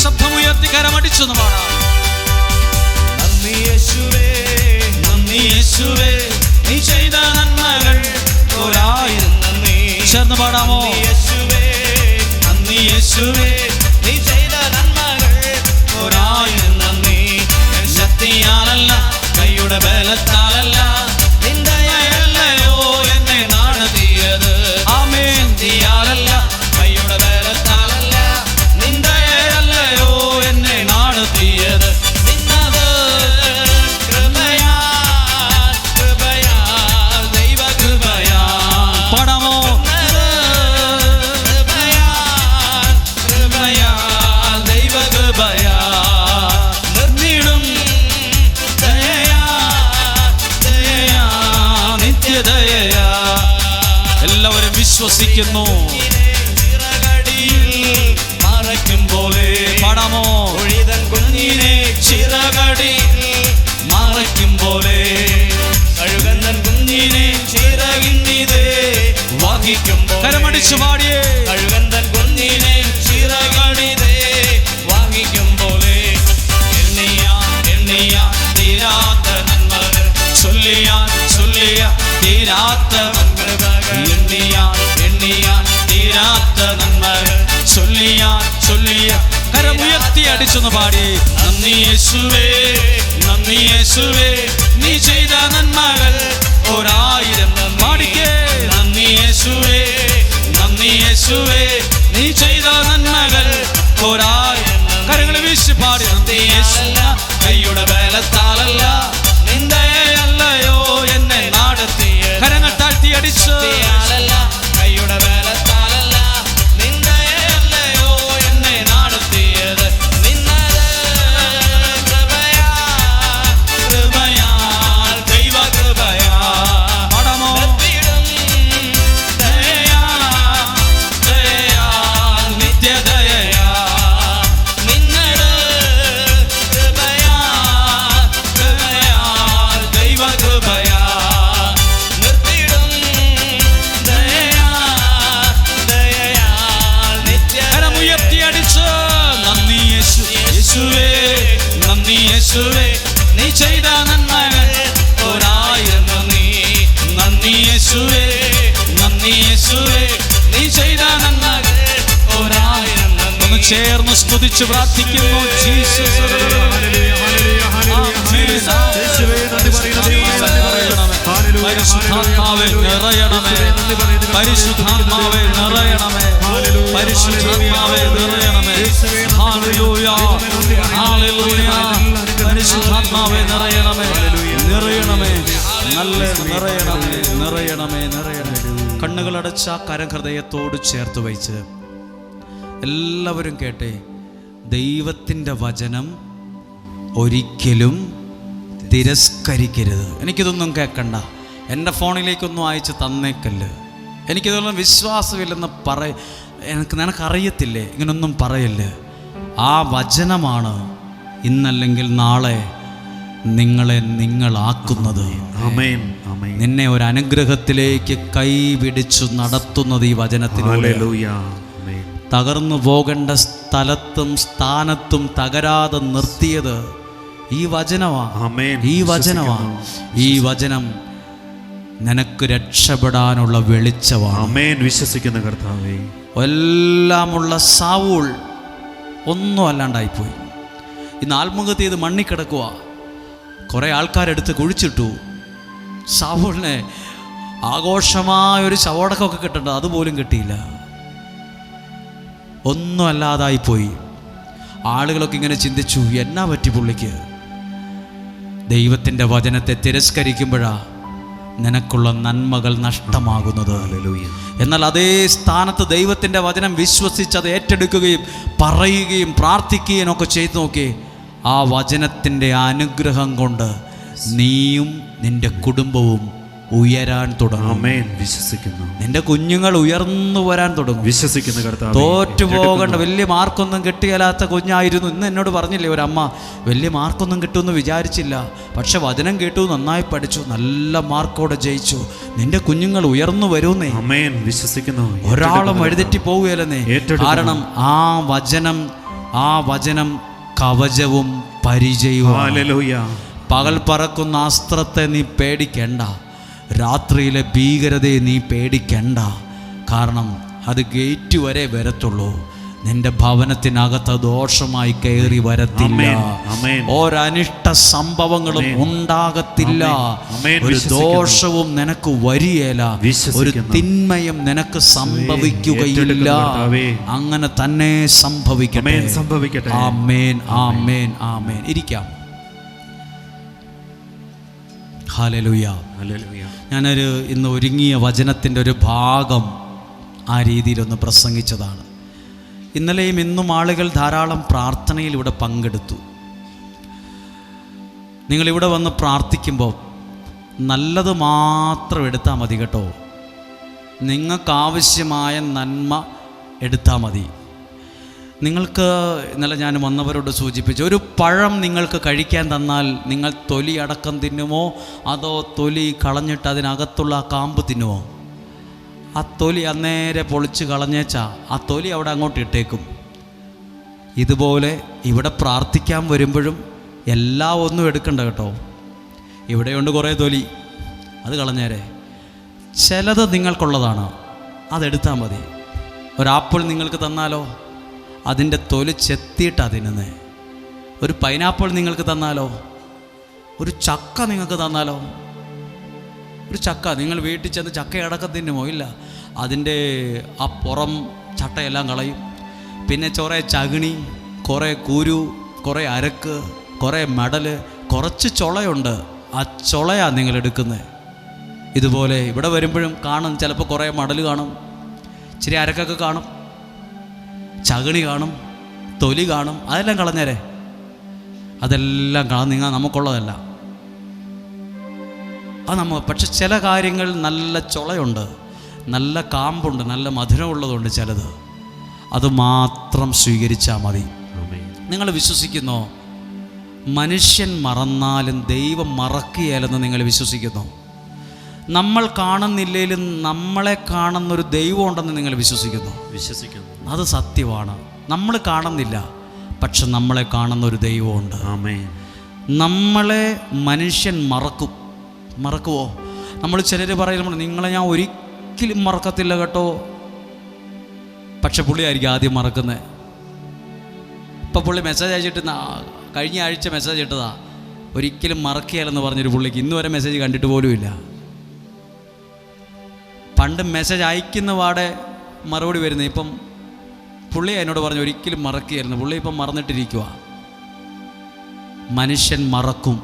Speaker 3: ശബ്ദമുയർത്തി കരമടിച്ചെന്ന് പാടാം.
Speaker 2: നന്ദി യേശുവേ,
Speaker 3: നന്ദി യേശുവേ, നീ ചെയ്ത നന്മകൾ ഒരായിരം നന്ദി. ചേർന്ന് പാടാമോ?
Speaker 2: നന്ദി യേശുവേ, നീ ചെയ്ത നന്മകൾ
Speaker 3: ഒരായിരം നന്ദി. ശക്തിയാലല്ല, കൈയുടെ ബലത്താലല്ല, നിന്ദയല്ലയോ എന്നെ നടത്തിയത്. ആമേൻ. ശക്തിയാലല്ല, കൈയുടെ ബലത്താലല്ല, നിന്ദയല്ലയോ എന്നെ നടത്തിയത്. നിന്നത് കൃപയാൽ, കൃപയാൽ, ദൈവ കൃപയാൽ. പാടാമോ? കൃപയാൽ, കൃപയാൽ, ദൈവ കൃപയാൽ. നിർന്നിടും ദയയാ, ദയയാ, നിത്യദയയാ. എല്ലാവരും വിശ്വസിക്കുന്നു.
Speaker 2: മറയ്ക്കും പോലെ
Speaker 3: പാടാമോ?
Speaker 2: ഒഴിതൻ കുഞ്ഞിനെ ചിറകടിയിൽ
Speaker 3: മറയ്ക്കും പോലെ
Speaker 2: കഴുകന്തൻ കുഞ്ഞിനെ ചിറകിന്നിതേ വഹിക്കുമ്പോൾ.
Speaker 3: കരമടിച്ചു പാടിയേ.
Speaker 2: കഴുകന്തൻ കുഞ്ഞിനെ ചിറകടിതേ വഹിക്കും പോലെ.
Speaker 3: എണ്ണിയാ തീരാത്ത നന്മകൾ, ചൊല്ലിയാ തീരാത്ത നന്മകൾ. എണ്ണിയാ തീരാത്ത നന്മകൾ, ചൊല്ലിയാ കരമുയർത്തി അടിച്ചൊന്ന് പാടി. നന്ദി യേശുവേ, നന്ദി യേശുവേ, നീ ചെയ്ത നന്മകൾ ഒരായിരം നന്ദി. പാടിക്കേ. നന്ദി യേശുവേ, നന്ദി യേശുവേ, നീ ചെയ്ത നന്മകൾ ഒരായിരം. കരങ്ങൾ വീശി പാടി. നന്ദി യേശുവല്ല, കൈയുടെ ബലത്താലല്ല, നിന്ദയല്ലയോ എന്നെ നടത്തിയ. കരങ്ങൾ താഴ്ത്തി അടിച്ച്.
Speaker 2: കൈയുടെ ബലത്താലല്ല, നിന്ദയല്ലയോ എന്നെ നടത്തിയത്. നിന്നത് കൃപയാൽ,
Speaker 3: കൃപയാൽ, ദൈവ കൃപയാൽ. പാടാമോ? ദയയാൽ, നിത്യദയയാ.
Speaker 2: നിന്നത് കൃപയാൽ,
Speaker 3: കൃപയാൽ, ദൈവ കൃപയാൽ.
Speaker 2: നിർത്തിടും ദയയാൽ, ദയയാൽ നിത്യ.
Speaker 3: കരമുയർത്തി അടിച്ച്. നന്ദി യേശുവേ, നന്ദി യേശുവേ, നീ ചെയ്ത നന്മകൾ ഒരായിരം നന്ദി. നന്ദി യേശുവേ, നന്ദി യേശുവേ, നീ ചെയ്ത നന്മകൾ ഒരായിരം നന്ദി. ഒന്ന് ചേർന്ന് സ്തുതിച്ച് പ്രാർത്ഥിക്കുന്നു. ജീസസ്. പരിശുദ്ധാത്മാവേ നിറയണമേ, പരിശുദ്ധാത്മാവേ നിറയണമേ, പരിശുദ്ധാത്മാവേ നിറയണമേ. ഹല്ലേലൂയ, ഹല്ലേലൂയ. പരിശുദ്ധാത്മാവേ നിറയണമേ, നിറയണമേ, നല്ല നിറയണമേ. കണ്ണുകളടച്ച കരഹൃദയത്തോട് ചേർത്ത് വയ്ച്ച് എല്ലാവരും കേട്ടെ. ദൈവത്തിൻ്റെ വചനം ഒരിക്കലും തിരസ്കരിക്കരുത്. എനിക്കിതൊന്നും കേൾക്കണ്ട, എൻ്റെ ഫോണിലേക്കൊന്നും അയച്ച് തന്നേക്കല്ല്. എനിക്കിതൊന്നും വിശ്വാസമില്ലെന്ന് നിനക്കറിയത്തില്ലേ, ഇങ്ങനൊന്നും പറയല്ലേ. ആ വചനമാണ് ഇന്നല്ലെങ്കിൽ നാളെ നിങ്ങളാക്കുന്നത്. നിന്നെ ഒരു അനുഗ്രഹത്തിലേക്ക് കൈപിടിച്ചു നടത്തുന്നത് ഈ വചനത്തിലൂടെ. തകർന്നു പോകേണ്ട സ്ഥലത്തും സ്ഥാനത്തും തകരാതെ നിർത്തിയത് ഈ വചനമാണ്. ഈ വചനം നിനക്ക് രക്ഷപ്പെടാനുള്ള വെളിച്ചമാണ്.
Speaker 2: വിശ്വസിക്കുന്ന കർത്താവേ,
Speaker 3: എല്ലാമുള്ള സാവൂൾ ഒന്നും അല്ലാണ്ടായിപ്പോയി. ഇന്ന് ആത്മഹത്യ ചെയ്ത് മണ്ണിൽ കിടക്കുക. കുറേ ആൾക്കാരെടുത്ത് കുഴിച്ചിട്ടു. ശൗലിനെ ആഘോഷമായൊരു ശവടക്കമൊക്കെ കിട്ടേണ്ടത് അതുപോലും കിട്ടിയില്ല. ഒന്നും അല്ലാതായിപ്പോയി. ആളുകളൊക്കെ ഇങ്ങനെ ചിന്തിച്ചു, എന്നാ പറ്റി പുള്ളിക്ക്? ദൈവത്തിൻ്റെ വചനത്തെ തിരസ്കരിക്കുമ്പോഴാണ് നിനക്കുള്ള നന്മകൾ നഷ്ടമാകുന്നത്. എന്നാൽ അതേ സ്ഥാനത്ത് ദൈവത്തിൻ്റെ വചനം വിശ്വസിച്ച് അത് ഏറ്റെടുക്കുകയും പറയുകയും പ്രാർത്ഥിക്കുകയും ഒക്കെ ചെയ്തു നോക്കി, ആ വചനത്തിൻ്റെ അനുഗ്രഹം കൊണ്ട് നീയും നിൻ്റെ കുടുംബവും ഉയരാൻ തുടങ്ങും.
Speaker 4: വിശ്വസിക്കുന്നു.
Speaker 3: നിന്റെ കുഞ്ഞുങ്ങൾ ഉയർന്നു വരാൻ തുടങ്ങും.
Speaker 4: വിശ്വസിക്കുന്ന കർത്താവേ,
Speaker 3: തോറ്റുപോകേണ്ട, വലിയ മാർക്കൊന്നും കിട്ടിയാലാത്ത കുഞ്ഞായിരുന്നു. ഇന്ന് എന്നോട് പറഞ്ഞില്ലേ ഒരമ്മ, വലിയ മാർക്കൊന്നും കിട്ടുമെന്ന് വിചാരിച്ചില്ല, പക്ഷെ വചനം കേട്ടു, നന്നായി പഠിച്ചു, നല്ല മാർക്കോടെ ജയിച്ചു. നിന്റെ കുഞ്ഞുങ്ങൾ ഉയർന്നു വരുന്നേ.
Speaker 4: വിശ്വസിക്കുന്നു.
Speaker 3: ഒരാളും വഴിതെറ്റി പോവുകയല്ലെന്നേ. കാരണം ആ വചനം കവചവും പരിചയവും. പകൽ പറക്കുന്ന അസ്ത്രത്തെ നീ പേടിക്കണ്ട, രാത്രിയിലെ ഭീകരതയെ നീ പേടിക്കണ്ട. കാരണം അത് ഗേറ്റ് വരെ വരത്തുള്ളൂ. നിന്റെ ഭവനത്തിനകത്ത് ദോഷമായി കയറി വരത്തില്ല. ഒരനിഷ്ട സംഭവങ്ങളും ഉണ്ടാകത്തില്ല. ഒരു ദോഷവും നിനക്ക് വരികയില്ല. ഒരു തിന്മയും നിനക്ക് സംഭവിക്കുകയില്ല. അങ്ങനെ തന്നെ സംഭവിക്കട്ടെ. ആമേൻ, ആമേൻ, ആമേൻ. ഇരിക്കാം. ഹല്ലേലൂയ. ഞാനൊരു ഇന്ന് ഒരുങ്ങിയ വചനത്തിൻ്റെ ഒരു ഭാഗം ആ രീതിയിലൊന്ന് പ്രസംഗിച്ചതാണ്. ഇന്നലെയും ഇന്നും ആളുകൾ ധാരാളം പ്രാർത്ഥനയിൽ ഇവിടെ പങ്കെടുത്തു. നിങ്ങളിവിടെ വന്ന് പ്രാർത്ഥിക്കുമ്പോൾ നല്ലത് മാത്രം എടുത്താൽ മതി കേട്ടോ. നിങ്ങൾക്കാവശ്യമായ നന്മ എടുത്താൽ മതി. നിങ്ങൾക്ക് ഇന്നലെ ഞാൻ വന്നവരോട് സൂചിപ്പിച്ചു, ഒരു പഴം നിങ്ങൾക്ക് കഴിക്കാൻ തന്നാൽ നിങ്ങൾ തൊലി അടക്കം തിന്നുമോ അതോ തൊലി കളഞ്ഞിട്ട് അതിനകത്തുള്ള ആ കാമ്പ് തിന്നുമോ? ആ തൊലി അന്നേരെ പൊളിച്ച് കളഞ്ഞേച്ചാ ആ തൊലി അവിടെ അങ്ങോട്ട് ഇട്ടേക്കും. ഇതുപോലെ ഇവിടെ പ്രാർത്ഥിക്കാൻ വരുമ്പോഴും എല്ലാം ഒന്നും എടുക്കണ്ട കേട്ടോ. ഇവിടെയുണ്ട് കുറേ തൊലി, അത് കളഞ്ഞേരെ. ചിലത് നിങ്ങൾക്കുള്ളതാണ്, അതെടുത്താൽ മതി. ഒരാപ്പിൾ നിങ്ങൾക്ക് തന്നാലോ അതിൻ്റെ തൊലി ചെത്തിയിട്ടാണ് തിന്നുന്നത്. ഒരു പൈനാപ്പിൾ നിങ്ങൾക്ക് തന്നാലോ, ഒരു ചക്ക നിങ്ങൾക്ക് തന്നാലോ, ഒരു ചക്ക നിങ്ങൾ വീട്ടിൽ ചെന്ന് ചക്കയടക്കം തിന്നുമോ? ഇല്ല, അതിൻ്റെ ആ പുറം ചട്ടയെല്ലാം കളയും. പിന്നെ കുറേ ചകിണി, കുറേ കുരു, കുറേ അരക്ക്, കുറേ മടൽ, കുറച്ച് ചുളയുണ്ട്. ആ ചുളയാണ് നിങ്ങൾ എടുക്കുന്നത്. ഇതുപോലെ ഇവിടെ വരുമ്പോഴും കാണും, ചിലപ്പോൾ കുറേ മടൽ കാണും, ഇച്ചിരി അരക്കൊക്കെ കാണും, ചകിണി കാണും, തൊലി കാണും. അതെല്ലാം കളഞ്ഞേരെ. അതെല്ലാം നമുക്കുള്ളതല്ല. അത് പക്ഷെ ചില കാര്യങ്ങൾ നല്ല ചുളയുണ്ട്, നല്ല കാമ്പുണ്ട്, നല്ല മധുരമുള്ളതുണ്ട്. ചിലത് അത് മാത്രം സ്വീകരിച്ചാൽ മതി. നിങ്ങൾ വിശ്വസിക്കുന്നോ മനുഷ്യൻ മറന്നാലും ദൈവം മറക്കുകയില്ലെന്ന് നിങ്ങൾ വിശ്വസിക്കുന്നോ? നമ്മൾ കാണുന്നില്ലെങ്കിലും നമ്മളെ കാണുന്നൊരു ദൈവം ഉണ്ടെന്ന് നിങ്ങൾ വിശ്വസിക്കുന്നു?
Speaker 4: വിശ്വസിക്കുന്നു.
Speaker 3: അത് സത്യമാണ്. നമ്മൾ കാണുന്നില്ല, പക്ഷെ നമ്മളെ കാണുന്നൊരു ദൈവമുണ്ട്. നമ്മളെ മനുഷ്യൻ മറക്കുമോ? നമ്മൾ ചിലർ പറയുമ്പോൾ നിങ്ങളെ ഞാൻ ഒരിക്കലും മറക്കത്തില്ല കേട്ടോ, പക്ഷെ പുള്ളിയായിരിക്കും ആദ്യം മറക്കുന്നത്. ഇപ്പം പുള്ളി മെസ്സേജ് അയച്ചിട്ട് കഴിഞ്ഞ ആഴ്ച മെസ്സേജ് ഇട്ടതാ, ഒരിക്കലും മറക്കുകയില്ലെന്ന് പറഞ്ഞൊരു പുള്ളിക്ക് ഇന്ന് വരെ മെസ്സേജ് കണ്ടിട്ട് പോലുമില്ല. പണ്ട് മെസ്സേജ് അയക്കുന്ന പാടെ മറുപടി വരുന്നത്. ഇപ്പം പുള്ളി എന്നോട് പറഞ്ഞു ഒരിക്കലും മറക്കുകയായിരുന്നു. പുള്ളി ഇപ്പം മറന്നിട്ടിരിക്കുക. മനുഷ്യൻ മറക്കും,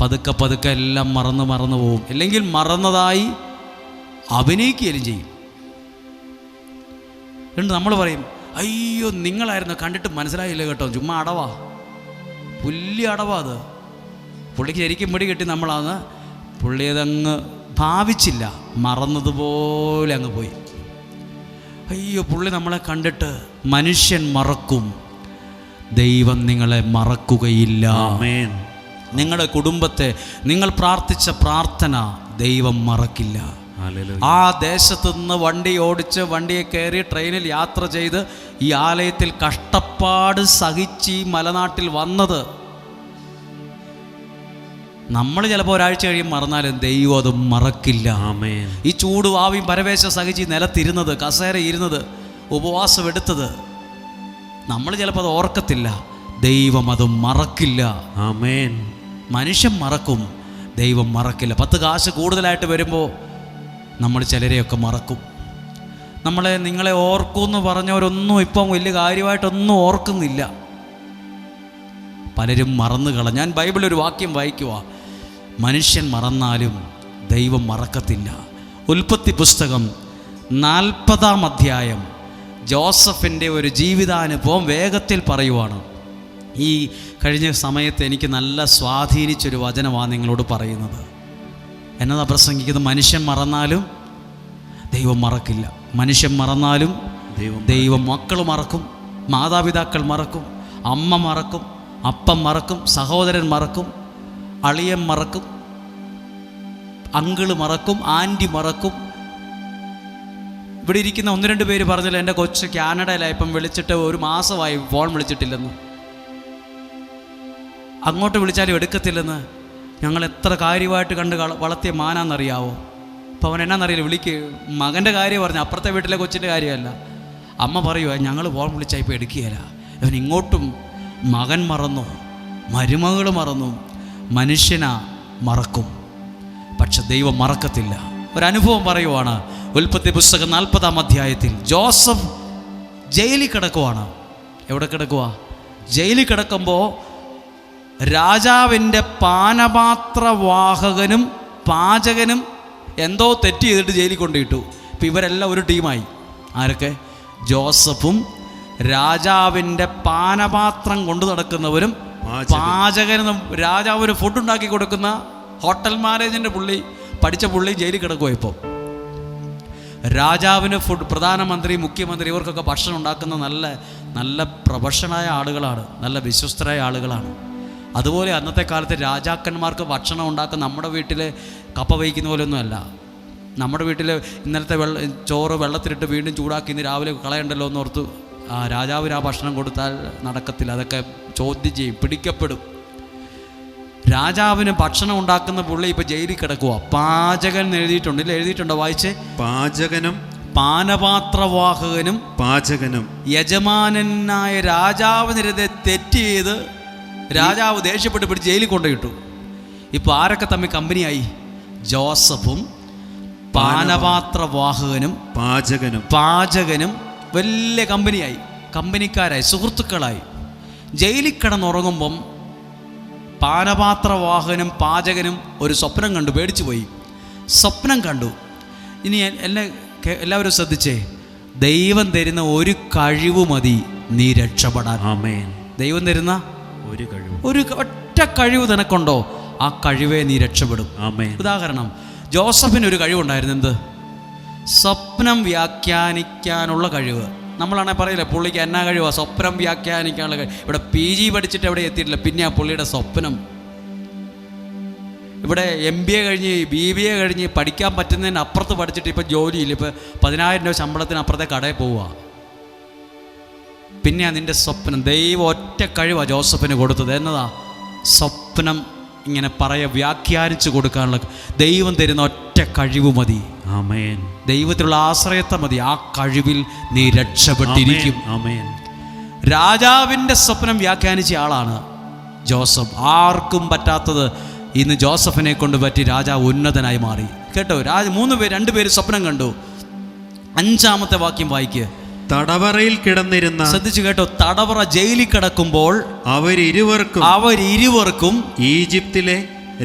Speaker 3: പതുക്കെ പതുക്കെ എല്ലാം മറന്നു പോവും. അല്ലെങ്കിൽ മറന്നതായി അഭിനയിക്കുകയും ചെയ്യും. എന്നിട്ട് നമ്മൾ പറയും, അയ്യോ നിങ്ങളായിരുന്നു, കണ്ടിട്ട് മനസ്സിലായില്ല കേട്ടോ, ചുമ്മാ അടവാ, പുല്ലി അടവാ. അത് പുള്ളിക്ക് ശരിക്കും പിടി കിട്ടി. നമ്മളാണ് പുള്ളി അതങ്ങ് ഭാവിച്ചില്ല, മറന്നതുപോലെ അങ്ങ് പോയി. അയ്യോ പുള്ളി നമ്മളെ കണ്ടിട്ട്. മനുഷ്യൻ മറക്കും, ദൈവം നിങ്ങളെ മറക്കുകയില്ല. നിങ്ങളുടെ കുടുംബത്തെ, നിങ്ങൾ പ്രാർത്ഥിച്ച പ്രാർത്ഥന ദൈവം മറക്കില്ല. ആ ദേശത്ത് നിന്ന് വണ്ടി ഓടിച്ച്, വണ്ടിയെ കയറി, ട്രെയിനിൽ യാത്ര ചെയ്ത് ഈ ആലയത്തിൽ കഷ്ടപ്പാട് സഹിച്ച് ഈ മലനാട്ടിൽ വന്നത് നമ്മൾ ചിലപ്പോൾ ഒരാഴ്ച കഴിയും മറന്നാലും ദൈവം അത് മറക്കില്ല. ഈ ചൂട് വാവിയും പരവേശം സഹിച്ച് നിലത്തിരുന്നത്, കസേര ഇരുന്നത്, ഉപവാസം എടുത്തത് നമ്മൾ ചിലപ്പോൾ അത് ഓർക്കത്തില്ല, ദൈവം അത് മറക്കില്ല.
Speaker 4: ആമേൻ.
Speaker 3: മനുഷ്യൻ മറക്കും, ദൈവം മറക്കില്ല. 10 കാശ് കൂടുതലായിട്ട് വരുമ്പോൾ നമ്മൾ ചിലരെയൊക്കെ മറക്കും. നിങ്ങളെ ഓർക്കുമെന്ന് പറഞ്ഞവരൊന്നും ഇപ്പം വലിയ കാര്യമായിട്ടൊന്നും ഓർക്കുന്നില്ല. പലരും മറന്നു കളഞ്ഞു. ഞാൻ ബൈബിളിൽ ഒരു വാക്യം വായിക്കുക, മനുഷ്യൻ മറന്നാലും ദൈവം മറക്കത്തില്ല. ഉൽപ്പത്തി പുസ്തകം 40-ാം അധ്യായം ജോസഫിൻ്റെ ഒരു ജീവിതാനുഭവം വേഗത്തിൽ പറയുവാണ്. ഈ കഴിഞ്ഞ സമയത്ത് എനിക്ക് നല്ല സ്വാധീനിച്ചൊരു വചനമാണ് നിങ്ങളോട് പറയുന്നത്. എന്നതാ പ്രസംഗിക്കുന്നത്? മനുഷ്യൻ മറന്നാലും ദൈവം മറക്കില്ല. മനുഷ്യൻ മറന്നാലും ദൈവം മക്കൾ മറക്കും, മാതാപിതാക്കൾ മറക്കും, അമ്മ മറക്കും, അപ്പം മറക്കും, സഹോദരൻ മറക്കും, അളിയൻ മറക്കും, അങ്കിള് മറക്കും, ആൻറ്റി മറക്കും. ഇവിടെ ഇരിക്കുന്ന 1-2 പേര് പറഞ്ഞല്ലോ, എൻ്റെ കൊച്ച് കാനഡയിലായി, ഇപ്പം വിളിച്ചിട്ട് 1 മാസമായി ഫോൺ വിളിച്ചിട്ടില്ലെന്ന്, അങ്ങോട്ട് വിളിച്ചാലും എടുക്കത്തില്ലെന്ന്. ഞങ്ങൾ എത്ര കാര്യമായിട്ട് കണ്ട് വളർത്തിയ മാനാന്നറിയാവോ? അപ്പോൾ അവൻ എന്നാന്നറിയില്ല, മകൻ്റെ കാര്യം പറഞ്ഞു, അപ്പുറത്തെ വീട്ടിലെ കൊച്ചിൻ്റെ കാര്യമല്ല. അമ്മ പറയുക, ഞങ്ങൾ ഫോൺ വിളിച്ചാൽ ഇപ്പോൾ എടുക്കുകയില്ല. അവൻ ഇങ്ങോട്ടും മകൻ മറന്നു, മരുമകൾ മറന്നു. മനുഷ്യനാ മറക്കും, പക്ഷെ ദൈവം മറക്കത്തില്ല. ഒരനുഭവം പറയുവാണ്. ഉൽപ്പത്തി പുസ്തകം 40-ാം അധ്യായത്തിൽ ജോസഫ് ജയിലിൽ കിടക്കുവാണ്. എവിടെ കിടക്കുക? ജയിലിൽ കിടക്കുമ്പോൾ രാജാവിൻ്റെ പാനപാത്രവാഹകനും പാചകനും എന്തോ തെറ്റ് ചെയ്തിട്ട് ജയിലിൽ കൊണ്ടിട്ടു. ഇപ്പം ഇവരെല്ലാം ഒരു ടീമായി. ആരൊക്കെ? ജോസഫും രാജാവിൻ്റെ പാനപാത്രം കൊണ്ടു നടക്കുന്നവരും പാചകനും രാജാവിന് ഫുഡ് ഉണ്ടാക്കി കൊടുക്കുന്ന ഹോട്ടൽ മാനേജിൻ്റെ പഠിച്ച പുള്ളി ജയിലിൽ കിടക്കുക. ഇപ്പോൾ രാജാവിന് പ്രധാനമന്ത്രി, മുഖ്യമന്ത്രി ഇവർക്കൊക്കെ ഭക്ഷണം ഉണ്ടാക്കുന്ന നല്ല നല്ല പ്രൊഫഷണലായ ആളുകളാണ്, നല്ല വിശ്വസ്തരായ ആളുകളാണ്. അതുപോലെ അന്നത്തെ കാലത്ത് രാജാക്കന്മാർക്ക് ഭക്ഷണം ഉണ്ടാക്കുന്ന നമ്മുടെ വീട്ടിൽ കപ്പ വയ്ക്കുന്ന പോലെയൊന്നുമല്ല. നമ്മുടെ വീട്ടിൽ ഇന്നലത്തെ ചോറ് വെള്ളത്തിലിട്ട് വീണ്ടും ചൂടാക്കി ഇന്ന് രാവിലെ കളയണ്ടല്ലോ എന്നോർത്ത് രാജാവിന് ആ ഭക്ഷണം കൊടുത്താൽ നടക്കത്തില്ല. അതൊക്കെ ചോദ്യം ചെയ്യും, പിടിക്കപ്പെടും. രാജാവിന് ഭക്ഷണം ഉണ്ടാക്കുന്ന പുള്ളി ഇപ്പോൾ ജയിലിൽ കിടക്കുക. പാചകൻ എഴുതിയിട്ടുണ്ട്, ഇല്ല എഴുതിയിട്ടുണ്ടോ? വായിച്ചേ.
Speaker 4: പാചകനും
Speaker 3: പാനപാത്രവാഹകനും
Speaker 4: പാചകനും
Speaker 3: യജമാനനായ രാജാവിനെതിരെ തെറ്റ് ചെയ്ത് രാജാവ് ദേഷ്യപ്പെട്ട് പിടിച്ച് ജയിലിൽ കൊണ്ടുപോയിട്ടു. ഇപ്പോൾ ആരൊക്കെ തമ്മിൽ കമ്പനിയായി? ജോസഫും പാനപാത്രവാഹകനും പാചകനും വലിയ കമ്പനിയായി, കമ്പനിക്കാരായി, സുഹൃത്തുക്കളായി. ജയിലിൽ കിടന്നുറങ്ങുമ്പം പാനപാത്രവാഹകനും പാചകനും ഒരു സ്വപ്നം കണ്ടു, പേടിച്ചു പോയി. സ്വപ്നം കണ്ടു. ഇനി എല്ലാവരും ശ്രദ്ധിച്ചേ, ദൈവം തരുന്ന ഒരു കഴിവ് മതി നീ രക്ഷപ്പെടാൻ.
Speaker 4: ആമേൻ.
Speaker 3: ദൈവം തരുന്ന ഒരു ഒറ്റ കഴിവ് നിനക്കുണ്ടോ, ആ കഴിവേ നീ രക്ഷപ്പെടും.
Speaker 4: ആമേൻ.
Speaker 3: ഉദാഹരണം, ജോസഫിന് ഒരു കഴിവുണ്ടായിരുന്നു. എന്ത്? സ്വപ്നം വ്യാഖ്യാനിക്കാനുള്ള കഴിവ്. നമ്മളാണെങ്കിൽ പറയില്ല, പുള്ളിക്ക് എന്നാ കഴിവാ, സ്വപ്നം വ്യാഖ്യാനിക്കാനുള്ള കഴിവ്. ഇവിടെ PG പഠിച്ചിട്ട് എവിടെ എത്തിയിട്ടില്ല, പിന്നെ ആ പുള്ളിയുടെ സ്വപ്നം. ഇവിടെ MBA കഴിഞ്ഞ് BBA കഴിഞ്ഞ് പഠിക്കാൻ പറ്റുന്നതിന് അപ്പുറത്ത് പഠിച്ചിട്ട് ഇപ്പം ജോലിയില്ല. ഇപ്പം 10,000 രൂപ ശമ്പളത്തിന് അപ്പുറത്തെ കടയിൽ പോവുക. പിന്നെയാ നിൻ്റെ സ്വപ്നം. ദൈവം ഒറ്റ കഴിവാണ് ജോസഫിന് കൊടുത്തത്. എന്നതാ? സ്വപ്നം ഇങ്ങനെ വ്യാഖ്യാനിച്ചു കൊടുക്കാനുള്ള ദൈവം തരുന്ന ഒറ്റ കഴിവ് മതി.
Speaker 4: ആമേൻ.
Speaker 3: ദൈവത്തിലുള്ള ആശ്രയത്വം മതി. ആ കഴിവിൽ നീ രക്ഷപ്പെട്ടിരിക്കും.
Speaker 4: ആമേൻ.
Speaker 3: രാജാവിൻ്റെ സ്വപ്നം വ്യാഖ്യാനിച്ച ആളാണ് ജോസഫ്. ആർക്കും പറ്റാത്തത് ഇന്ന് ജോസഫിനെ കൊണ്ട് പറ്റി. രാജാവ് ഉന്നതനായി മാറി. കേട്ടോ, 2 പേര് സ്വപ്നം കണ്ടു. 5-ാമത്തെ വാക്യം വായിക്കുക.
Speaker 4: തടവറയിൽ കിടന്നിരുന്ന,
Speaker 3: ശ്രദ്ധിച്ചു കേട്ടോ, തടവറ ജയിലിൽ കിടക്കുമ്പോൾ അവരിരുവർക്കും
Speaker 4: ഈജിപ്തിലെ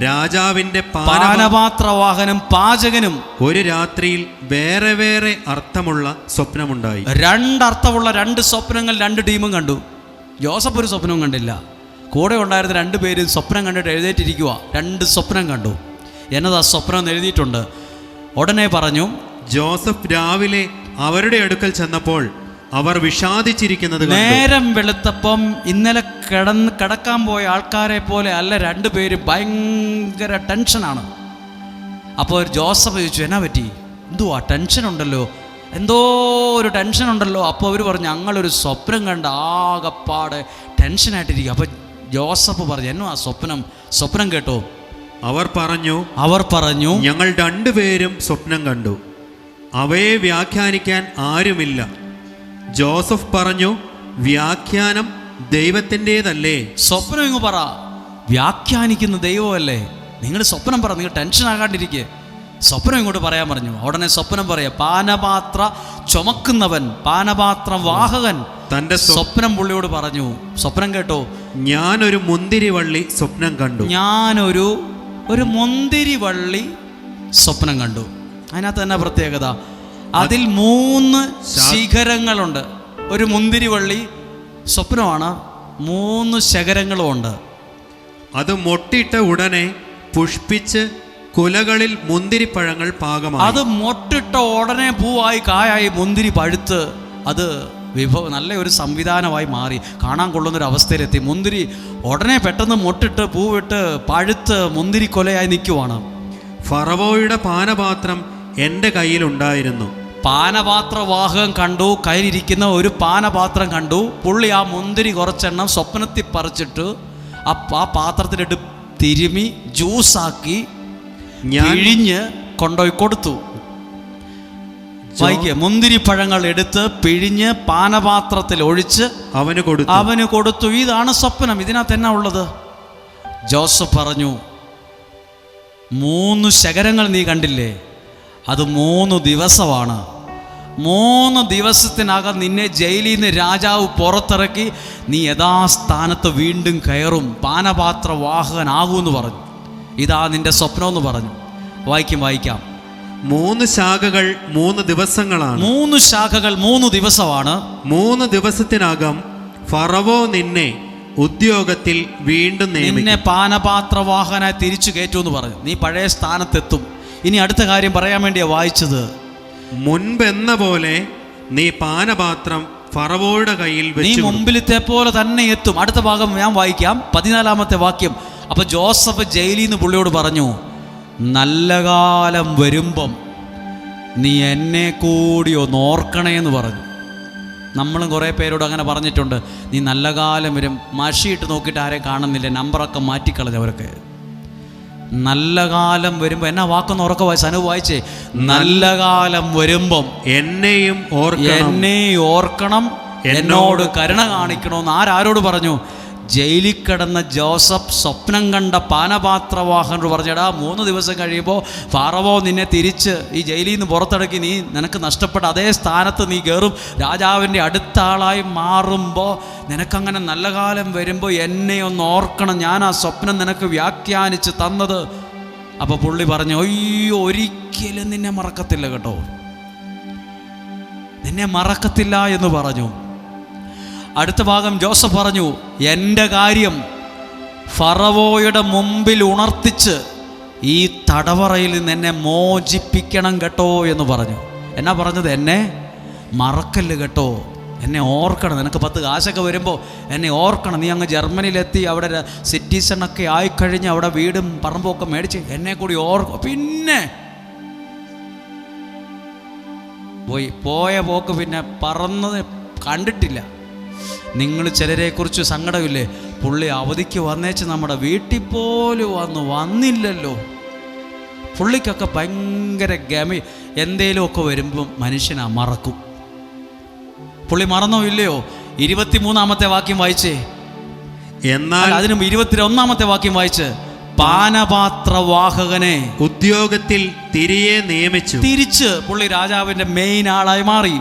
Speaker 4: രാജാവിന്റെ
Speaker 3: പാനപാത്രവാഹകനും പാചകനും
Speaker 4: ഒരു രാത്രിയിൽ വേറെ വേറെ അർത്ഥമുള്ള സ്വപ്നമുണ്ടായി.
Speaker 3: 2 അർത്ഥമുള്ള 2 സ്വപ്നങ്ങൾ 2 ടീമും കണ്ടു. ജോസഫ് ഒരു സ്വപ്നവും കണ്ടില്ല. കൂടെ ഉണ്ടായിരുന്ന 2 പേര് സ്വപ്നം കണ്ടിട്ട് എഴുന്നേറ്റിരിക്കുക. 2 സ്വപ്നം കണ്ടു. എന്നതാ സ്വപ്നം എഴുതിയിട്ടുണ്ട്. ഉടനെ പറഞ്ഞു,
Speaker 4: ജോസഫ് രാവിലെ അവരുടെ അടുക്കൽ ചെന്നപ്പോൾ അവർ വിഷാദിച്ചിരിക്കുന്നത് കണ്ടു.
Speaker 3: നേരം വെളുത്തപ്പം ഇന്നലെ കിടക്കാൻ പോയ ആൾക്കാരെ പോലെ അല്ല, 2 പേര് ഭയങ്കര ടെൻഷനാണ്. അപ്പോൾ ജോസഫ് ചോദിച്ചു, എന്നാ പറ്റി? എന്തുവാ ടെൻഷൻ ഉണ്ടല്ലോ, എന്തോ ഒരു ടെൻഷൻ ഉണ്ടല്ലോ. അപ്പോൾ അവർ പറഞ്ഞു, ഞങ്ങളൊരു സ്വപ്നം കണ്ട് ആകപ്പാടെ ടെൻഷനായിട്ടിരിക്കുക. അപ്പോൾ ജോസഫ് പറഞ്ഞു, എന്നോ ആ സ്വപ്നം കേട്ടോ?
Speaker 4: അവർ പറഞ്ഞു, ഞങ്ങൾ 2 പേരും സ്വപ്നം കണ്ടു, അവയെ വ്യാഖ്യാനിക്കാൻ ആരുമില്ല. ജോസഫ് പറഞ്ഞു, വ്യാഖ്യാനം ദൈവത്തിൻ്റേതല്ലേ?
Speaker 3: സ്വപ്നം ഇങ്ങ് പറ. വ്യാഖ്യാനിക്കുന്ന ദൈവമല്ലേ? നിങ്ങൾ സ്വപ്നം പറ, നിങ്ങൾ ടെൻഷൻ ആകാണ്ടിരിക്കുക. സ്വപ്നം ഇങ്ങോട്ട് പറയാൻ പറഞ്ഞു. ഉടനെ സ്വപ്നം പറയാ. പാനപാത്ര ചുമക്കുന്നവൻ, പാനപാത്രം വാഹകൻ
Speaker 4: തന്റെ
Speaker 3: സ്വപ്നം പുള്ളിയോട് പറഞ്ഞു. സ്വപ്നം കേട്ടോ?
Speaker 4: ഞാനൊരു മുന്തിരിവള്ളി സ്വപ്നം കണ്ടു.
Speaker 3: ഞാനൊരു മുന്തിരിവള്ളി സ്വപ്നം കണ്ടു. അതിനകത്ത് തന്നെ പ്രത്യേകത, അതിൽ 3 ശിഖരങ്ങളുണ്ട്. ഒരു മുന്തിരിവള്ളി സ്വപ്നമാണ്, 3 ശിഖരങ്ങളും ഉണ്ട്.
Speaker 4: അത് മൊട്ടിട്ട ഉടനെ പുഷ്പിച്ച് കുലകളിൽ മുന്തിരിപ്പഴങ്ങൾ പാകമായി.
Speaker 3: അത് മൊട്ടിട്ട ഉടനെ പൂവായി കായായി മുന്തിരി പഴുത്ത് അത് നല്ല ഒരു സംവിധാനമായി മാറി, കാണാൻ കൊള്ളുന്നൊരു അവസ്ഥയിലെത്തി. മുന്തിരി ഉടനെ പെട്ടെന്ന് മൊട്ടിട്ട് പൂവിട്ട് പഴുത്ത് മുന്തിരി കൊലയായി നിൽക്കുവാണ്.
Speaker 4: ഫറവോയുടെ പാനപാത്രം എൻ്റെ കയ്യിലുണ്ടായിരുന്നു.
Speaker 3: പാനപാത്രവാഹകൻ കണ്ടു, കയ്യിലിരിക്കുന്ന ഒരു പാനപാത്രം കണ്ടു. പുള്ളി ആ മുന്തിരി കുറച്ചെണ്ണം സ്വപ്നത്തിൽ പറിച്ചിട്ട് ആ പാത്രത്തിലിട്ട് തിരുമി ജ്യൂസാക്കി പിഴിഞ്ഞ് കൊണ്ടുപോയി കൊടുത്തു. വായിക്കുക. മുന്തിരിപ്പഴങ്ങൾ എടുത്ത് പിഴിഞ്ഞ് പാനപാത്രത്തിൽ ഒഴിച്ച് അവന് കൊടുത്തു. ഇതാണ് സ്വപ്നം. ഇതിനകത്ത് എന്നാ ഉള്ളത്? ജോസഫ് പറഞ്ഞു, 3 ശകരങ്ങൾ നീ കണ്ടില്ലേ? അത് 3 ദിവസമാണ്. 3 ദിവസത്തിനകം നിന്നെ ജയിലിൽ നിന്ന് രാജാവ് പുറത്തിറക്കി നീ യഥാസ്ഥാനത്ത് വീണ്ടും കയറും, പാനപാത്ര വാഹകനാകൂന്ന് പറഞ്ഞു. ഇതാ നിന്റെ സ്വപ്നം എന്ന് പറഞ്ഞു. വായിക്കാം.
Speaker 4: 3 ശാഖകൾ 3 ദിവസങ്ങളാണ്.
Speaker 3: 3 ശാഖകൾ 3 ദിവസമാണ്.
Speaker 4: 3 ദിവസത്തിനകം ഫറവോ നിന്നെ ഉദ്യോഗത്തിൽ വീണ്ടും
Speaker 3: നിന്നെ പാനപാത്രവാഹനായി തിരിച്ചു കയറ്റുമെന്ന് പറഞ്ഞു. നീ പഴയ സ്ഥാനത്തെത്തും. ഇനി അടുത്ത കാര്യം പറയാൻ വേണ്ടിയാ വായിച്ചത്.
Speaker 4: മുൻപെന്ന പോലെ നീ പാനപാത്രം ഫറവോയുടെ കയ്യിൽ
Speaker 3: നീ മുമ്പിലത്തെ പോലെ തന്നെ എത്തും. അടുത്ത ഭാഗം ഞാൻ വായിക്കാം. 14-ാമത്തെ വാക്യം. അപ്പൊ ജോസഫ് ജയിലിൽ നിന്ന് പുള്ളിയോട് പറഞ്ഞു, നല്ല കാലം വരുമ്പം നീ എന്നെ കൂടി ഒന്ന് ഓർക്കണേ എന്ന് പറഞ്ഞു. നമ്മളും കുറേ പേരോട് അങ്ങനെ പറഞ്ഞിട്ടുണ്ട്. നീ നല്ല കാലം വരും. മഷിയിട്ട് നോക്കിയിട്ട് ആരെയും കാണുന്നില്ല, നമ്പറൊക്കെ മാറ്റിക്കളഞ്ഞവരൊക്കെ. നല്ല കാലം വരുമ്പോൾ എന്നാ വാക്കൊന്ന് ഉറക്കെ വായിച്ച് അനു വായിച്ചേ. നല്ല കാലം വരുമ്പം എന്നെയും ഓർക്കണം, എന്നോട് കരുണ കാണിക്കണമെന്ന് ആരോട് പറഞ്ഞു? ജയിലിൽ കിടന്ന ജോസഫ് സ്വപ്നം കണ്ട പാനപാത്രവാഹനോട് പറഞ്ഞടാ, 3 ദിവസം കഴിയുമ്പോൾ ഫറവോ നിന്നെ തിരിച്ച് ഈ ജയിലിൽ നിന്ന് പുറത്തിറക്കി നീ നിനക്ക് നഷ്ടപ്പെട്ട അതേ സ്ഥാനത്ത് നീ കയറും, രാജാവിൻ്റെ അടുത്ത ആളായി മാറുമ്പോൾ നിനക്കങ്ങനെ നല്ല കാലം വരുമ്പോൾ എന്നെ ഒന്ന് ഓർക്കണം, ഞാൻ ആ സ്വപ്നം നിനക്ക് വ്യാഖ്യാനിച്ച് തന്നത്. അപ്പോൾ പുള്ളി പറഞ്ഞു, അയ്യോ ഒരിക്കലും നിന്നെ മറക്കത്തില്ല കേട്ടോ, നിന്നെ മറക്കത്തില്ല എന്ന് പറഞ്ഞു. അടുത്ത ഭാഗം ജോസഫ് പറഞ്ഞു, എൻ്റെ കാര്യം ഫറവോയുടെ മുമ്പിൽ ഉണർത്തിച്ച് ഈ തടവറയിൽ നിന്ന് എന്നെ മോചിപ്പിക്കണം കേട്ടോ എന്ന് പറഞ്ഞു. എന്നാ പറഞ്ഞത്? എന്നെ മറക്കല്ല് കേട്ടോ, എന്നെ ഓർക്കണം, നിനക്ക് 10 കാശൊക്കെ വരുമ്പോൾ എന്നെ ഓർക്കണം. നീ അങ്ങ് ജർമ്മനിയിലെത്തി അവിടെ സിറ്റിസണൊക്കെ ആയിക്കഴിഞ്ഞ് അവിടെ വീടും പറമ്പൊക്കെ മേടിച്ച് എന്നെ കൂടി പിന്നെ പോയ പോക്ക് പിന്നെ പറന്നത് കണ്ടിട്ടില്ല. നിങ്ങൾ ചിലരെക്കുറിച്ച് സങ്കടമില്ലേ? പുള്ളി അവധിക്ക് വന്നേച്ച് നമ്മുടെ വീട്ടിൽ പോലും വന്നില്ലല്ലോ. പുള്ളിക്കൊക്കെ ഭയങ്കര എന്തേലുമൊക്കെ വരുമ്പം മനുഷ്യനാ മറക്കും. പുള്ളി മറന്നോ ഇല്ലയോ? 23-ാമത്തെ വാക്യം വായിച്ചേ.
Speaker 4: എന്നാൽ
Speaker 3: അതിനും 21-ാമത്തെ വാക്യം വായിച്ച്, പാനപാത്രവാഹകനെ
Speaker 4: ഉദ്യോഗത്തിൽ തിരികെ നിയമിച്ചു.
Speaker 3: തിരിച്ച് പുള്ളി രാജാവിന്റെ മെയിൻ ആളായി മാറി.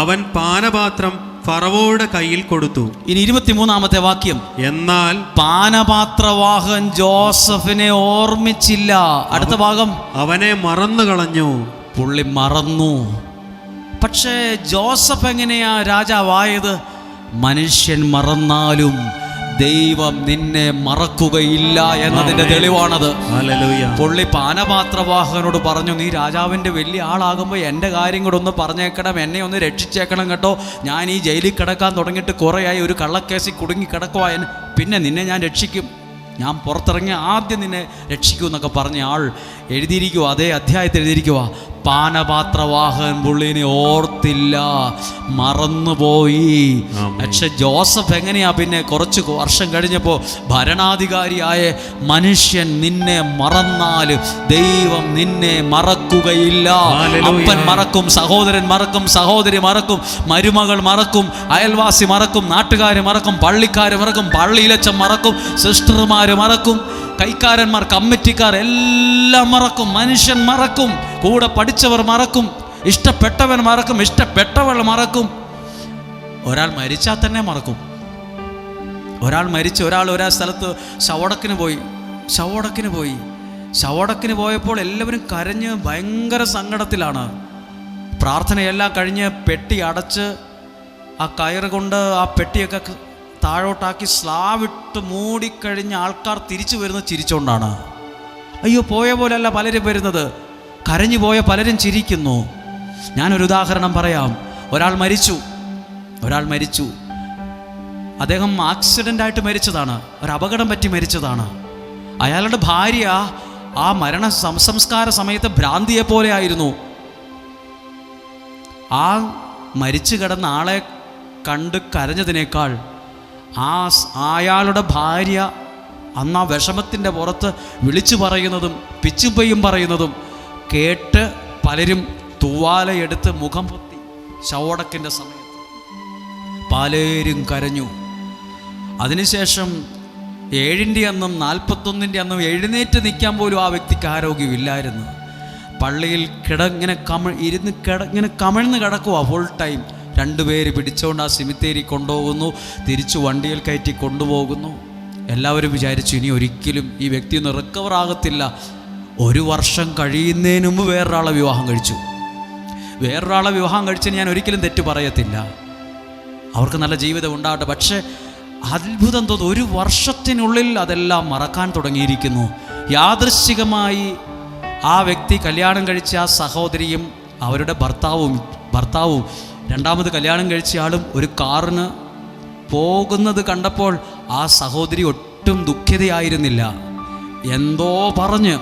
Speaker 4: അവൻ പാനപാത്രം ഫറവോയുടെ കയ്യിൽ കൊടുത്തു.
Speaker 3: ഇനി 23-ാമത്തെ വാക്യം.
Speaker 4: എന്നാൽ
Speaker 3: പാനപാത്രവാഹകൻ ജോസഫിനെ ഓർമ്മിച്ചില്ല. അടുത്ത ഭാഗം.
Speaker 4: അവനെ മറന്നു കളഞ്ഞു.
Speaker 3: പുള്ളി മറന്നു. പക്ഷേ ജോസഫ് എങ്ങനെയാ രാജാവായത്? മനുഷ്യൻ മറന്നാലും ദൈവം നിന്നെ മറക്കുകയില്ല എന്നതിൻ്റെ തെളിവാണത്. പുള്ളി പാനപാത്രവാഹകനോട് പറഞ്ഞു, നീ രാജാവിൻ്റെ വലിയ ആളാകുമ്പോൾ എൻ്റെ കാര്യം കൂടെ ഒന്ന് പറഞ്ഞേക്കണം, എന്നെ ഒന്ന് രക്ഷിച്ചേക്കണം കേട്ടോ. ഞാൻ ഈ ജയിലിൽ കിടക്കാൻ തുടങ്ങിയിട്ട് കുറേയായി, ഒരു കള്ളക്കേസിൽ കുടുങ്ങി കിടക്കുവാൻ, പിന്നെ നിന്നെ ഞാൻ രക്ഷിക്കും, ഞാൻ പുറത്തിറങ്ങി ആദ്യം നിന്നെ രക്ഷിക്കൂ എന്നൊക്കെ പറഞ്ഞ ആൾ എഴുതിയിരിക്കുക. അതേ അധ്യായത്തിൽ എഴുതിയിരിക്കുക, പാനപാത്രവാഹകൻ പുള്ളിനെ ഓർത്തില്ല, മറന്നുപോയി. പക്ഷെ ജോസഫ് എങ്ങനെയാ പിന്നെ കുറച്ച് വർഷം കഴിഞ്ഞപ്പോൾ ഭരണാധികാരിയായ മനുഷ്യൻ നിന്നെ മറന്നാൽ ദൈവം നിന്നെ മറക്കുകയില്ല. അപ്പൻ മറക്കും, സഹോദരൻ മറക്കും, സഹോദരി മറക്കും, മരുമകൾ മറക്കും, അയൽവാസി മറക്കും, നാട്ടുകാർ മറക്കും, പള്ളിക്കാർ മറക്കും, പള്ളിയിലച്ചൻ മറക്കും, സിസ്റ്റർമാർ മറക്കും, കൈക്കാരന്മാർ, കമ്മിറ്റിക്കാർ എല്ലാം മറക്കും. മനുഷ്യൻ മറക്കും, കൂടെ പഠിച്ചവർ മറക്കും, ഇഷ്ടപ്പെട്ടവൻ മറക്കും, ഇഷ്ടപ്പെട്ടവൾ മറക്കും. ഒരാൾ മരിച്ചാൽ തന്നെ മറക്കും. ഒരാൾ മരിച്ച് ഒരാൾ സ്ഥലത്ത് ശവടക്കിന് പോയപ്പോൾ എല്ലാവരും കരഞ്ഞ് ഭയങ്കര സങ്കടത്തിലാണ്. പ്രാർത്ഥനയെല്ലാം കഴിഞ്ഞ് പെട്ടി അടച്ച് ആ കയറ് കൊണ്ട് ആ പെട്ടിയൊക്കെ താഴോട്ടാക്കി സ്ലാവിട്ട് മൂടിക്കഴിഞ്ഞ ആൾക്കാർ തിരിച്ചു വരുന്നത് ചിരിച്ചുകൊണ്ടാണ്. അയ്യോ, പോയ പോലെയല്ല പലരും വരുന്നത്, കരഞ്ഞു പോയ പലരും ചിരിക്കുന്നു. ഞാനൊരു ഉദാഹരണം പറയാം. ഒരാൾ മരിച്ചു. അദ്ദേഹം ആക്സിഡൻ്റായിട്ട് മരിച്ചതാണ്, ഒരു അപകടം പറ്റി മരിച്ചതാണ്. അയാളുടെ ഭാര്യ ആ സംസ്കാര സമയത്ത് ഭ്രാന്തിയെ പോലെ ആയിരുന്നു. ആ മരിച്ചു കിടന്ന ആളെ കണ്ട് കരഞ്ഞതിനേക്കാൾ അയാളുടെ ഭാര്യ അന്ന് ആ വിഷമത്തിൻ്റെ പുറത്ത് വിളിച്ചു പറയുന്നതും പിച്ചുപെയ്യും പറയുന്നതും കേട്ട് പലരും തൂവാലയെടുത്ത് മുഖം പൊത്തി. ശവടക്കിൻ്റെ സമയത്ത് പലരും കരഞ്ഞു. അതിനുശേഷം 7-ൻ്റെ അന്നും 41-ൻ്റെ അന്നും എഴുന്നേറ്റ് നിൽക്കാൻ പോലും ആ വ്യക്തിക്ക് ആരോഗ്യമില്ലായിരുന്നു. പള്ളിയിൽ ഇങ്ങനെ കമിഴ്ന്ന് കിടക്കുക ഫുൾ ടൈം. 2 പേര് പിടിച്ചുകൊണ്ട് ആ സിമിത്തേരി കൊണ്ടുപോകുന്നു, തിരിച്ചു വണ്ടിയിൽ കയറ്റി കൊണ്ടുപോകുന്നു. എല്ലാവരും വിചാരിച്ചു ഇനി ഒരിക്കലും ഈ വ്യക്തി ഒന്നും റിക്കവർ ആകത്തില്ല. 1 വർഷം കഴിയുന്നതിന് മുമ്പ് വേറൊരാളെ വിവാഹം കഴിച്ചതിന് ഞാൻ ഒരിക്കലും തെറ്റ് പറയത്തില്ല. അവർക്ക് നല്ല ജീവിതം ഉണ്ടാകട്ടെ. പക്ഷേ അത്ഭുതം തോന്നുന്നു, 1 വർഷത്തിനുള്ളിൽ അതെല്ലാം മറക്കാൻ തുടങ്ങിയിരിക്കുന്നു. യാദൃശ്ചികമായി ആ വ്യക്തി കല്യാണം കഴിച്ച ആ സഹോദരിയും അവരുടെ ഭർത്താവും രണ്ടാമത് കല്യാണം കഴിച്ച ആളും ഒരു കാറിന് പോകുന്നത് കണ്ടപ്പോൾ ആ സഹോദരി ഒട്ടും ദുഃഖിതയായിരുന്നില്ല. എന്തോ പറഞ്ഞ്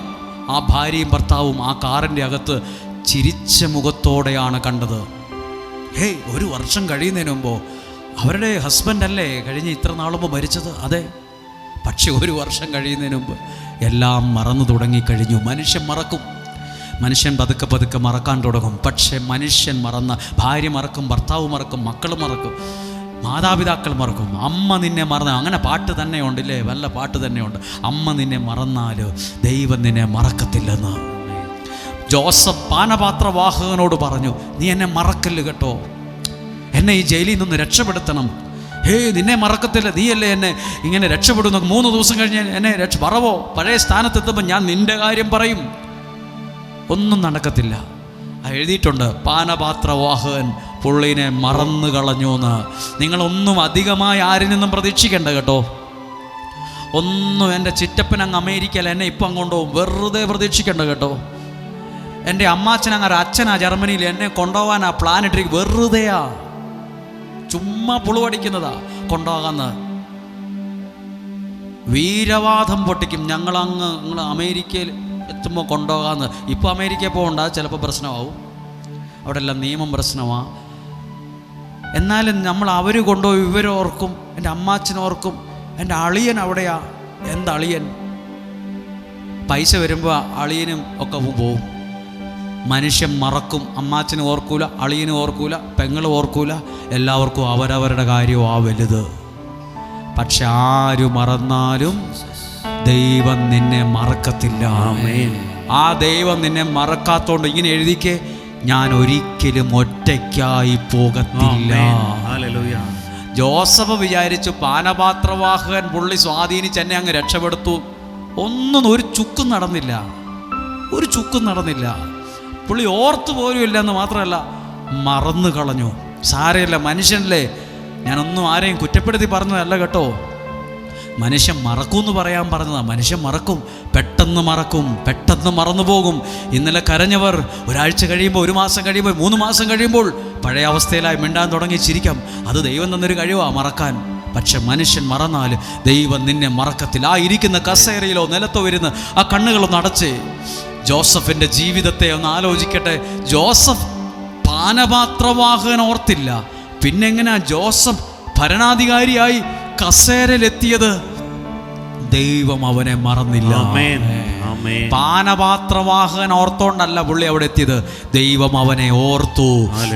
Speaker 3: ആ ഭാര്യയും ഭർത്താവും ആ കാറിൻ്റെ അകത്ത് ചിരിച്ച മുഖത്തോടെയാണ് കണ്ടത്. 1 വർഷം കഴിയുന്നതിന് മുമ്പോ അവരുടെ ഹസ്ബൻഡല്ലേ കഴിഞ്ഞ് ഇത്ര നാളുമ്പോൾ മരിച്ചത്? അതെ. പക്ഷെ 1 വർഷം കഴിയുന്നതിന് മുമ്പ് എല്ലാം മറന്നു തുടങ്ങിക്കഴിഞ്ഞു. മനുഷ്യൻ മറക്കും, മനുഷ്യൻ പതുക്കെ മറക്കാൻ തുടങ്ങും. പക്ഷെ മനുഷ്യൻ മറന്ന ഭാര്യ മറക്കും, ഭർത്താവ് മറക്കും, മക്കൾ മറക്കും, മാതാപിതാക്കൾ മറക്കും. അമ്മ നിന്നെ മറന്ന, അങ്ങനെ പാട്ട് തന്നെ ഉണ്ടല്ലേ, വല്ല പാട്ട് തന്നെയുണ്ട്. അമ്മ നിന്നെ മറന്നാലോ ദൈവം നിന്നെ മറക്കത്തില്ലെന്ന് ജോസഫ് പാനപാത്രവാഹകനോട് പറഞ്ഞു. നീ എന്നെ മറക്കല്ല് കേട്ടോ, എന്നെ ഈ ജയിലിൽ നിന്ന് രക്ഷപ്പെടുത്തണം. നിന്നെ മറക്കത്തില്ല, നീയല്ലേ എന്നെ ഇങ്ങനെ രക്ഷപ്പെടുന്നു. 3 ദിവസം കഴിഞ്ഞ് എന്നെ പറവോ പഴയ സ്ഥാനത്തെത്തുമ്പോൾ ഞാൻ നിൻ്റെ കാര്യം പറയും. ഒന്നും നടക്കത്തില്ല. എഴുതിയിട്ടുണ്ട്, പാനപാത്രവാഹകൻ പുള്ളിനെ മറന്നു കളഞ്ഞു എന്ന്. നിങ്ങളൊന്നും അധികമായി ആരിൽ നിന്നും പ്രതീക്ഷിക്കേണ്ട കേട്ടോ. ഒന്നും എൻ്റെ ചിറ്റപ്പൻ അങ്ങ് അമേരിക്കയിൽ എന്നെ ഇപ്പം കൊണ്ടുപോകും, വെറുതെ പ്രതീക്ഷിക്കേണ്ട കേട്ടോ. എൻ്റെ അമ്മാച്ചൻ അങ്ങനെ അച്ഛനാ ജർമ്മനിയിൽ എന്നെ കൊണ്ടുപോകാനാ പ്ലാൻ ഇട്ടിരിക്കും, വെറുതെയാ, ചുമ്മാ പുളുവടിക്കുന്നതാ കൊണ്ടുപോകാന്ന്. വീരവാദം പൊട്ടിക്കും, നിങ്ങൾ അമേരിക്കയിൽ എത്തുമ്പോൾ കൊണ്ടുപോകാമെന്ന്. ഇപ്പോൾ അമേരിക്കയിൽ പോകണ്ട, ചിലപ്പോൾ പ്രശ്നമാവും, അവിടെ എല്ലാം നിയമം പ്രശ്നമാണ്. എന്നാലും നമ്മൾ അവർ കൊണ്ടുപോയി ഇവരോർക്കും, എൻ്റെ അമ്മാച്ചനോർക്കും, എൻ്റെ അളിയൻ അവിടെയാ. എന്തളിയൻ? പൈസ വരുമ്പോൾ അളിയനും ഒക്കെ പോവും. മനുഷ്യൻ മറക്കും. അമ്മാച്ചന് ഓർക്കൂല, അളിയന് ഓർക്കൂല, പെങ്ങൾ ഓർക്കൂല, എല്ലാവർക്കും അവരവരുടെ കാര്യവും ആ വലുത്. പക്ഷെ ആര് മറന്നാലും ദൈവം നിന്നെ മറക്കത്തില്ല. ആ ദൈവം നിന്നെ മറക്കാത്തോണ്ട് ഇങ്ങനെ എഴുതിക്കേ, ഞാൻ ഒരിക്കലും ഒറ്റയ്ക്കായി പോകത്തില്ല. ജോസഫ് വിചാരിച്ചു പാനപാത്രവാഹകൻ പുള്ളി സ്വാധീനിച്ച് എന്നെ അങ്ങ് രക്ഷപ്പെടുത്തു. ഒരു ചുക്കും നടന്നില്ല. പുള്ളി ഓർത്തു പോലും ഇല്ലെന്ന് മാത്രമല്ല മറന്നു കളഞ്ഞു. സാരമില്ല, മനുഷ്യനല്ലേ. ഞാനൊന്നും ആരെയും കുറ്റപ്പെടുത്തി പറഞ്ഞതല്ല കേട്ടോ. മനുഷ്യൻ മറക്കുമെന്ന് പറയാൻ പറഞ്ഞതാണ്. മനുഷ്യൻ മറക്കും, പെട്ടെന്ന് മറന്നു പോകും. ഇന്നലെ കരഞ്ഞവർ 1 ആഴ്ച കഴിയുമ്പോൾ, 1 മാസം കഴിയുമ്പോൾ, 3 മാസം കഴിയുമ്പോൾ പഴയ അവസ്ഥയിലായി മിണ്ടാൻ തുടങ്ങി ചിരിക്കാം. അത് ദൈവം തന്നൊരു കഴിവാ മറക്കാൻ. പക്ഷെ മനുഷ്യൻ മറന്നാൽ ദൈവം നിന്നെ മറക്കത്തില്ല. ആ ഇരിക്കുന്ന കസേരയിലോ നിലത്തോ വരുന്ന ആ കണ്ണുകളൊന്ന് അടച്ച് ജോസഫിൻ്റെ ജീവിതത്തെ ഒന്ന് ആലോചിക്കട്ടെ. ജോസഫ് പാനപാത്രവാഹകൻ ഓർത്തില്ല. പിന്നെ എങ്ങനെയാ ജോസഫ് ഭരണാധികാരിയായി കസേരയിലെത്തിയത്? ദൈവം അവനെ മറന്നില്ല. പാനപാത്രവാഹകൻ ഓർത്തോണ്ടല്ല പുള്ളി അവിടെ എത്തിയത്, ദൈവം അവനെ ഓർത്തു.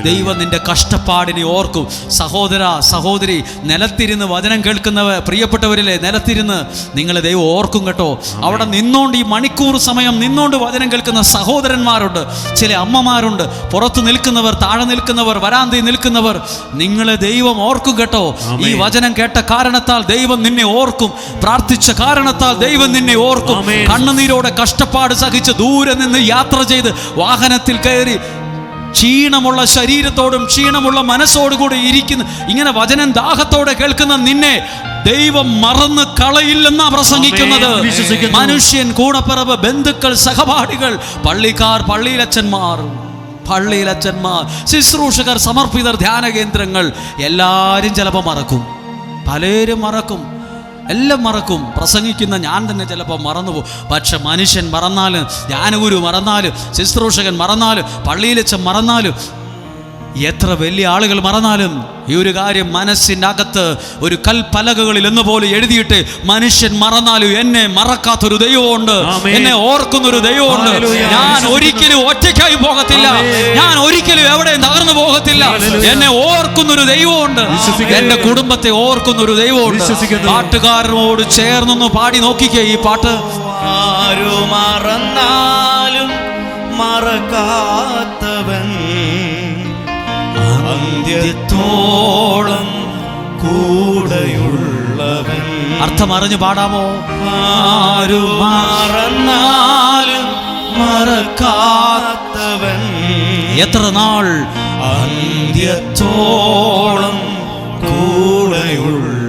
Speaker 3: ദൈവം നിന്റെ കഷ്ടപ്പാടിനെ ഓർക്കും. സഹോദര സഹോദരി, നിലത്തിരുന്ന് വചനം കേൾക്കുന്നവർ, പ്രിയപ്പെട്ടവരിലെ, നിലത്തിരുന്ന് നിങ്ങളെ ദൈവം ഓർക്കും കേട്ടോ. അവിടെ നിന്നോണ്ട് ഈ മണിക്കൂർ സമയം നിന്നോണ്ട് വചനം കേൾക്കുന്ന സഹോദരന്മാരുണ്ട്, ചില അമ്മമാരുണ്ട്, പുറത്ത് നിൽക്കുന്നവർ, താഴെ നിൽക്കുന്നവർ, വരാന്തയിൽ നിൽക്കുന്നവർ, നിങ്ങളെ ദൈവം ഓർക്കും കേട്ടോ. ഈ വചനം കേട്ട കാരണത്താൽ ദൈവം നിന്നെ ഓർക്കും. പ്രാർത്ഥിച്ച കാരണത്താൽ ദൈവം നിന്നെ ഓർക്കും. കണ്ണുനീരോടെ കഷ്ടപ്പാട് സഹിച്ച് ദൂരെ നിന്ന് യാത്ര ചെയ്ത് വാഹനത്തിൽ കയറി ക്ഷീണമുള്ള ശരീരത്തോടും ക്ഷീണമുള്ള മനസ്സോടുകൂടി ഇരിക്കുന്ന, ഇങ്ങനെ വചനം ദാഹത്തോടെ കേൾക്കുന്ന നിന്നെ ദൈവം മറന്ന് കളയില്ലെന്നാ പ്രസംഗിക്കുന്നത്. മനുഷ്യൻ, കൂടപ്പിറപ്പ്, ബന്ധുക്കൾ, സഹപാഠികൾ, പള്ളിക്കാർ, പള്ളിയിലച്ചന്മാർ, ശുശ്രൂഷകർ, സമർപ്പിതർ, ധ്യാന കേന്ദ്രങ്ങൾ, എല്ലാവരും ചിലപ്പോൾ മറക്കും. പലരും മറക്കും, എല്ലാം മറക്കും. പ്രസംഗിക്കുന്ന ഞാൻ തന്നെ ചിലപ്പോൾ മറന്നുപോകും. പക്ഷെ മനുഷ്യൻ മറന്നാലും, ധ്യാനഗുരു മറന്നാലും, ശുശ്രൂഷകൻ മറന്നാലും, പള്ളിയിലച്ചൻ മറന്നാലും, എത്ര വലിയ ആളുകൾ മറന്നാലും ഈ ഒരു കാര്യം മനസ്സിൻ്റെ അകത്ത് ഒരു കൽപ്പലകകളിൽ എന്നപോലെ എഴുതിയിട്ട്, മനുഷ്യൻ മറന്നാലും എന്നെ മറക്കാത്തൊരു ദൈവമുണ്ട്, എന്നെ ഓർക്കുന്നൊരു ദൈവമുണ്ട്. ഞാൻ ഒരിക്കലും ഒറ്റയ്ക്കായി പോകത്തില്ല, ഞാൻ ഒരിക്കലും എവിടെയും തകർന്നു പോകത്തില്ല. എന്നെ ഓർക്കുന്നൊരു ദൈവമുണ്ട്, എന്റെ കുടുംബത്തെ ഓർക്കുന്നൊരു ദൈവമുണ്ട്. പാട്ടുകാരനോട് ചേർന്നൊന്ന് പാടി നോക്കിക്കേ ഈ പാട്ട്.
Speaker 2: ആരു മറന്നാലും മറക്കാത്തവൻ, അന്ത്യത്തോളം കൂടെയുള്ളവൻ.
Speaker 3: അർത്ഥം അറിഞ്ഞു പാടാമോ?
Speaker 2: ആരു മറന്നാലും മറക്കാത്തവൻ,
Speaker 3: എത്ര നാൾ?
Speaker 2: അന്ത്യത്തോളം കൂടെയുള്ള